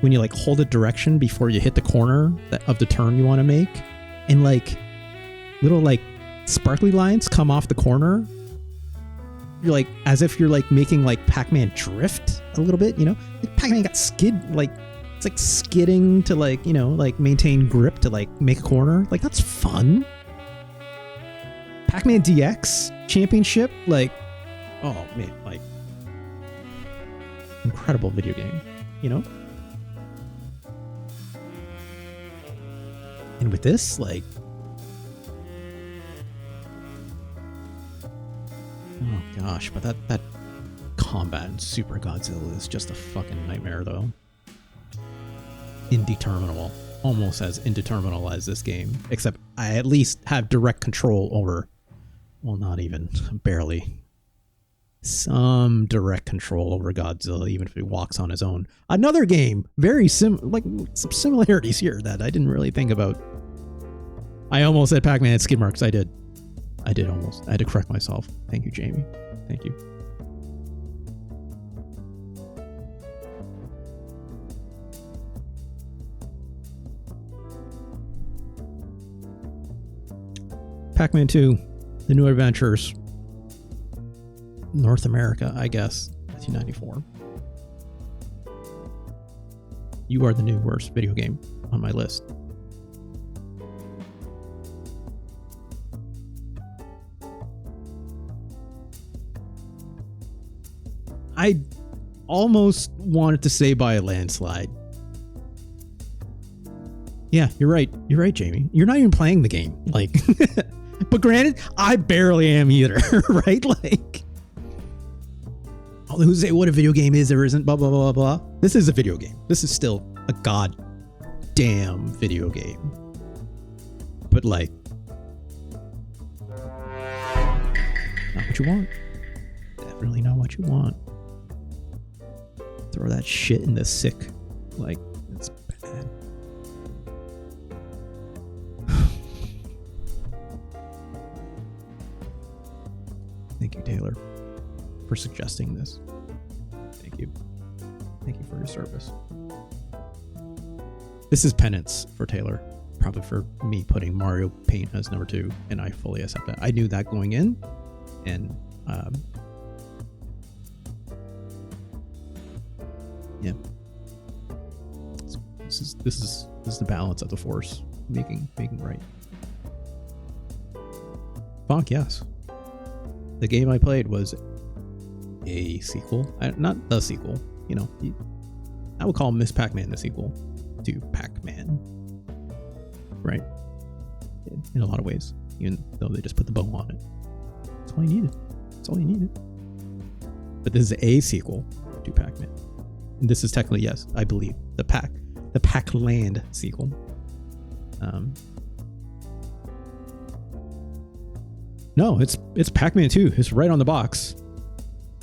when you like hold a direction before you hit the corner of the turn you want to make, and like little like sparkly lines come off the corner. You're like, as if you're like making like Pac-Man drift a little bit, Like Pac-Man got skid, like it's like skidding to like, like maintain grip to like make a corner. Like that's fun. Pac-Man DX Championship, like, oh man, like incredible video game, And with this, like, oh gosh, but that combat in Super Godzilla is just a fucking nightmare, though. Indeterminable. Almost as indeterminable as this game. Except I at least have direct control over, well, not even, barely, some direct control over Godzilla, even if he walks on his own. Another game, very some similarities here that I didn't really think about. I almost said Pac Man had skid marks. I did almost. I had to correct myself. Thank you, Jamie. Thank you. Pac Man 2, The New Adventures. North America, I guess, 1994. You are the new worst video game on my list. I almost wanted to say by a landslide. Yeah, you're right. You're right, Jamie. You're not even playing the game. Like, but granted, I barely am either, right? Like, who say what a video game is or isn't, blah, blah, blah, blah. This is a video game. This is still a goddamn video game. But like, not what you want. Definitely not what you want. Throw that shit in the sick. Like, it's bad. Thank you, Taylor, for suggesting this. Thank you. Thank you for your service. This is penance for Taylor. Probably for me putting Mario Paint as number 2, and I fully accept that. I knew that going in, and yeah. This is the balance of the Force making right. Fuck yes. The game I played was a sequel, not the sequel. You know, I would call Miss Pac-Man the sequel to Pac Man, right? In a lot of ways, even though they just put the bow on it. That's all you needed. That's all you needed. But this is a sequel to Pac Man. And this is technically, yes, I believe, the Pac-Land sequel. No, it's Pac-Man 2. It's right on the box.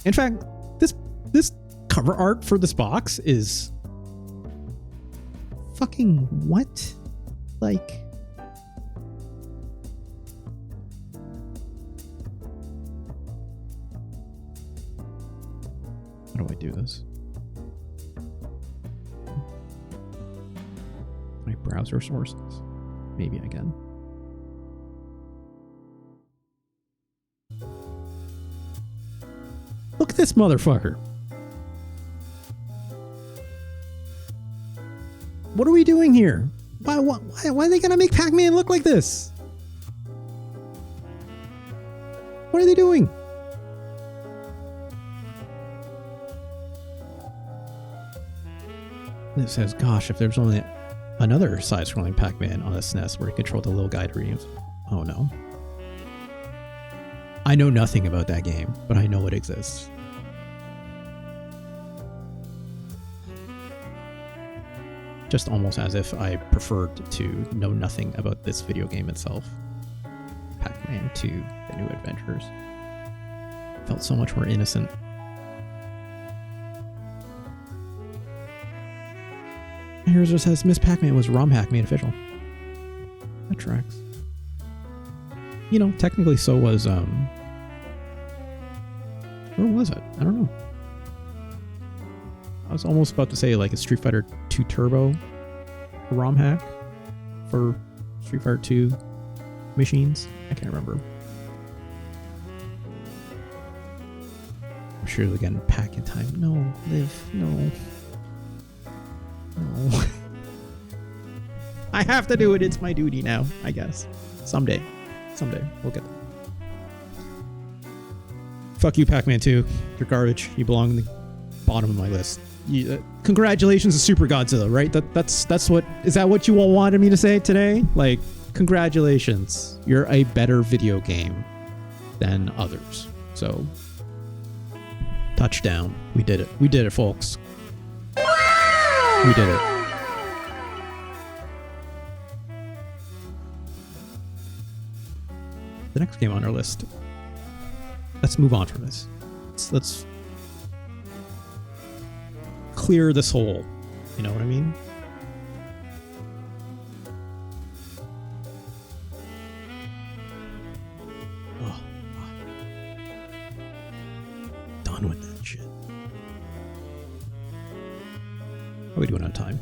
In fact, this cover art for this box is fucking what? Like, how do I do this? My browser sources. Maybe I can. Look at this motherfucker. What are we doing here? Why are they gonna make Pac-Man look like this? What are they doing? It says, gosh, if there's only another side-scrolling Pac-Man on the SNES where you control the little guy dreams. Oh no. I know nothing about that game, but I know it exists. Just almost as if I preferred to know nothing about this video game itself. Pac-Man 2, The New Adventures. Felt so much more innocent. Here's what says Miss Pac-Man was ROM hack made official. That tracks. You know, technically so was where was it? I don't know. I was almost about to say like a Street Fighter 2 Turbo ROM hack for Street Fighter 2 machines. I can't remember. I'm sure they're getting Pac in time. No, Liv, no. No. I have to do it. It's my duty now, I guess. Someday we'll get there. Fuck you, Pac Man 2. You're garbage. You belong in the bottom of my list. Congratulations to Super Godzilla, right? That's what, is that what you all wanted me to say today? Like, congratulations. You're a better video game than others. So, touchdown. We did it. We did it, folks. We did it. The next game on our list. Let's move on from this. Let's clear this hole. You know what I mean? Oh, done with that shit. How are we doing on time?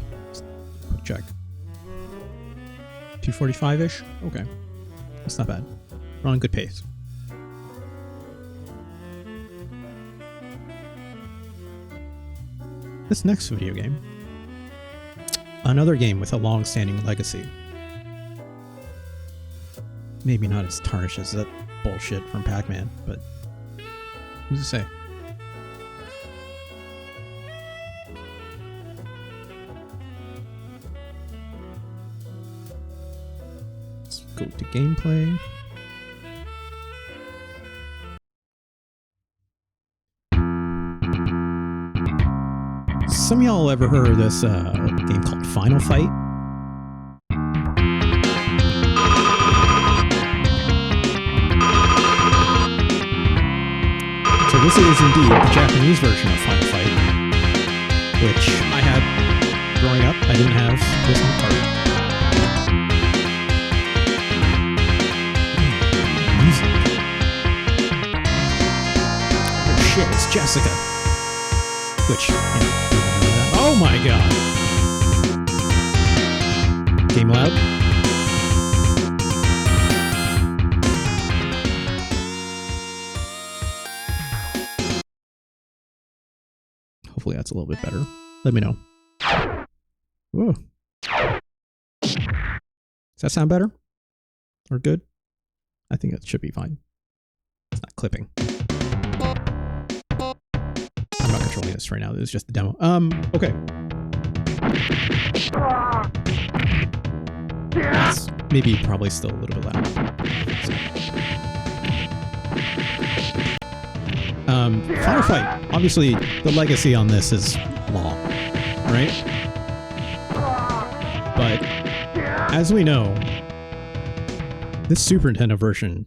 Quick check. 2:45-ish? Okay. That's not bad. We're on good pace. This next video game. Another game with a long-standing legacy. Maybe not as tarnished as that bullshit from Pac Man, but who's to say? Let's go to gameplay. Some of y'all ever heard of this game called Final Fight? So this is indeed the Japanese version of Final Fight, which I had growing up. I didn't have this one part. Music. Oh shit, it's Jessica. Which, you know, oh my god! Game loud. Hopefully that's a little bit better. Let me know. Whoa. Does that sound better? Or good? I think it should be fine. It's not clipping. I'm not controlling this right now. This is just the demo. Okay. That's maybe probably still a little bit loud. Final Fight. Obviously, the legacy on this is long, right? But as we know, this Super Nintendo version,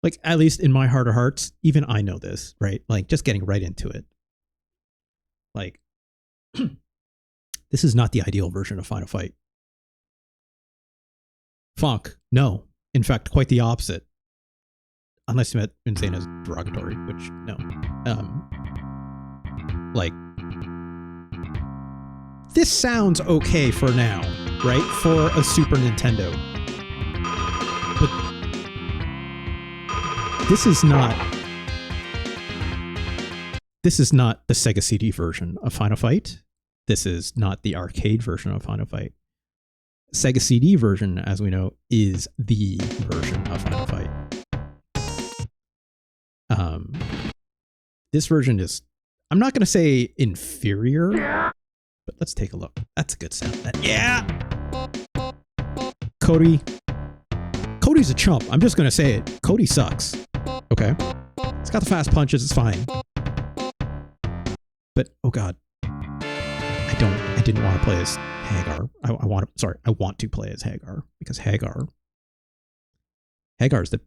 like, at least in my heart of hearts, even I know this, right? Like, just getting right into it. Like, this is not the ideal version of Final Fight. Funk, no. In fact, quite the opposite. Unless you meant insane as derogatory, which, no. Like, this sounds okay for now, right? For a Super Nintendo. But this is not the Sega CD version of Final Fight. This is not the arcade version of Final Fight. Sega CD version, as we know, is the version of Final Fight. This version is, I'm not going to say inferior, but let's take a look. That's a good sound. Yeah! Cody's a chump. I'm just going to say it. Cody sucks. Okay? It's got the fast punches. It's fine. But, oh god. I didn't want to play as Hagar. I want to play as Hagar, because Hagar's the...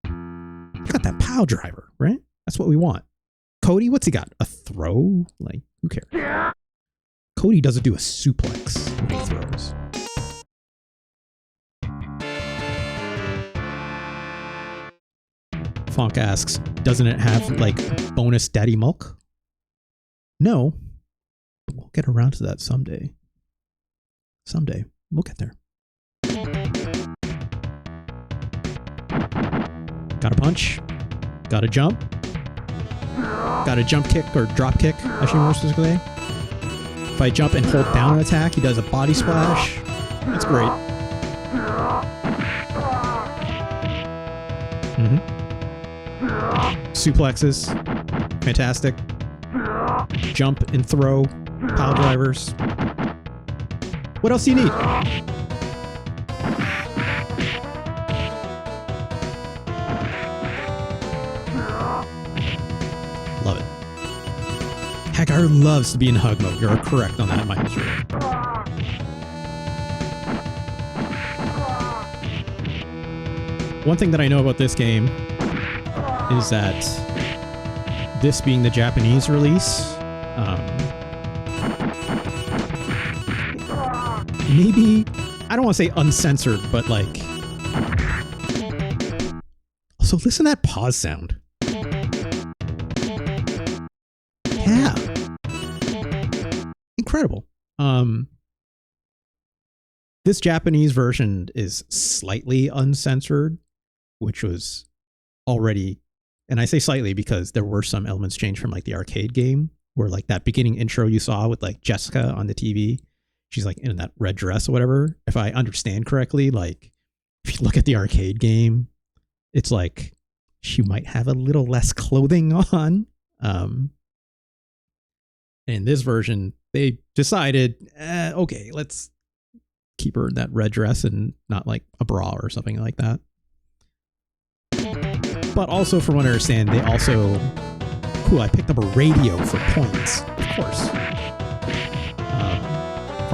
You got that pile driver, right? That's what we want. Cody, what's he got? A throw? Like, who cares? Cody doesn't do a suplex when he throws. Fonk asks, doesn't it have, like, bonus daddy milk? No. But we'll get around to that someday. Someday. We'll get there. Got a punch. Got a jump. Got a jump kick or drop kick, I should more specifically. If I jump and hold down an attack, he does a body splash. That's great. Suplexes. Fantastic. Jump and throw. Pile drivers. What else do you need? Love it. Hagar loves to be in hug mode. You're correct on that, Mike. One thing that I know about this game is that this being the Japanese release, maybe, I don't want to say uncensored, but like, so listen to that pause sound. Yeah. Incredible. This Japanese version is slightly uncensored, which was already, and I say slightly because there were some elements changed from like the arcade game, where like that beginning intro you saw with like Jessica on the TV, she's like in that red dress or whatever. If I understand correctly, like if you look at the arcade game, it's like she might have a little less clothing on. In this version, they decided, okay, let's keep her in that red dress and not like a bra or something like that. But also, from what I understand, they also, cool, I picked up a radio for points, of course. If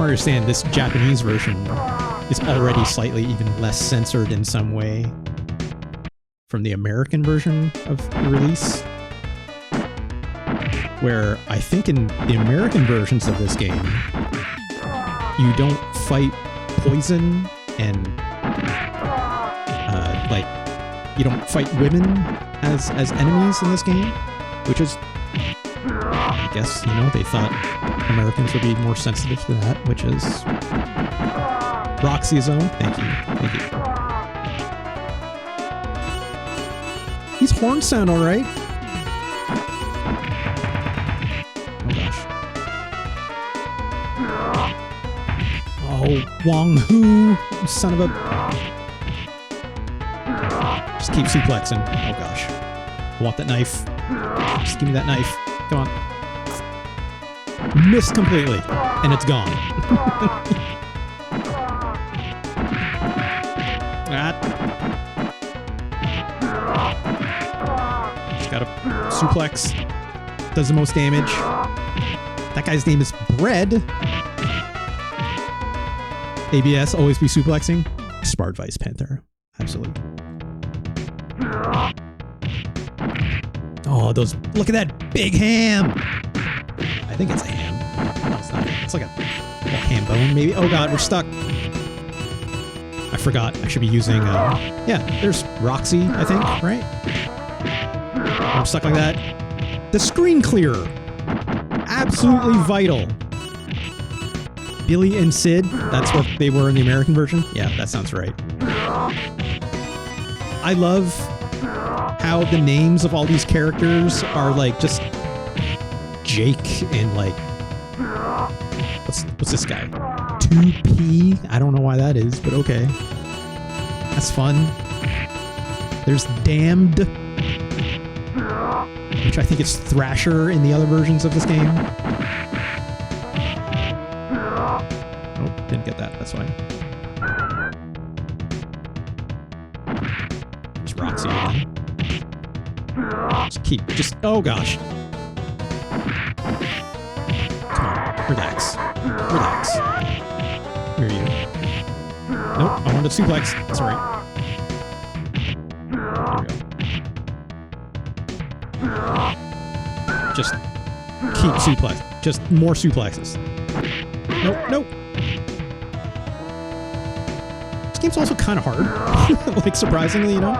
I understand, this Japanese version is already slightly even less censored in some way from the American version of the release, where I think in the American versions of this game, you don't fight poison and like you don't fight women as enemies in this game, which is, I guess, you know, they thought Americans would be more sensitive to that, which is Roxy Zone. Thank you. These horns sound all right. Oh, Wong Hu, son of a... Just keep suplexing. Oh gosh. I want that knife. Just give me that knife. Come on. Missed completely. And it's gone. Just gotta suplex. Does the most damage. That guy's name is Bread. ABS, always be suplexing. Spart Vice Panther. Absolutely. Oh, those, look at that big ham. I think it's a ham. No, it's not. It's like a ham bone, maybe. Oh god, we're stuck. I forgot. I should be using, yeah, there's Roxy, I think, right? I'm stuck like that. The screen clearer. Absolutely vital. Billy and Sid, that's what they were in the American version? Yeah, that sounds right. I love how the names of all these characters are like just Jake and like, what's this guy? 2P? I don't know why that is, but okay. That's fun. There's Damned, which I think is Thrasher in the other versions of this game. Didn't get that, that's fine. There's Roxy again. Just, oh gosh. Come on, relax. Where are you? Nope, I wanted to suplex. That's alright. There we go. Just keep suplex. Just more suplexes. Nope. This game's also kind of hard. Like, surprisingly, you know?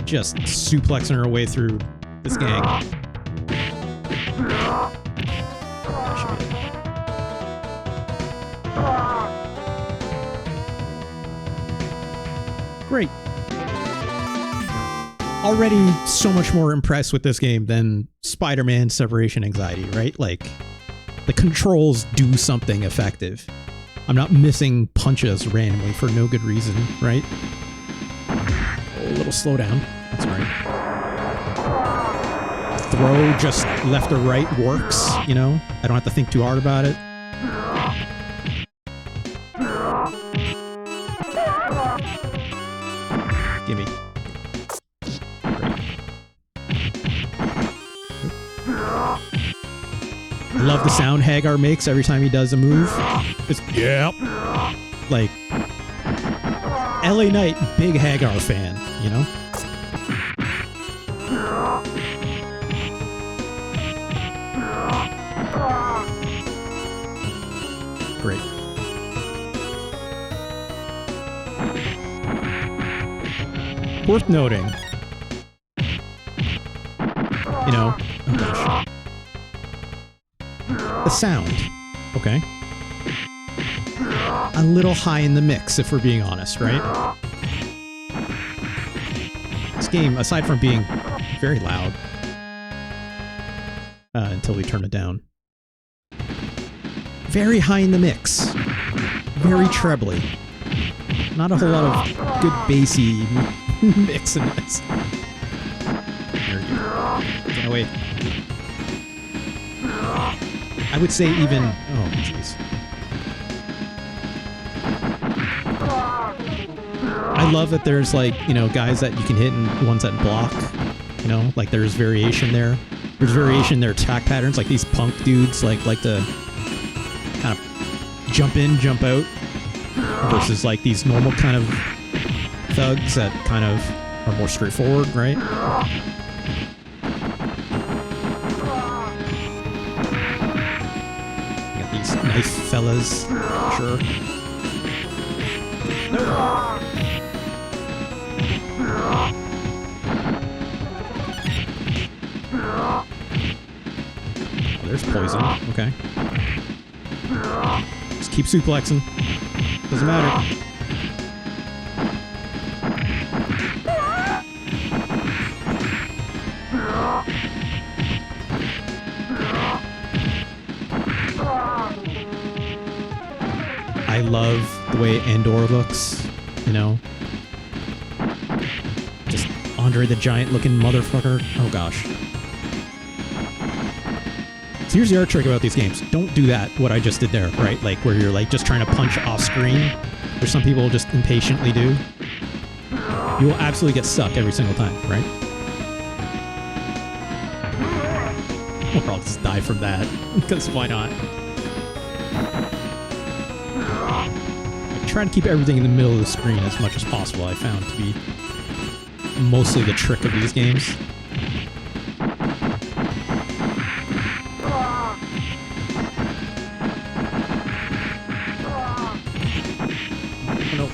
Just suplexing her way through this gang. That should be it. Great. Already so much more impressed with this game than Spider-Man Separation Anxiety, right? Like, the controls do something effective. I'm not missing punches randomly for no good reason, right? A little slowdown. That's right. Throw just left or right works, you know? I don't have to think too hard about it. Gimme. I love the sound Hagar makes every time he does a move. It's, yeah. Like, LA Knight, big Hagar fan, you know? Great. Worth noting, you know, oh gosh. The sound, okay? A little high in the mix, if we're being honest, right? This game, aside from being very loud, until we turn it down, very high in the mix, very trebly. Not a whole lot of good bassy mix in this. There you go. Get away. I would say even... Oh, jeez. I love that there's, like, you know, guys that you can hit and ones that block. You know, like there's variation there. There's variation in their attack patterns. Like these punk dudes like to kind of jump in, jump out. Versus like these normal kind of thugs that kind of are more straightforward, right? You got these nice fellas, sure. No. Oh, there's poison. Okay. Just keep suplexing. Doesn't matter. I love the way Andor looks, you know? Just Andre the Giant looking motherfucker. Oh gosh. So here's the art trick about these games. Don't do that, what I just did there, right? Like where you're like just trying to punch off screen, which some people just impatiently do. You will absolutely get stuck every single time, right? Or I'll just die from that, because why not? I try to keep everything in the middle of the screen as much as possible. I found to be mostly the trick of these games.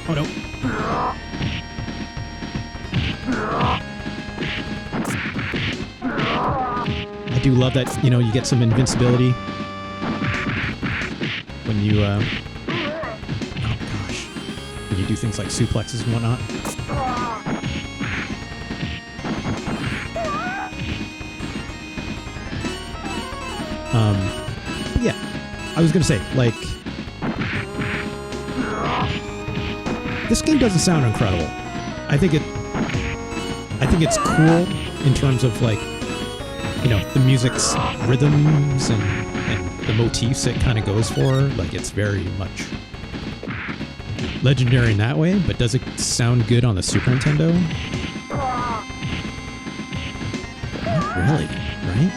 Oh no. I do love that, you know, you get some invincibility when you, oh gosh, when you do things like suplexes and whatnot. Yeah, I was gonna say, like, this game doesn't sound incredible. I think it's cool in terms of, like, you know, the music's rhythms and the motifs it kind of goes for. Like, it's very much legendary in that way, but does it sound good on the Super Nintendo? Not really, right?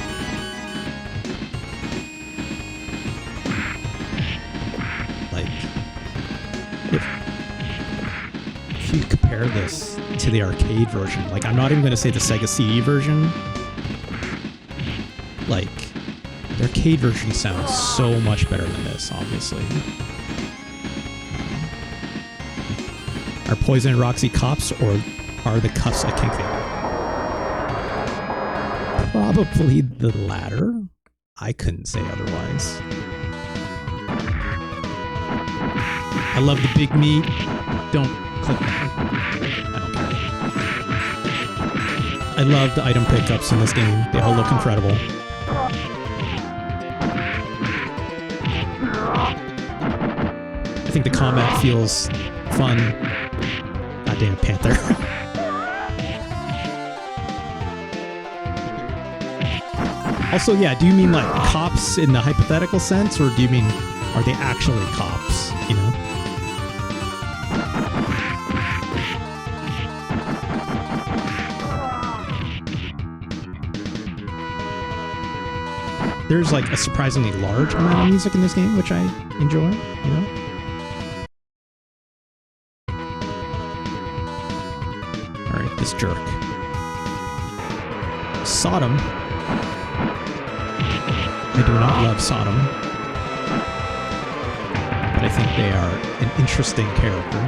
Like, if you compare this to the arcade version, like, I'm not even going to say the Sega CD version. Like, the arcade version sounds so much better than this, obviously. Are Poison and Roxy cops, or are the cuffs a kink thing? Probably the latter. I couldn't say otherwise. I love the big meat. Don't click that. I don't care. I love the item pickups in this game. They all look incredible. I think the combat feels fun. Goddamn Panther. Also, yeah, do you mean like cops in the hypothetical sense, or do you mean are they actually cops, you know? There's like a surprisingly large amount of music in this game, which I enjoy, you know? Alright, this jerk. Sodom. I do not love Sodom. But I think they are an interesting character.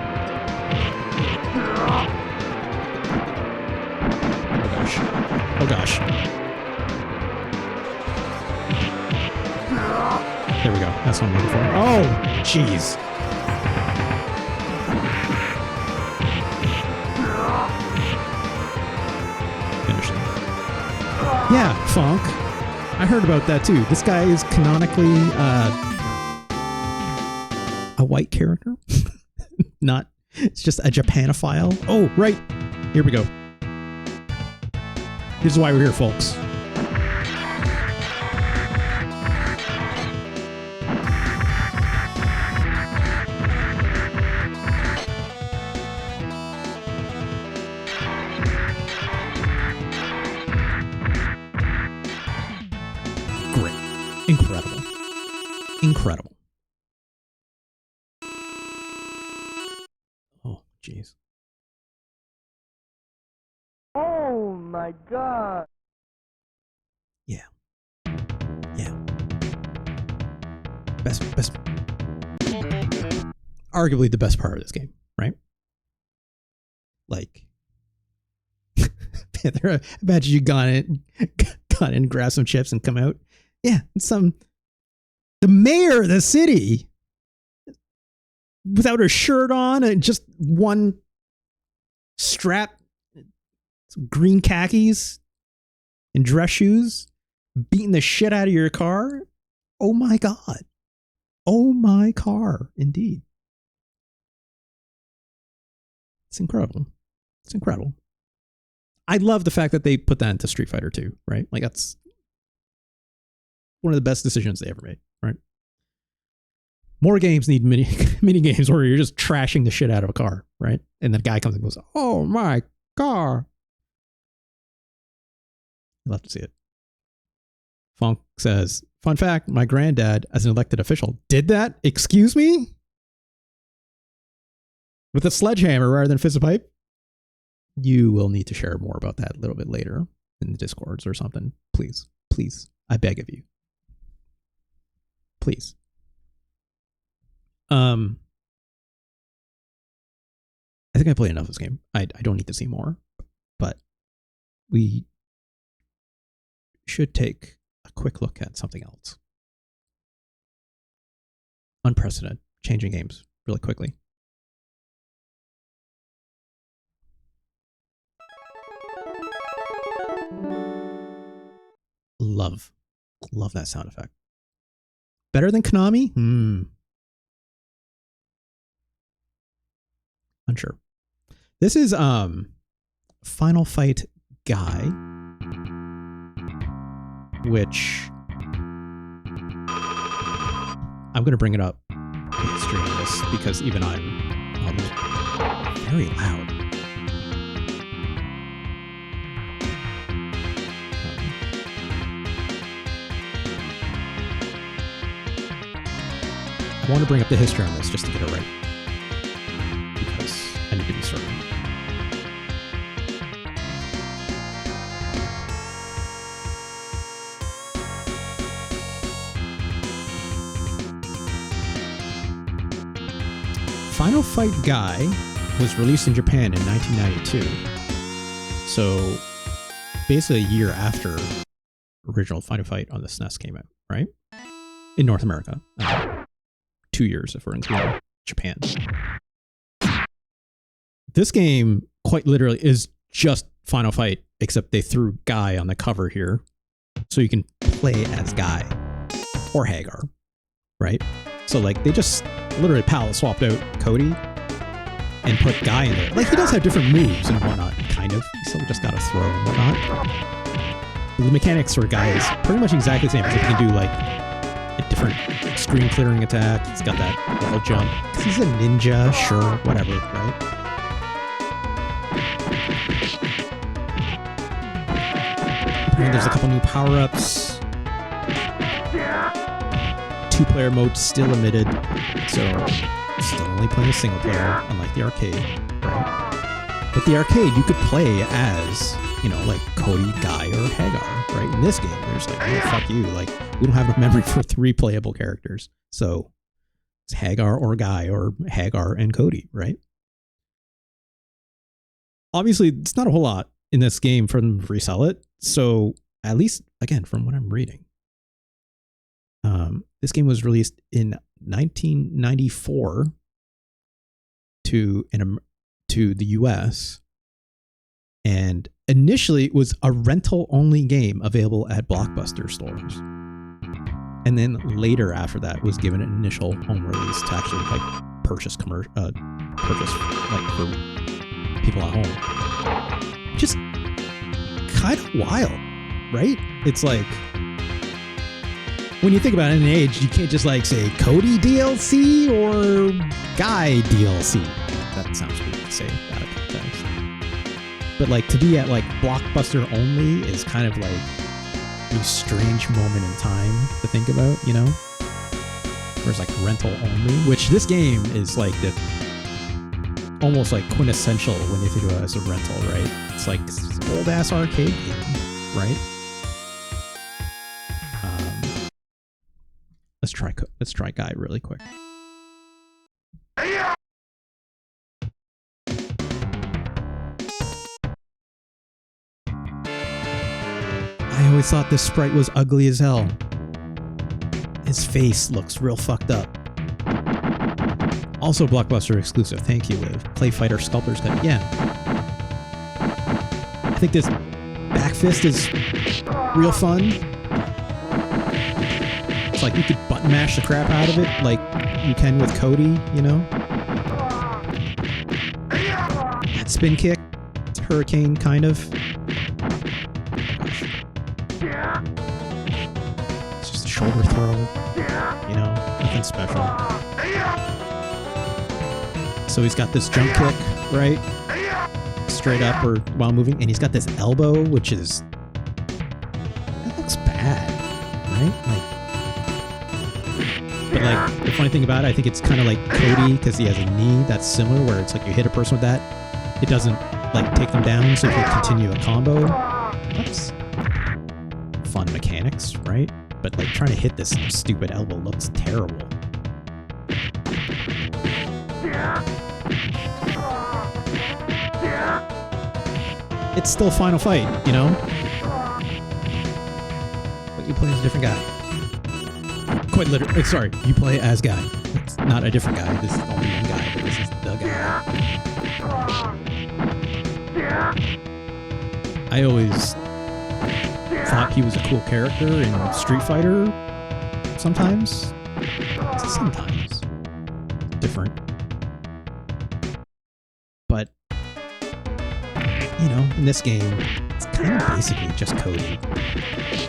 Oh gosh. There we go. That's what I'm looking for. Oh, jeez. Finish him. Yeah, Funk. I heard about that too. This guy is canonically a white character. Not. It's just a Japanophile. Oh, right. Here we go. This is why we're here, folks. Great. Incredible. Incredible. Oh, jeez.
Oh my god!
Yeah. Yeah. Best. Arguably the best part of this game, right? Like, imagine you gone in, grab some chips and come out. Yeah, the mayor of the city without her shirt on and just one strap, some green khakis and dress shoes, beating the shit out of your car. Oh my god. Oh my car, indeed. It's incredible. It's incredible. I love the fact that they put that into Street Fighter 2, right? Like, that's one of the best decisions they ever made, right? More games need mini games where you're just trashing the shit out of a car, right? And the guy comes and goes, "Oh my car." You'll have to see it. Funk says, "Fun fact, my granddad, as an elected official, did that? Excuse me? With a sledgehammer rather than fist of pipe?" You will need to share more about that a little bit later in the Discords or something. Please. Please. I beg of you. Please. I think I played enough of this game. I don't need to see more. But we should take a quick look at something else. Unprecedented. Changing games really quickly. Love that sound effect. Better than Konami? Unsure. This is Final Fight Guy, which I'm going to bring it up in stream this because even I'm very loud. I want to bring up the history on this just to get it right, because I need to be certain. Final Fight Guy was released in Japan in 1992, so basically a year after original Final Fight on the SNES came out, right? In North America. 2 years if we're including Japan. This game quite literally is just Final Fight, except they threw Guy on the cover here so you can play as Guy or Hagar, right? So like they just literally palette swapped out Cody and put Guy in there. Like he does have different moves and whatnot, kind of. He still just got to throw and whatnot. The mechanics for Guy is pretty much exactly the same, because he can do like a different screen clearing attack. He's got that wall jump. He's a ninja, sure, whatever, right? And there's a couple new power-ups. 2-player mode still omitted, so still only playing a single player, unlike the arcade, right? But the arcade, you could play as, you know, like Cody, Guy, or Hagar, right? In this game, there's like, oh, fuck you. Like, we don't have enough memory for 3 playable characters. So it's Hagar or Guy or Hagar and Cody, right? Obviously, it's not a whole lot in this game for them to resell it. So at least, again, from what I'm reading, this game was released in 1994 to the US, and initially it was a rental only game available at Blockbuster stores, and then later after that was given an initial home release to actually like purchase like for people at home. Just kind of wild, right? It's like, when you think about it in an age, you can't just like say Cody DLC or Guy DLC. That sounds weird to say out of context. But like to be at like Blockbuster only is kind of like a strange moment in time to think about, you know? Whereas like rental only, which this game is like the almost like quintessential when you think about it as a rental, right? It's like old ass arcade game, right? Let's try Guy really quick. I always thought this sprite was ugly as hell. His face looks real fucked up. Also Blockbuster exclusive. Thank you, Liv. Play Fighter Sculptor's Cut. Yeah. I think this back fist is real fun. It's like you could button mash the crap out of it like you can with Cody, you know? That spin kick. It's Hurricane, kind of. It's just a shoulder throw. You know, nothing special. So he's got this jump kick, right? Straight up or while moving. And he's got this elbow, which is... That looks bad, right? Like... But like, the funny thing about it, I think it's kind of like Cody, because he has a knee that's similar, where it's like you hit a person with that, it doesn't like take them down, so if you continue a combo, that's fun mechanics, right? But like trying to hit this stupid elbow looks terrible. It's still Final Fight, you know? But you play as a different guy. Quite literally, sorry, you play as Guy. It's not a different guy. This is only one guy, but this is the guy. I always thought he was a cool character in Street Fighter. Sometimes. Different. But, you know, in this game, it's kind of basically just Cody.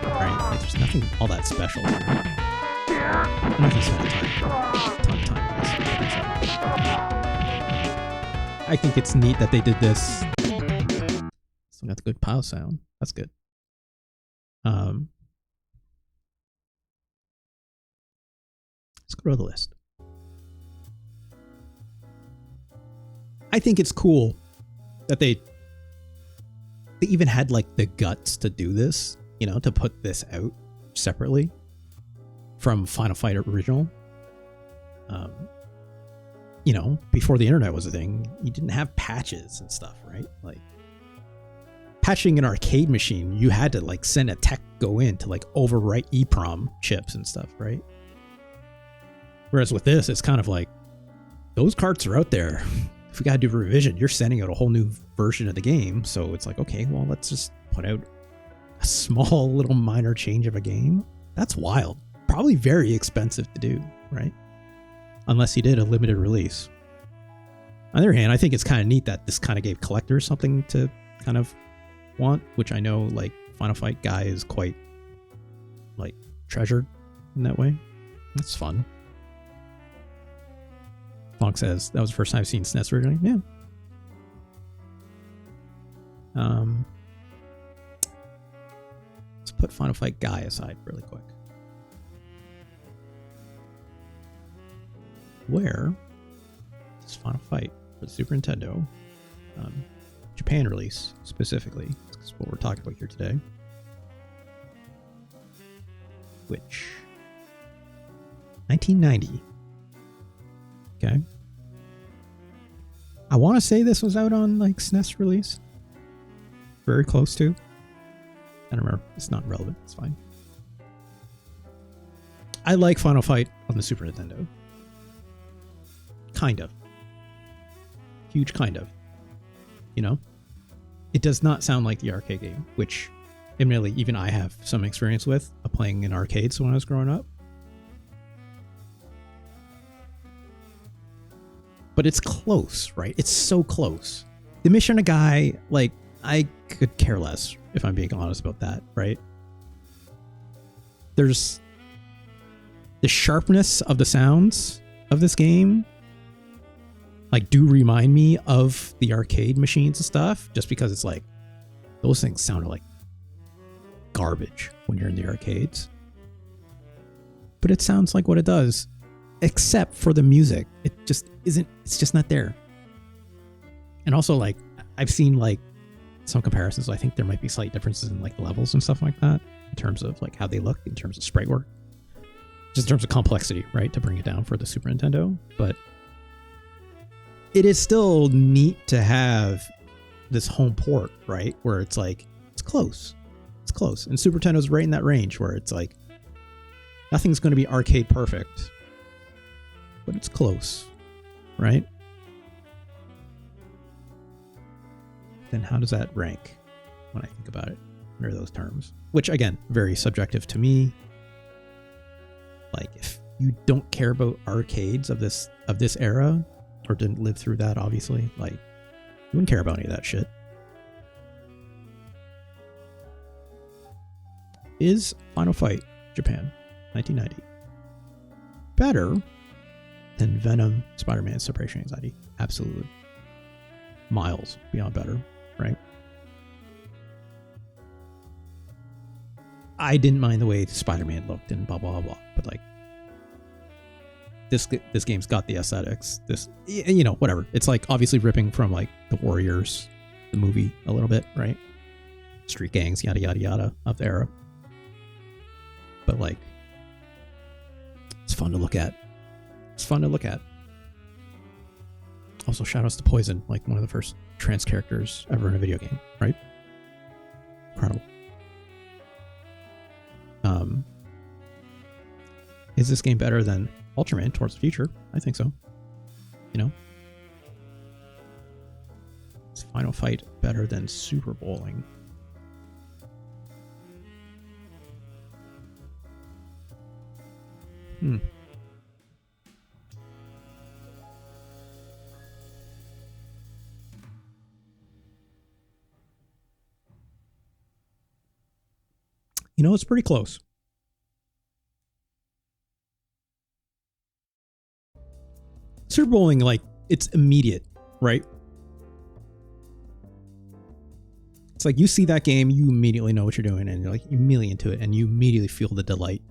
Right? Like, there's nothing all that special here. I'm not gonna spend a ton of time on this. I think it's neat that they did this. Still got the good pow sound. That's good. Let's go to the list. I think it's cool that they even had like the guts to do this, you know, to put this out separately from Final Fight original. You know, before the internet was a thing, you didn't have patches and stuff, right? Like patching an arcade machine, you had to like send a tech go in to like overwrite EEPROM chips and stuff, right? Whereas with this, it's kind of like those carts are out there. If we gotta do a revision, you're sending out a whole new version of the game. So it's like, okay, well, let's just put out a small little minor change of a game. That's wild. Probably very expensive to do, right? Unless you did a limited release. On the other hand, I think it's kind of neat that this kind of gave collectors something to kind of want, which I know like Final Fight Guy is quite like treasured in that way. That's fun. Fonk says that was the first time I've seen SNES originally. Yeah. Let's put Final Fight Guy aside really quick. Where is Final Fight for the Super Nintendo? Japan release specifically. That's what we're talking about here today. Which 1990. Okay. I want to say this was out on like SNES release. Very close to. I don't remember. It's not relevant. It's fine. I like Final Fight on the Super Nintendo. Kind of. Huge kind of. You know? It does not sound like the arcade game, which admittedly even I have some experience with playing in arcades when I was growing up. But it's close, right? It's so close. The mission a guy, like, I could care less if I'm being honest about that, right? There's the sharpness of the sounds of this game, like, do remind me of the arcade machines and stuff, just because it's like, those things sounded like garbage when you're in the arcades. But it sounds like what it does, except for the music. It just isn't, it's just not there. And also, like, I've seen, like, some comparisons. I think there might be slight differences in, like, the levels and stuff like that, in terms of, like, how they look, in terms of sprite work. Just in terms of complexity, right, to bring it down for the Super Nintendo. But it is still neat to have this home port, right, where it's like, it's close. It's close. And Super Nintendo's right in that range where it's like, nothing's going to be arcade perfect, but it's close, right? Then how does that rank when I think about it under those terms? Which, again, very subjective to me. Like, if you don't care about arcades of this era, or didn't live through that, obviously, like, you wouldn't care about any of that shit. Is Final Fight Japan 1990 better than Venom Spider-Man Separation Anxiety? Absolutely. Miles beyond better, right? I didn't mind the way Spider-Man looked and blah blah blah, but like, this game's got the aesthetics. This, you know, whatever. It's like obviously ripping from like the Warriors, the movie, a little bit, right? Street gangs, yada yada yada of the era. But like, it's fun to look at. It's fun to look at. Also, shout outs to Poison, like one of the first trans characters ever in a video game, right? Incredible. Is this game better than Ultraman Towards the Future? I think so. You know? Is Final Fight better than Super Bowling? You know, it's pretty close. Super Bowling, like, it's immediate, right? It's like you see that game, you immediately know what you're doing, and you're like immediately into it, and you immediately feel the delight.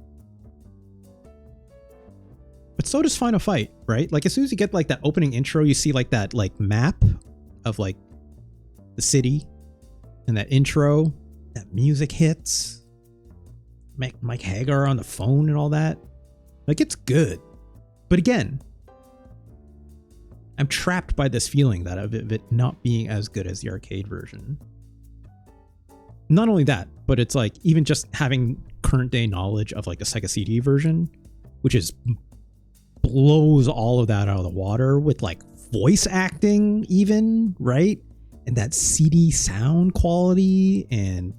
But so does Final Fight, right? Like, as soon as you get like that opening intro, you see like that like map of like the city, and that intro, that music hits. Mike Hagar on the phone and all that. Like, it's good. But again, I'm trapped by this feeling that of it not being as good as the arcade version. Not only that, but it's like even just having current day knowledge of like the Sega CD version, which is blows all of that out of the water with like voice acting even, right? And that CD sound quality and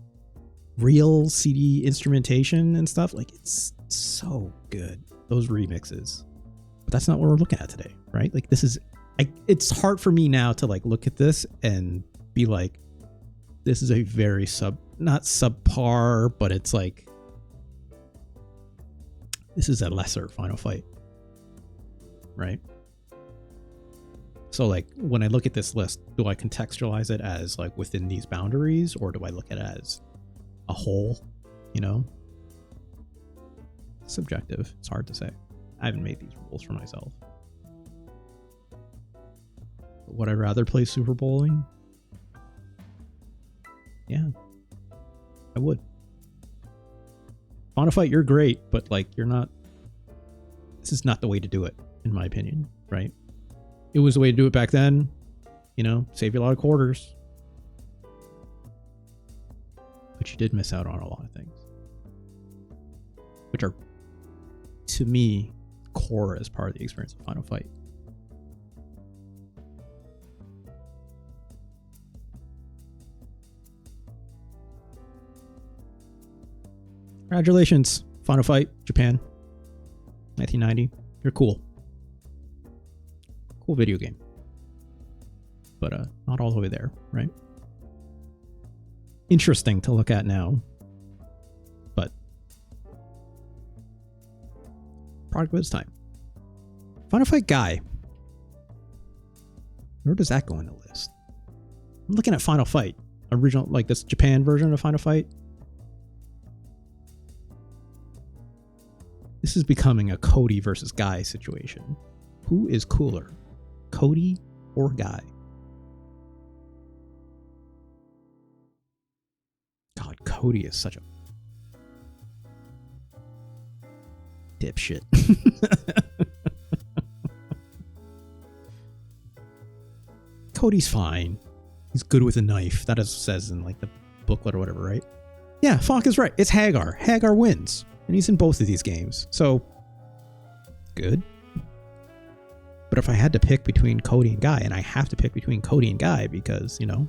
real CD instrumentation and stuff. Like, it's so good, those remixes. But that's not what we're looking at today, right? Like, this is, it's hard for me now to like look at this and be like, this is a very not subpar, but it's like, this is a lesser Final Fight, right? So like, when I look at this list, do I contextualize it as like within these boundaries, or do I look at it as a whole, you know? Subjective. It's hard to say. I haven't made these rules for myself. Would I rather play Super Bowling? Yeah, I would. Final Fight, you're great, but like you're not. This is not the way to do it, in my opinion. Right? It was the way to do it back then. You know, save you a lot of quarters. But you did miss out on a lot of things, which are, to me, core as part of the experience of Final Fight. Congratulations, Final Fight, Japan, 1990. You're cool. Cool video game. But not all the way there, right? Interesting to look at now. But product of its time. Final Fight Guy. Where does that go in the list? I'm looking at Final Fight. Original, like this Japan version of Final Fight. This is becoming a Cody versus Guy situation. Who is cooler? Cody or Guy? God, Cody is such a dipshit. Cody's fine. He's good with a knife. That is says in like the booklet or whatever, right? Yeah, Fonk is right. It's Hagar. Hagar wins. And he's in both of these games. So, good. But if I had to pick between Cody and Guy, and I have to pick between Cody and Guy because, you know,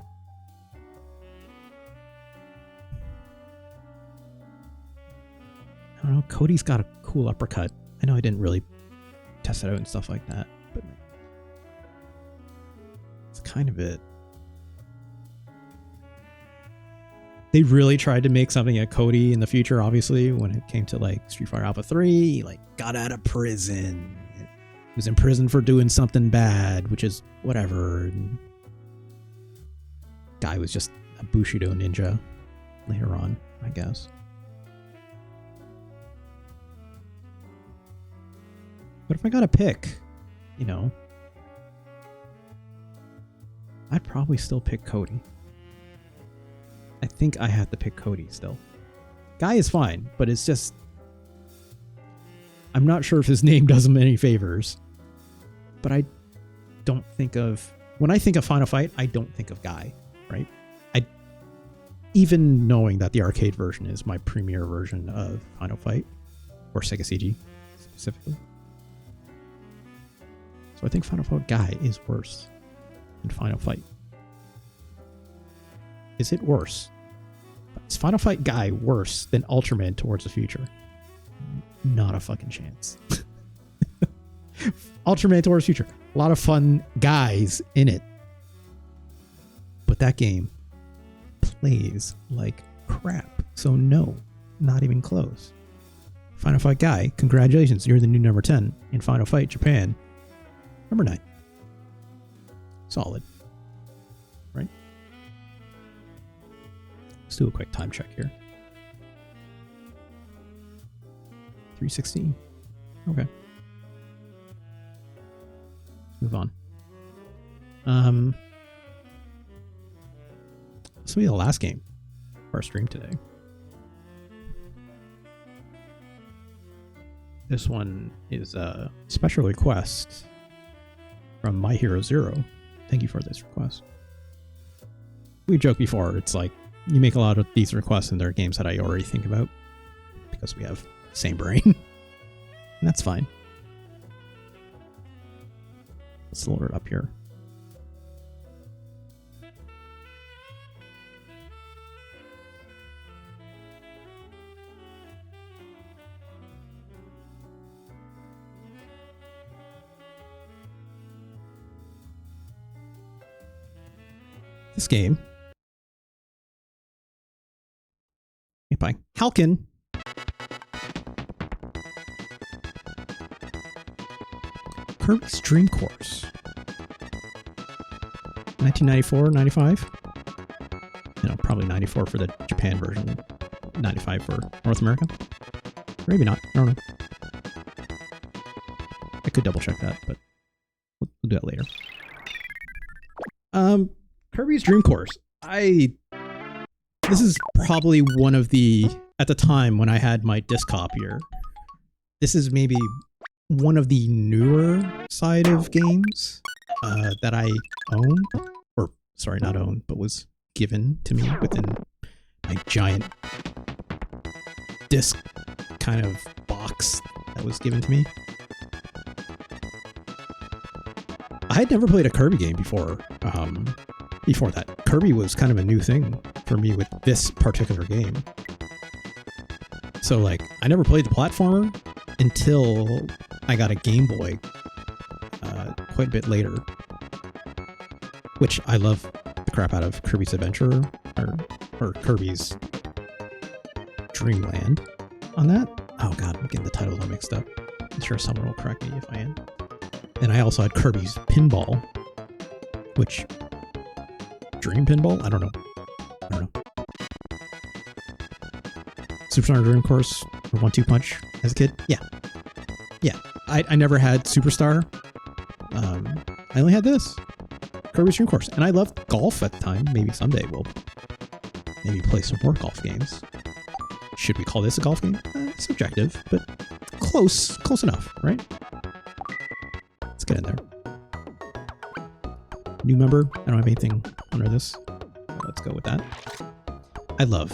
I don't know, Cody's got a cool uppercut. I know I didn't really test it out and stuff like that, but it's kind of it. They really tried to make something at Cody in the future, obviously, when it came to like Street Fighter Alpha 3. He like got out of prison. He was in prison for doing something bad, which is whatever. And Guy was just a Bushido ninja later on, I guess. But if I gotta pick, you know, I'd probably still pick Cody. I think I have to pick Cody still. Guy is fine, but it's just, I'm not sure if his name does him any favors. But I don't think of, when I think of Final Fight, I don't think of Guy, right? Even knowing that the arcade version is my premier version of Final Fight, or Sega CG specifically. So I think Final Fight Guy is worse than Final Fight. Is it worse? Is Final Fight Guy worse than Ultraman Towards the Future? Not a fucking chance. Ultraman Towards the Future. A lot of fun guys in it. But that game plays like crap. So no, not even close. Final Fight Guy, congratulations. You're the new number 10 in Final Fight Japan. Number 9. Solid. Right? Let's do a quick time check here. 316. Okay. Let's move on. This will be the last game for our stream today. This one is a special request from My Hero Zero. Thank you for this request. We joked before, it's like, you make a lot of these requests and they're games that I already think about because we have the same brain. And that's fine. Let's load it up here. This game made by Halkin. Kirby's Dream Course. 1994, 95? No, probably 94 for the Japan version. 95 for North America? Maybe not. I don't know. I could double check that, but we'll do that later. Kirby's Dream Course. I This is probably one of the, at the time when I had my disc copier, this is maybe one of the newer side of games that I own, or sorry, not own, but was given to me within my giant disc kind of box that was given to me. I had never played a Kirby game before. Before that, Kirby was kind of a new thing for me with this particular game. So like, I never played the platformer until I got a Game Boy quite a bit later, which I love the crap out of Kirby's Adventure or Kirby's Dreamland on that. Oh god, I'm getting the titles all mixed up. I'm sure someone will correct me if I am. And I also had Kirby's Pinball, which Dream Pinball? I don't know. Superstar Dream Course or 1-2 Punch as a kid? Yeah. I never had Superstar. I only had this. Kirby's Dream Course. And I loved golf at the time. Maybe someday we'll maybe play some more golf games. Should we call this a golf game? Subjective, but close enough, right? Let's get in there. New member. I don't have anything under this. Let's go with that. I love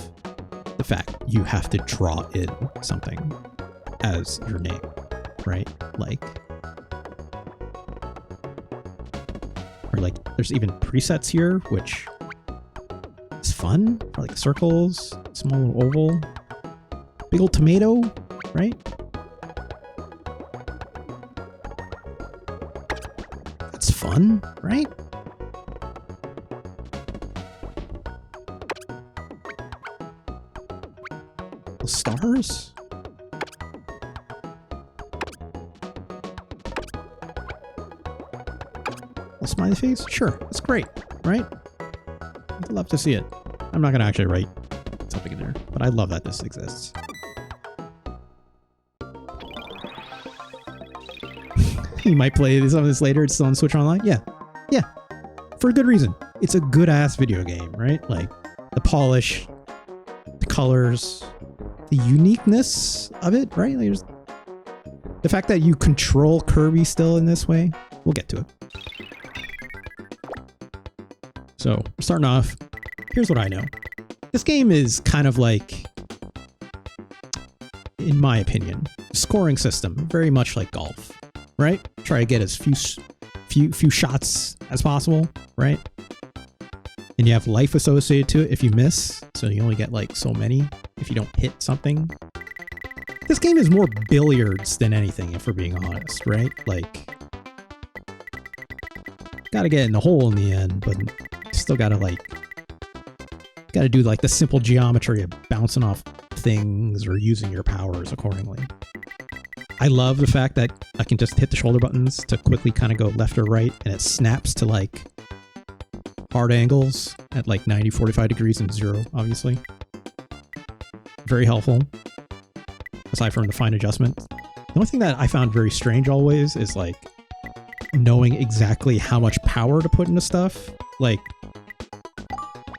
the fact you have to draw in something as your name, right? Like, or like, there's even presets here, which is fun. Like circles, small little oval, big old tomato, right? That's fun, right? Stars? A smiley face? Sure, that's great, right? I'd love to see it. I'm not going to actually write something in there, but I love that this exists. You might play some of this later. It's still on Switch Online. Yeah. For a good reason. It's a good-ass video game, right? Like, the polish, the colors, the uniqueness of it, right? Like the fact that you control Kirby still in this way. We'll get to it. So, we're starting off. Here's what I know. This game is kind of like, in my opinion, scoring system, very much like golf, right? Try to get as few shots as possible, right? And you have life associated to it if you miss, so you only get like so many if you don't hit something. This game is more billiards than anything, if we're being honest, right? Like, gotta get in the hole in the end, but still gotta do like the simple geometry of bouncing off things or using your powers accordingly. I love the fact that I can just hit the shoulder buttons to quickly kind of go left or right, and it snaps to like hard angles at like 90, 45 degrees and 0, obviously. Very helpful, aside from the fine adjustment. The only thing that I found very strange always is like knowing exactly how much power to put into stuff. Like,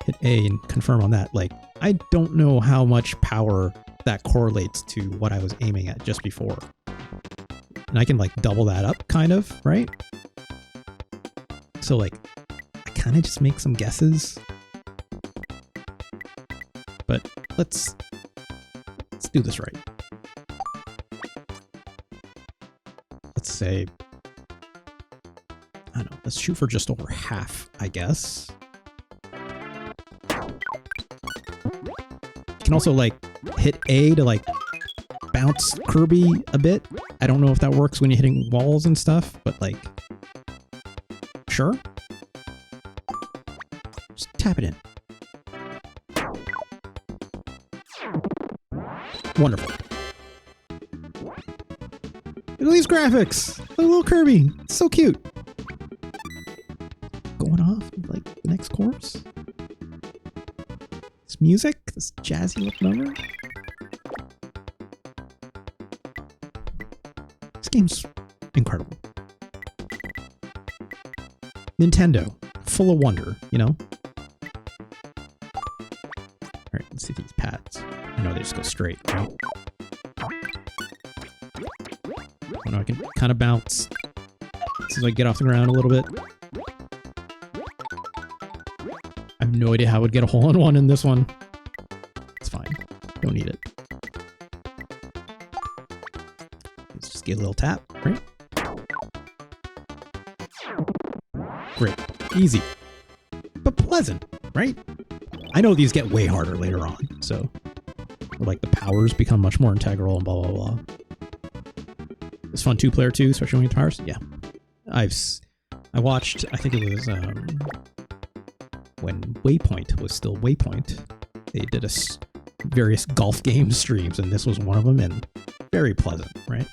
hit A and confirm on that. Like, I don't know how much power that correlates to what I was aiming at just before. And I can like double that up, kind of, right? So like, I kind of just make some guesses. But let's do this right. Let's say, I don't know, let's shoot for just over half, I guess. You can also like hit A to like bounce Kirby a bit. I don't know if that works when you're hitting walls and stuff, but like, sure. Just tap it in. Wonderful. Look at these graphics. Look at little Kirby. It's so cute. Going off like the next course. This music, this jazzy look number. This game's incredible. Nintendo, full of wonder, you know? Let's see these pads. I know they just go straight, right? I know I can kind of bounce as soon as I get off the ground a little bit. I have no idea how I would get a hole-in-one in this one. It's fine. Don't need it. Let's just get a little tap, right? Great. Easy. But pleasant, right? I know these get way harder later on, so... like the powers become much more integral and blah, blah, blah. It's fun 2-player too, especially when you get the powers. Yeah. I watched, I think it was when Waypoint was still Waypoint. They did various golf game streams, and this was one of them, and very pleasant, right?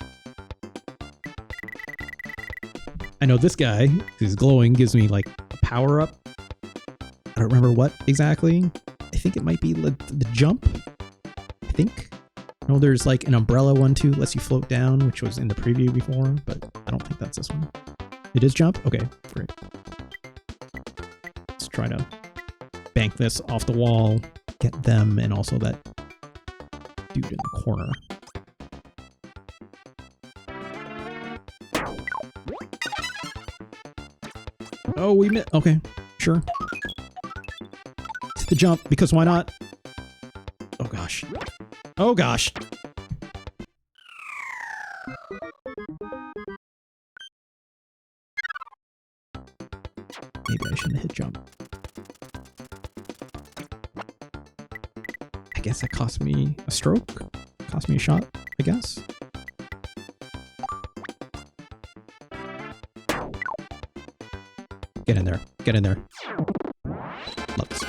I know this guy who's glowing gives me like a power up. I don't remember what exactly. I think it might be the jump. I think. No, there's like an umbrella one too, lets you float down, which was in the preview before, but I don't think that's this one. It is jump? Okay, great. Let's try to bank this off the wall, get them, and also that dude in the corner. Oh, we missed. Okay, sure. It's the jump, because why not? Oh gosh. Oh gosh. Maybe I shouldn't have hit jump. I guess that cost me a stroke. Cost me a shot, I guess. Get in there. Get in there. Love this.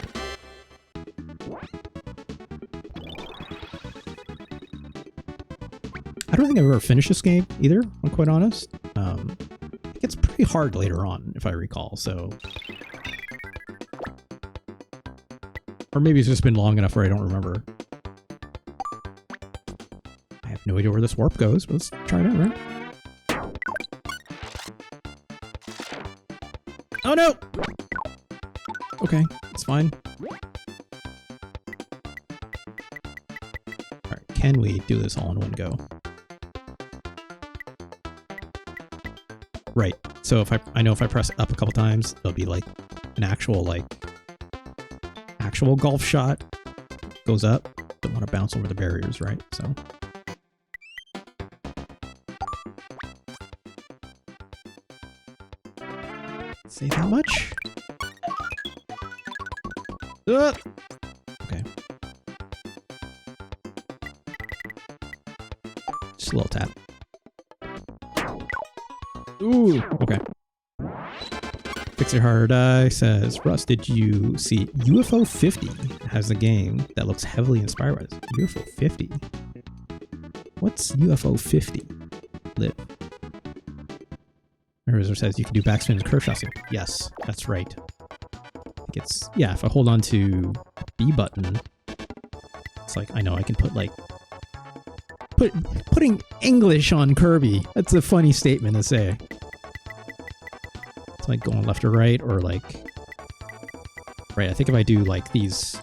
I don't think I've ever finished this game either, I'm quite honest. It gets pretty hard later on, if I recall, so... or maybe it's just been long enough where I don't remember. I have no idea where this warp goes, but let's try it out, right? Oh no! Okay, it's fine. Alright, can we do this all in one go? Right, so if I know if I press up a couple times, it'll be like an actual golf shot. Goes up. Don't want to bounce over the barriers, right? So. Say that much? Okay. Just a little tap. Ooh, okay. Fixer Hard Eye says, Russ, did you see UFO 50 has a game that looks heavily inspired by this? UFO 50? What's UFO 50? Live. Razor says you can do backspin and curve shots. Yes, that's right. I think it's, yeah, if I hold on to B button, it's like, I know I can put like, putting English on Kirby. That's a funny statement to say. It's like going left or right, or like, right, I think if I do like these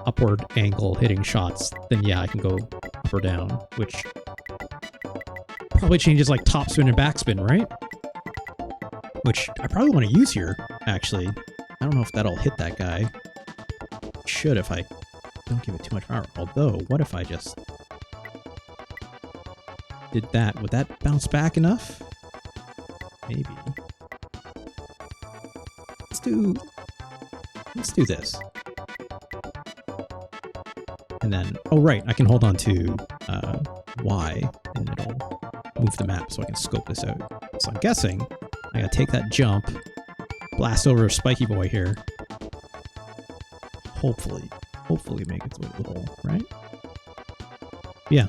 upward angle hitting shots, then yeah, I can go up or down, which probably changes like topspin and backspin, right? Which I probably want to use here, actually. I don't know if that'll hit that guy. It should if I don't give it too much power. Although, what if I just did that? Would that bounce back enough? Maybe. Let's do this. And then, oh right, I can hold on to Y and it'll move the map so I can scope this out. So I'm guessing I gotta take that jump, blast over Spiky Boy here. Hopefully make it through the hole, right? Yeah.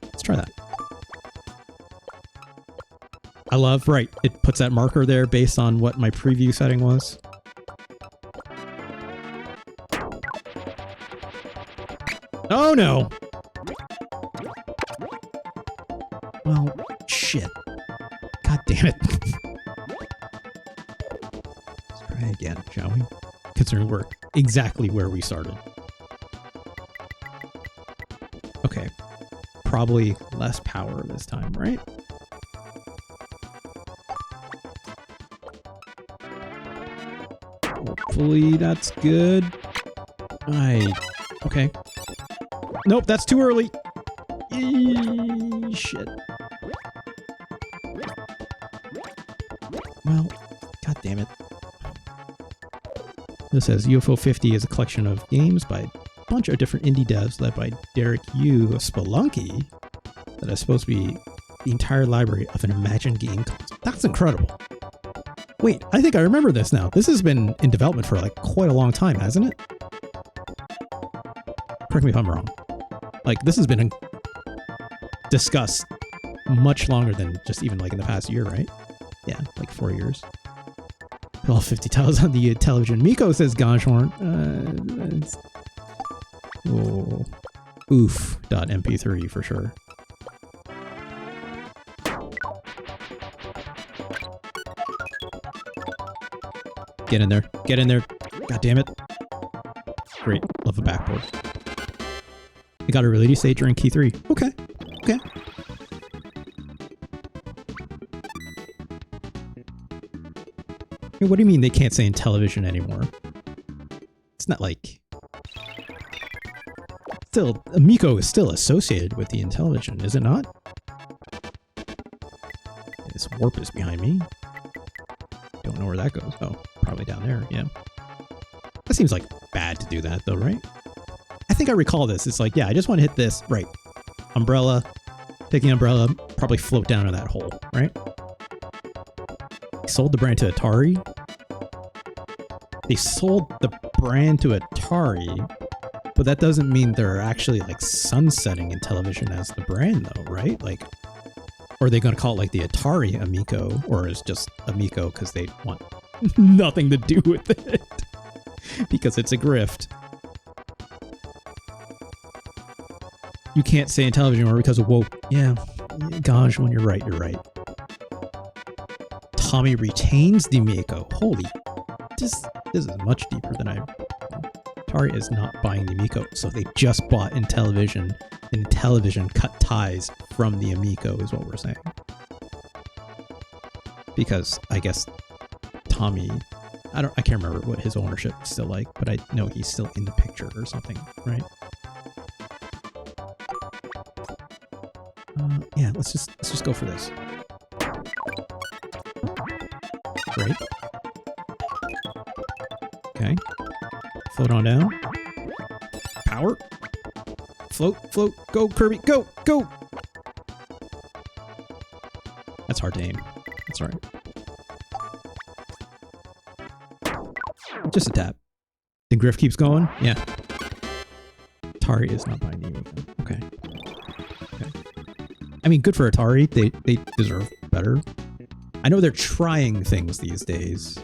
Let's try that. I love, right, it puts that marker there based on what my preview setting was. Oh no! Well, shit. God damn it. Let's try again, shall we? Considering we're exactly where we started. probably less power this time, right? Hopefully that's good. Okay. Nope, that's too early. Shit. Well, god damn it. This says UFO 50 is a collection of games by a bunch of different indie devs led by Derek Yu of Spelunky that is supposed to be the entire library of an imagined game console. That's incredible. Wait, I think I remember this now. This has been in development for like quite a long time, hasn't it? Correct me if I'm wrong. Like, this has been discussed much longer than just even like in the past year, right? Yeah, like 4 years. All 50 titles on the television. Miko says Gonshorn. Oh, oof.mp3 for sure. Get in there. Get in there. God damn it. Great. Love the backboard. I got a release date during key 3. Okay. Okay. Hey, what do you mean they can't say in television anymore? It's not like... Still, Miko is still associated with the Intellivision, is it not? This warp is behind me. Don't know where that goes. Oh, probably down there, yeah. That seems like bad to do that though, right? I think I recall this. It's like, yeah, I just want to hit this. Right. Umbrella. Take the umbrella. Probably float down to that hole, right? They sold the brand to Atari. They sold the brand to Atari, but that doesn't mean they're actually like sunsetting in television as the brand though, right? Like, or are they going to call it like the Atari Amico, or is just Amico because they want nothing to do with it because it's a grift? You can't say in television or because of woke. Yeah, gosh, when you're right, you're right. Tommy retains the Amico. Holy, this is much deeper than I... Atari is not buying the Amico, so they just bought Intellivision, and Intellivision cut ties from the Amico is what we're saying. Because I guess Tommy, I can't remember what his ownership is still like, but I know he's still in the picture or something, right? Yeah, let's just go for this. Great. Okay. Float on down. Power. Float, float, go, Kirby, go, go! That's hard to aim. That's alright. Just a tap. The griff keeps going? Yeah. Atari is not buying the Amico. Okay. I mean, good for Atari. They deserve better. I know they're trying things these days,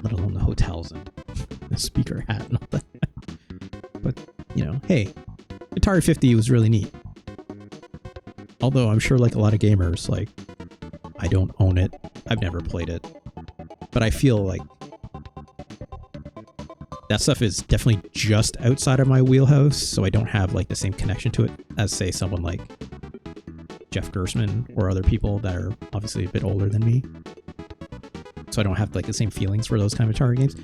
let alone the hotels and the speaker hat and all that. But, you know, hey, Atari 50 was really neat. Although I'm sure like a lot of gamers, like, I don't own it. I've never played it. But I feel like that stuff is definitely just outside of my wheelhouse, so I don't have like the same connection to it as, say, someone like Jeff Gersman or other people that are obviously a bit older than me. So I don't have like the same feelings for those kind of Atari games.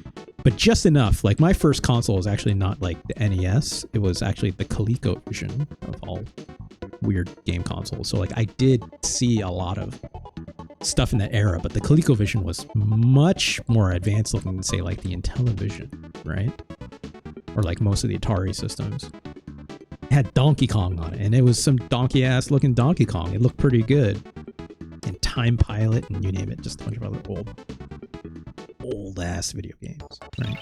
But just enough. Like my first console was actually not like the NES. It was actually the ColecoVision of all weird game consoles. So like I did see a lot of stuff in that era, but the ColecoVision was much more advanced looking than say like the Intellivision, right? Or like most of the Atari systems. It had Donkey Kong on it, and it was some donkey ass looking Donkey Kong. It looked pretty good. And Time Pilot and you name it, just a bunch of other old ass video games, right?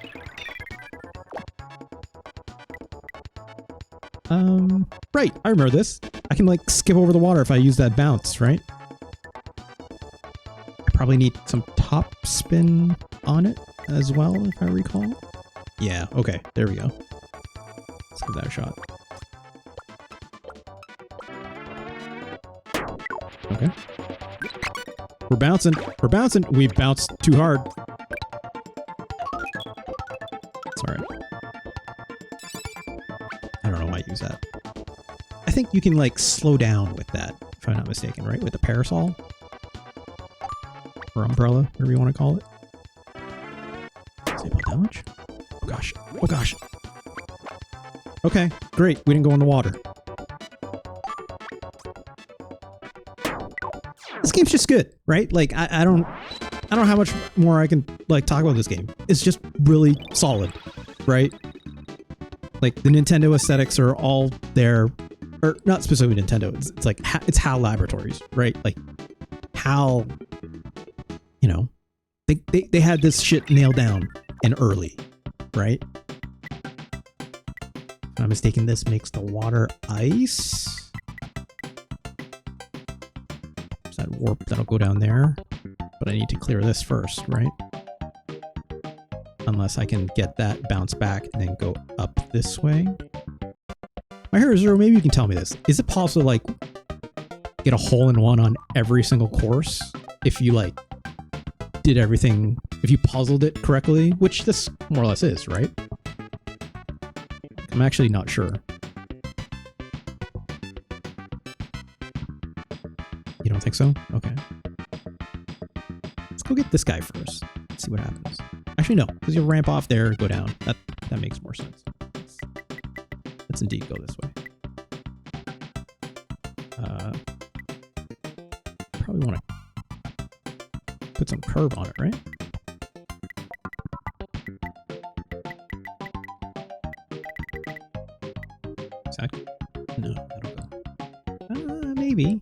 Right, I remember this. I can like skip over the water if I use that bounce, right? I probably need some top spin on it as well, if I recall. Yeah, okay, there we go. Let's give that a shot. Okay. We're bouncing. We're bouncing. We bounced too hard. It's alright. I don't know why I use that. I think you can like slow down with that, if I'm not mistaken, right? With the parasol or umbrella, whatever you want to call it. Say about that much? Oh gosh! Oh gosh! Okay, great. We didn't go in the water. This game's just good, right? Like I don't know how much more I can like talk about this game. It's just really solid, right? Like the Nintendo aesthetics are all there, or not specifically Nintendo. It's like it's HAL Laboratories, right? Like HAL, you know, they had this shit nailed down and early, right? If I'm not mistaken, this makes the water ice. There's that warp that'll go down there, but I need to clear this first, right? Unless I can get that bounce back and then go up this way. My Hero Zero, maybe you can tell me this. Is it possible to like get a hole-in-one on every single course if you like did everything, if you puzzled it correctly, which this more or less is, right? I'm actually not sure. You don't think so? Okay. Let's go get this guy first. Let's see what happens. Actually, no, because you'll ramp off there, go down. That makes more sense. Let's indeed go this way. Probably want to put some curve on it, right? Is that... No, that'll go. Maybe.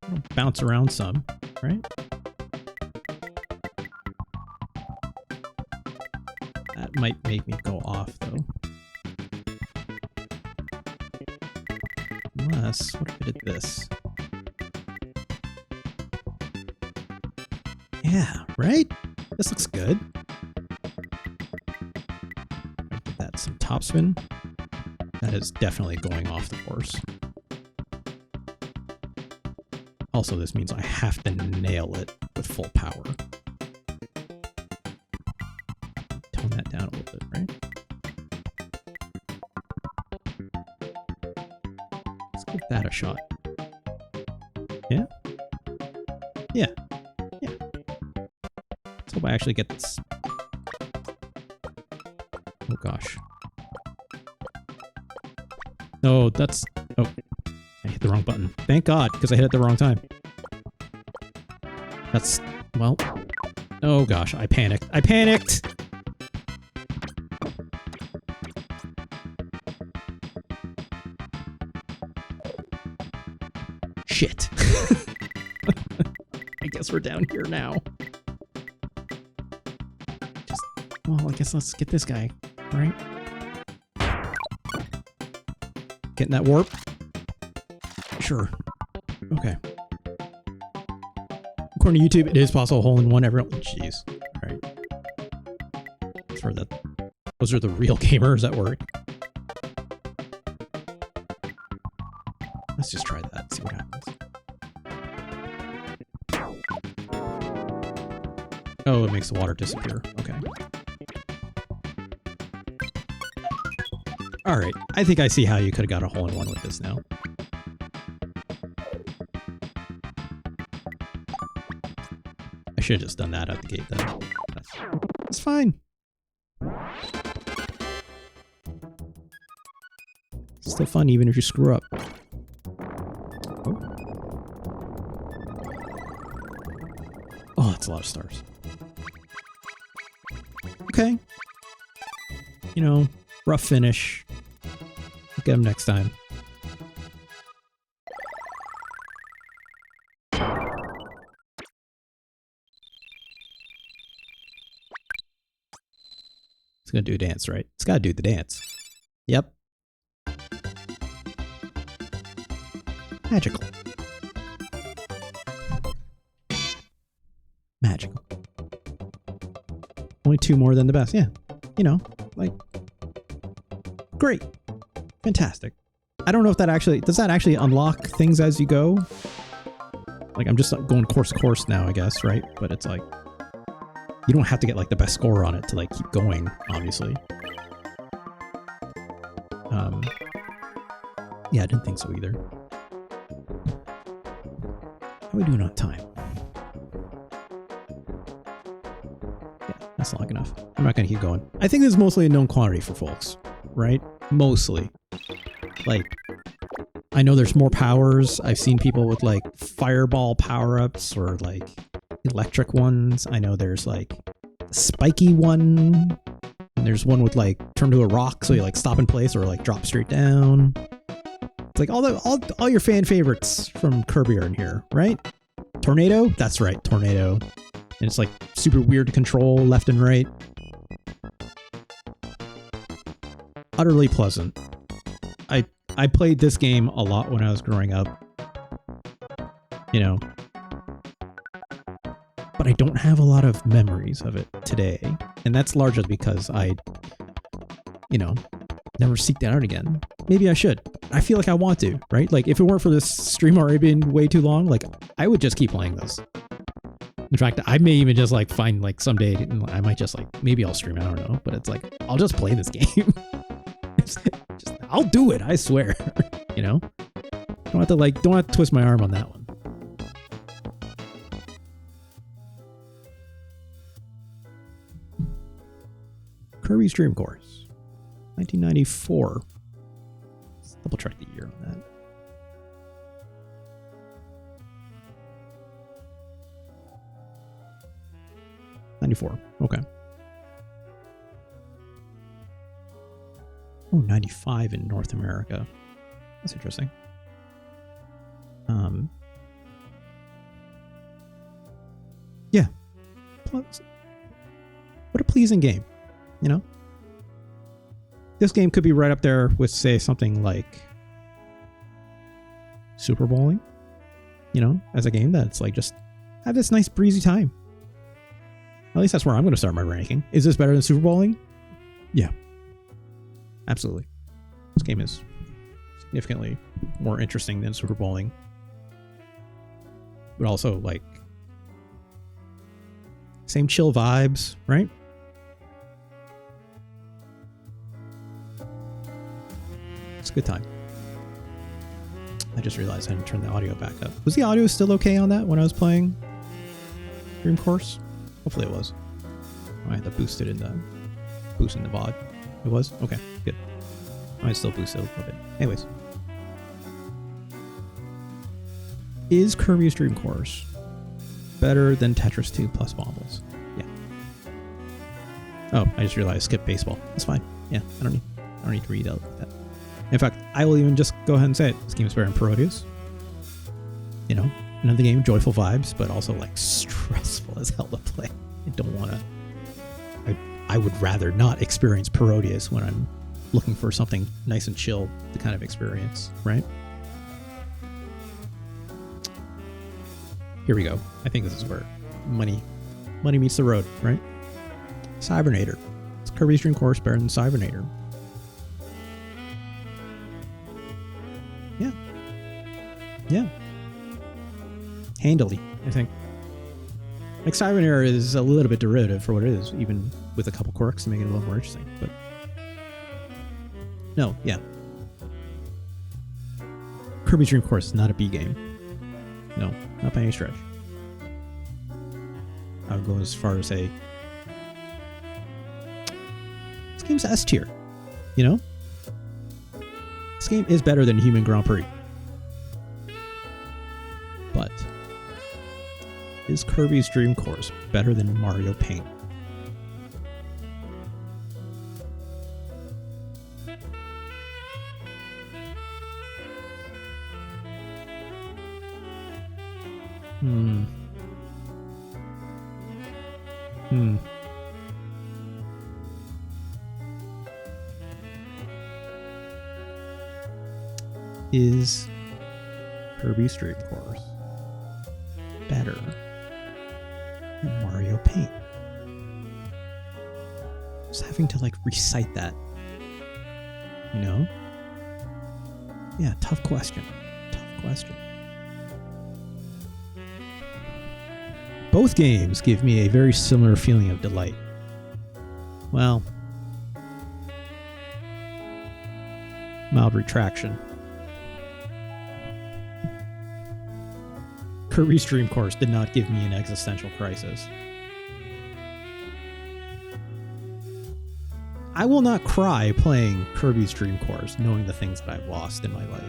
It'll bounce around some, right? That might make me go off, though. Unless, what if I did this? Yeah, right? This looks good. Give that some topspin. That is definitely going off the course. Also, this means I have to nail it with full power. Tone that down a little bit, right? Let's give that a shot. Yeah? Yeah. Yeah. Let's hope I actually get this. Oh gosh. No, that's... Oh. I hit the wrong button. Thank God, because I hit it at the wrong time. That's... Well... Oh gosh, I panicked. I panicked! Shit. I guess we're down here now. Just... Well, I guess let's get this guy, right? Getting that warp? Sure. Okay. According to YouTube, it is possible hole-in-one everyone. Jeez. Alright. For the... Those are the real gamers at work. Let's just try that, see what happens. Oh, it makes the water disappear. Okay. Alright, I think I see how you could have got a hole-in-one with this now. I should have just done that out the gate then. That's fine. It's still fun even if you screw up. Oh, that's a lot of stars. Okay. You know, rough finish. Get him next time. It's gonna do a dance, right? It's gotta do the dance. Yep. Magical. Magical. Only two more than the best. Yeah. You know, like... Great. Fantastic. I don't know if that actually... Does that actually unlock things as you go? Like, I'm just going course to course now, I guess, right? But it's like... You don't have to get, like, the best score on it to, like, keep going, obviously. Yeah, I didn't think so either. How are we doing on time? Yeah, that's long enough. I'm not going to keep going. I think this is mostly a known quantity for folks, right? Mostly. Like, I know there's more powers. I've seen people with like fireball power-ups or like electric ones. I know there's like a spiky one. And there's one with like turn to a rock so you like stop in place or like drop straight down. It's like all your fan favorites from Kirby are in here, right? Tornado? That's right, tornado. And it's like super weird to control left and right. Utterly pleasant. I played this game a lot when I was growing up. You know. But I don't have a lot of memories of it today. And that's largely because I, you know, never seeked it out again. Maybe I should. I feel like I want to, right? Like, if it weren't for this stream already being way too long, like, I would just keep playing this. In fact, I may even just, like, find, like, someday, I might just, like, maybe I'll stream it, I don't know. But it's like, I'll just play this game. I'll do it, I swear. You know? Don't have to twist my arm on that one. Kirby's Dream Course, 1994. Let's double check the year on that. '94. Okay. Oh, 95 in North America. That's interesting. Yeah. What a pleasing game. You know, this game could be right up there with, say, something like Super Bowling, you know, as a game that's like just have this nice breezy time. At least that's where I'm going to start my ranking. Is this better than Super Bowling? Yeah, absolutely. This game is significantly more interesting than Super Bowling, but also like same chill vibes, right? It's a good time. I just realized I hadn't turned the audio back up. Was the audio still okay on that when I was playing Dream Course? Hopefully it was. I had to boost it in the VOD. It was? Okay, good. I might still boost it a little bit. Anyways. Is Kirby's Dream Course better than Tetris 2 plus Wobbles? Yeah. Oh, I just realized I skipped baseball. That's fine. Yeah, I don't need to read out like that. In fact, I will even just go ahead and say it. This game is better than Parodius. You know, another game, joyful vibes, but also like stressful as hell to play. I don't want to. I would rather not experience Parodius when I'm looking for something nice and chill to kind of experience, right? Here we go. I think this is where money meets the road, right? Cybernator. It's Kirby's Dream Course better than Cybernator. Yeah. Yeah. Handily, I think. Like, Cybernator is a little bit derivative for what it is, even with a couple quirks to make it a little more interesting, but... No, yeah. Kirby's Dream Course is not a B game. No, not by any stretch. I would go as far as say... This game's S tier, you know? This game is better than Human Grand Prix. But is Kirby's Dream Course better than Mario Paint? Is Kirby's Dream Course better than Mario Paint? Just having to like recite that, you know? Yeah, tough question. Both games give me a very similar feeling of delight. Well, mild retraction. Kirby's Dream Course did not give me an existential crisis. I will not cry playing Kirby's Dream Course, knowing the things that I've lost in my life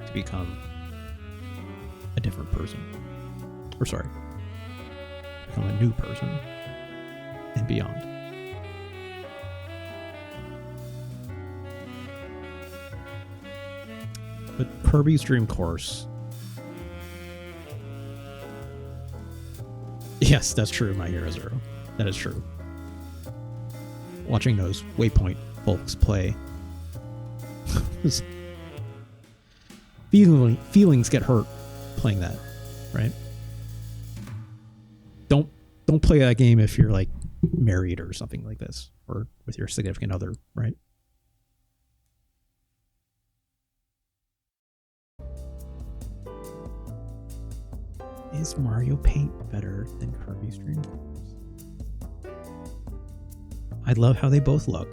to become a different person. Or sorry, become a new person and beyond. But Kirby's Dream Course. Yes, that's true, My Hero Zero. That is true. Watching those Waypoint folks play. Feelings get hurt playing that, right? Don't play that game if you're like married or something like this, or with your significant other, right? Is Mario Paint better than Kirby's Dream Course? I love how they both look.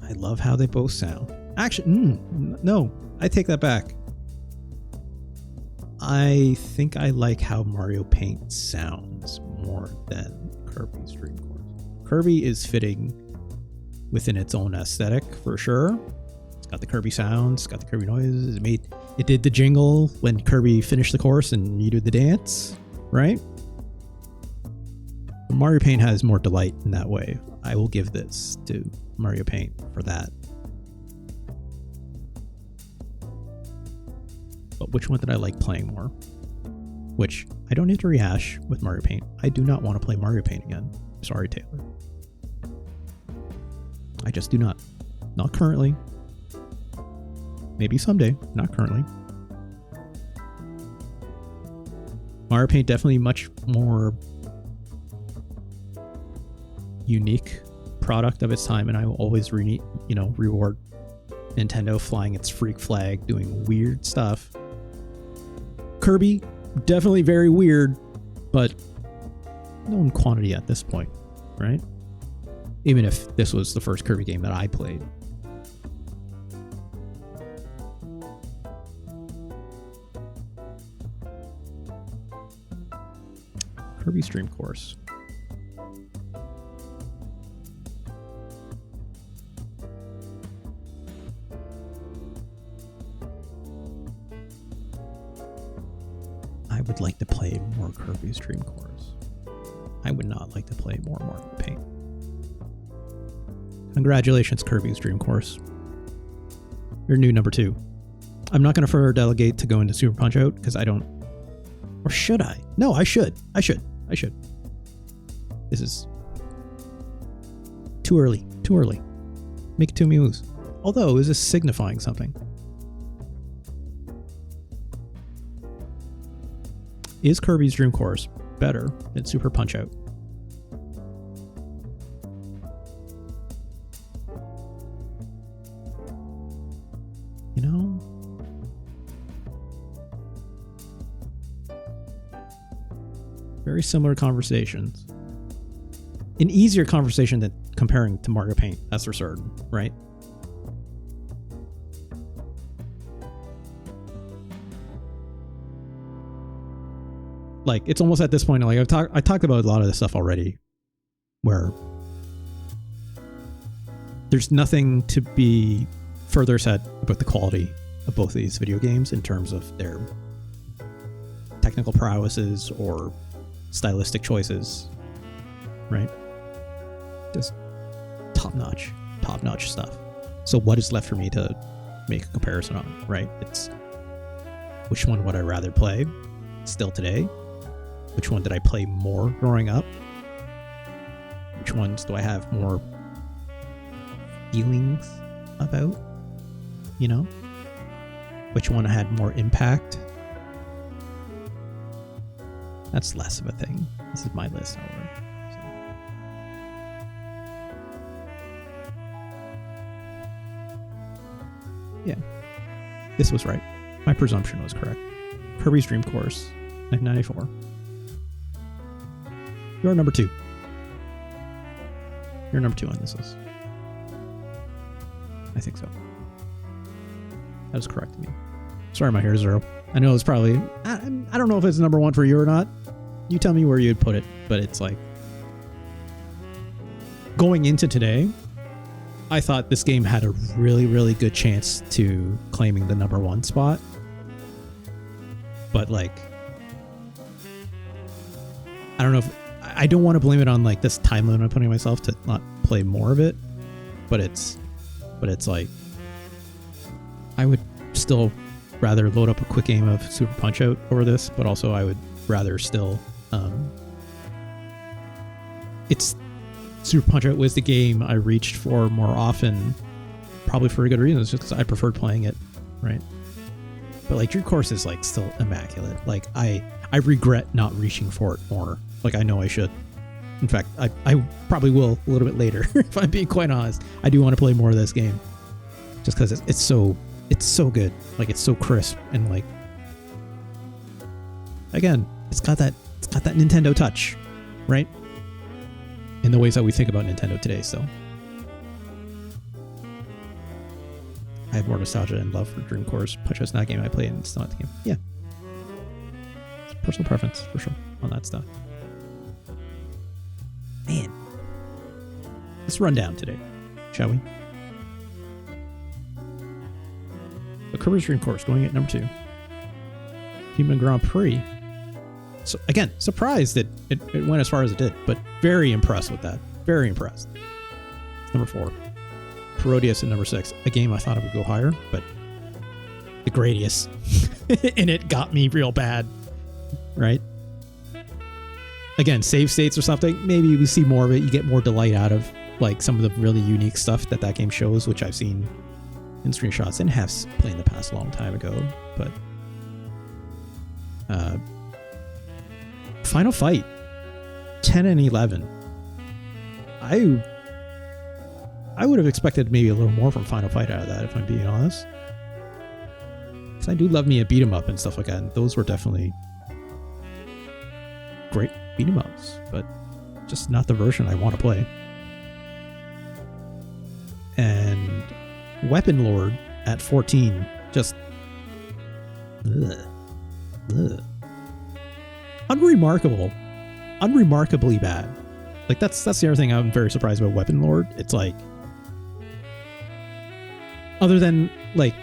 I love how they both sound. Actually, no, I take that back. I think I like how Mario Paint sounds more than Kirby's Dream Course. Kirby is fitting within its own aesthetic for sure. It's got the Kirby sounds, it's got the Kirby noises. It did the jingle when Kirby finished the course and you did the dance, right? Mario Paint has more delight in that way. I will give this to Mario Paint for that. But which one did I like playing more? Which I don't need to rehash with Mario Paint. I do not want to play Mario Paint again. Sorry, Taylor. I just do not. Not currently. Maybe someday. Not currently. Mario Paint definitely much more unique product of its time, and I will always reward Nintendo flying its freak flag, doing weird stuff. Kirby, definitely very weird, but known quantity at this point, right? Even if this was the first Kirby game that I played. Kirby's Dream Course. I would like to play more Kirby's Dream Course. I would not like to play more Mario Paint. Congratulations, Kirby's Dream Course. You're new number 2. I'm not going to further delegate to go into Super Punch-Out because I don't... Or should I? No, I should. I should. This is too early. Make it too moves. Although, is this signifying something? Is Kirby's Dream Course better than Super Punch-Out? You know? Very similar conversations. An easier conversation than comparing to Mario Paint, that's for certain, right? Like, it's almost at this point, like I talked about a lot of this stuff already, where there's nothing to be further said about the quality of both of these video games in terms of their technical prowesses or stylistic choices, right? Just top-notch stuff. So what is left for me to make a comparison on, right? It's which one would I rather play still today? Which one did I play more growing up? Which ones do I have more feelings about? You know? Which one had more impact? That's less of a thing. This is my list, however. Yeah. This was right. My presumption was correct. Kirby's Dream Course, 1994. You're number 2. You're number 2 on this list. I think so. That is correct to me. Sorry, my hair zero. I know it's probably... I don't know if it's number one for you or not. You tell me where you'd put it, but it's like... Going into today, I thought this game had a really, really good chance to claiming the number one spot. But like... I don't know if... I don't want to blame it on like this time limit I'm putting on myself to not play more of it. But it's like... I would still rather load up a quick game of Super Punch-Out over this, but also I would rather still... it's... Super Punch-Out was the game I reached for more often, probably for a good reason. It's just because I preferred playing it, right? But like Dream Course is like still immaculate. Like I regret not reaching for it more. Like I know I should. In fact, I probably will a little bit later. If I'm being quite honest, I do want to play more of this game, just because it's so good. Like it's so crisp and like again, it's got that Nintendo touch, right? In the ways that we think about Nintendo today, so I have more nostalgia and love for Dream Course. Punch-Out's not a game I play, and it's not the game. Yeah, it's personal preference for sure on that stuff. Man, let's run down today, shall we? The Kirby's Dream Course going at number 2. Human Grand Prix. So again, surprised that it went as far as it did, but very impressed with that. Very impressed. Number 4. Parodius at number 6. A game I thought it would go higher, but the Gradius in it got me real bad. Right? Again, save states or something. Maybe we see more of it. You get more delight out of like some of the really unique stuff that game shows, which I've seen in screenshots and have played in the past a long time ago. But Final Fight 10 and 11. I would have expected maybe a little more from Final Fight out of that, if I'm being honest. Because I do love me a beat 'em up and stuff like that, and those were definitely great beat 'em ups, but just not the version I want to play. And WeaponLord at 14, just unremarkably bad. Like that's the other thing I'm very surprised about WeaponLord. It's like, other than like,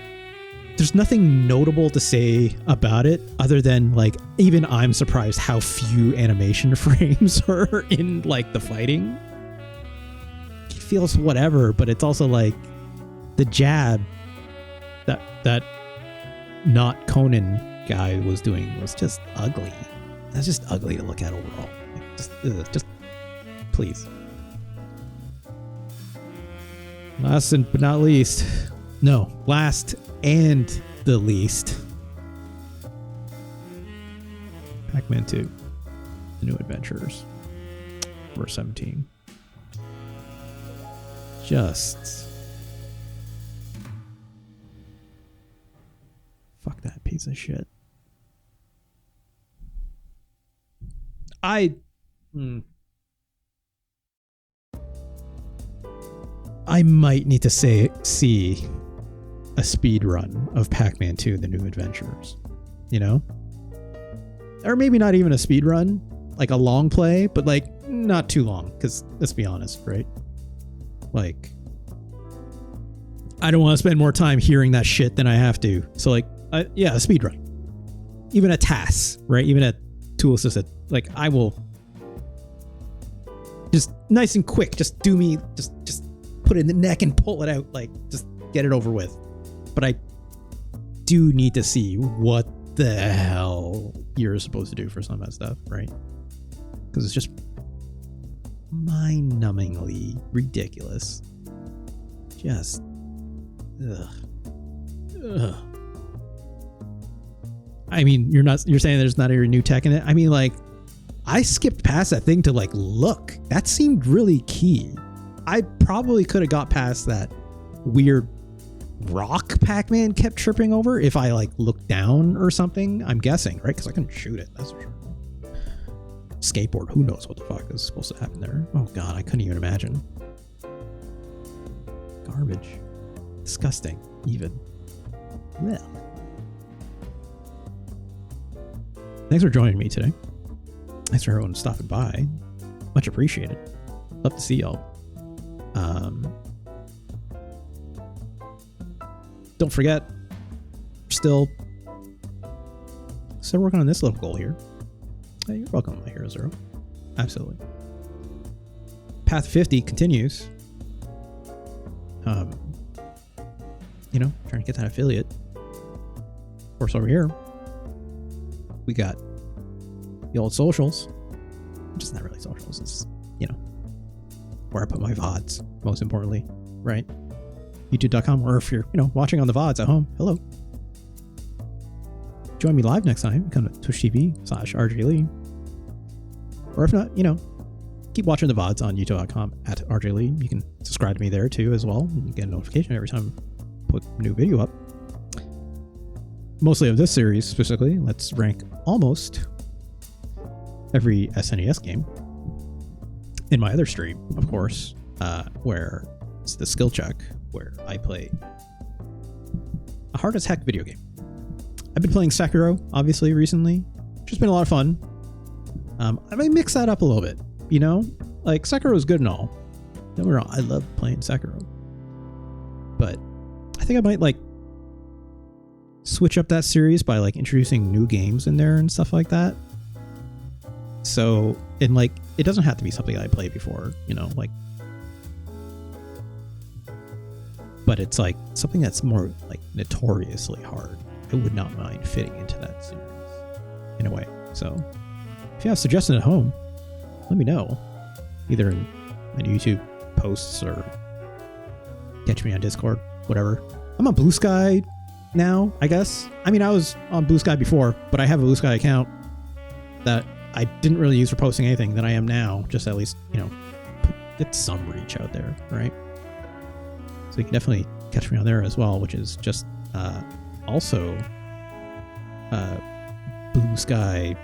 there's nothing notable to say about it other than like, even I'm surprised how few animation frames are in like the fighting. It feels whatever, but it's also like the jab that not Conan guy was doing was just ugly. That's just ugly to look at overall. Like, just please. Last but not least. No, last and the least. Pac Man 2. The New Adventures. Verse 17. Just. Fuck that piece of shit. I might need to see a speed run of Pac Man 2: The New Adventures, you know, or maybe not even a speed run, like a long play, but like not too long, because let's be honest, right? Like, I don't want to spend more time hearing that shit than I have to. So like, yeah, a speed run, even a TAS, right? Even a tool assisted. Like, I will just nice and quick, just do me, just put it in the neck and pull it out, like just get it over with. But I do need to see what the hell you're supposed to do for some of that stuff, right? Because it's just mind-numbingly ridiculous. Just ugh. I mean, you're saying there's not any new tech in it. I mean, like, I skipped past that thing to like look. That seemed really key. I probably could have got past that weird rock Pac-Man kept tripping over if I like looked down or something. I'm guessing, right? Because I couldn't shoot it. That's for sure. Skateboard. Who knows what the fuck is supposed to happen there? Oh god, I couldn't even imagine. Garbage. Disgusting. Even. Well. Thanks for joining me today. Thanks for everyone stopping by. Much appreciated. Love to see y'all. Don't forget, still working on this little goal here. Hey, you're welcome, my Hero Zero. Absolutely. Path 50 continues. You know, trying to get that affiliate. Of course, over here, we got the old socials. Just not really socials. It's, you know, where I put my VODs, most importantly, right? YouTube.com, or if you're, you know, watching on the VODs at home, hello. Join me live next time. Come to Twitch TV/RJ Lee. Or if not, you know, keep watching the VODs on YouTube.com at RJ Lee. You can subscribe to me there too as well. You get a notification every time I put a new video up. Mostly of this series specifically. Let's rank almost every SNES game. In my other stream, of course, where it's the skill check, where I play a hard as heck video game. I've been playing Sekiro, obviously, recently, which has been a lot of fun. I may mix that up a little bit, you know? Like, Sekiro is good and all. Don't get me wrong, I love playing Sekiro. But I think I might, like, switch up that series by, like, introducing new games in there and stuff like that. So, and, like, it doesn't have to be something I played before, you know? Like, but it's, like, something that's more, like, notoriously hard. I would not mind fitting into that series in a way. So if you have suggestions at home, let me know. Either in my YouTube posts or catch me on Discord, whatever. I'm on Blue Sky now, I guess. I mean, I was on Blue Sky before, but I have a Blue Sky account that I didn't really use for posting anything than I am now. Just at least, you know, get some reach out there, right? So you can definitely catch me on there as well, which is just also Blue Sky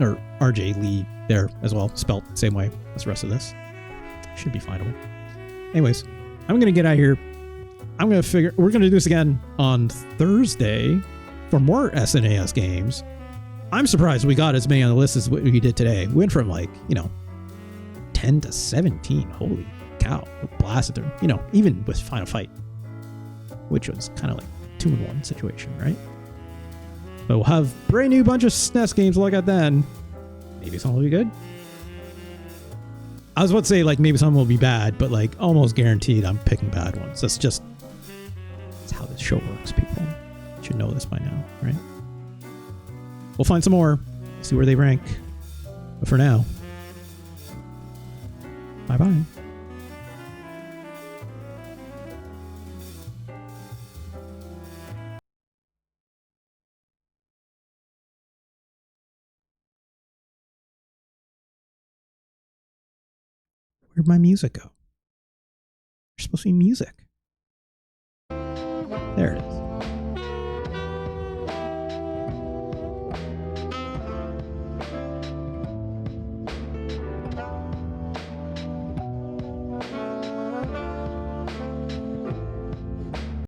or RJ Lee there as well, spelt the same way as the rest of this. Should be findable. Anyways, I'm gonna get out of here. We're gonna do this again on Thursday for more SNES games. I'm surprised we got as many on the list as we did today. We went from, like, you know, 10 to 17. Holy cow, we're blasted through. You know, even with Final Fight, which was kind of like 2-in-1 situation, right? But we'll have a brand new bunch of SNES games to look at then. Maybe some will be good. I was about to say, like, maybe some will be bad, but, like, almost guaranteed I'm picking bad ones. That's how this show works, people. You should know this by now, right? We'll find some more, see where they rank. But for now, bye-bye. Where'd my music go? There's supposed to be music.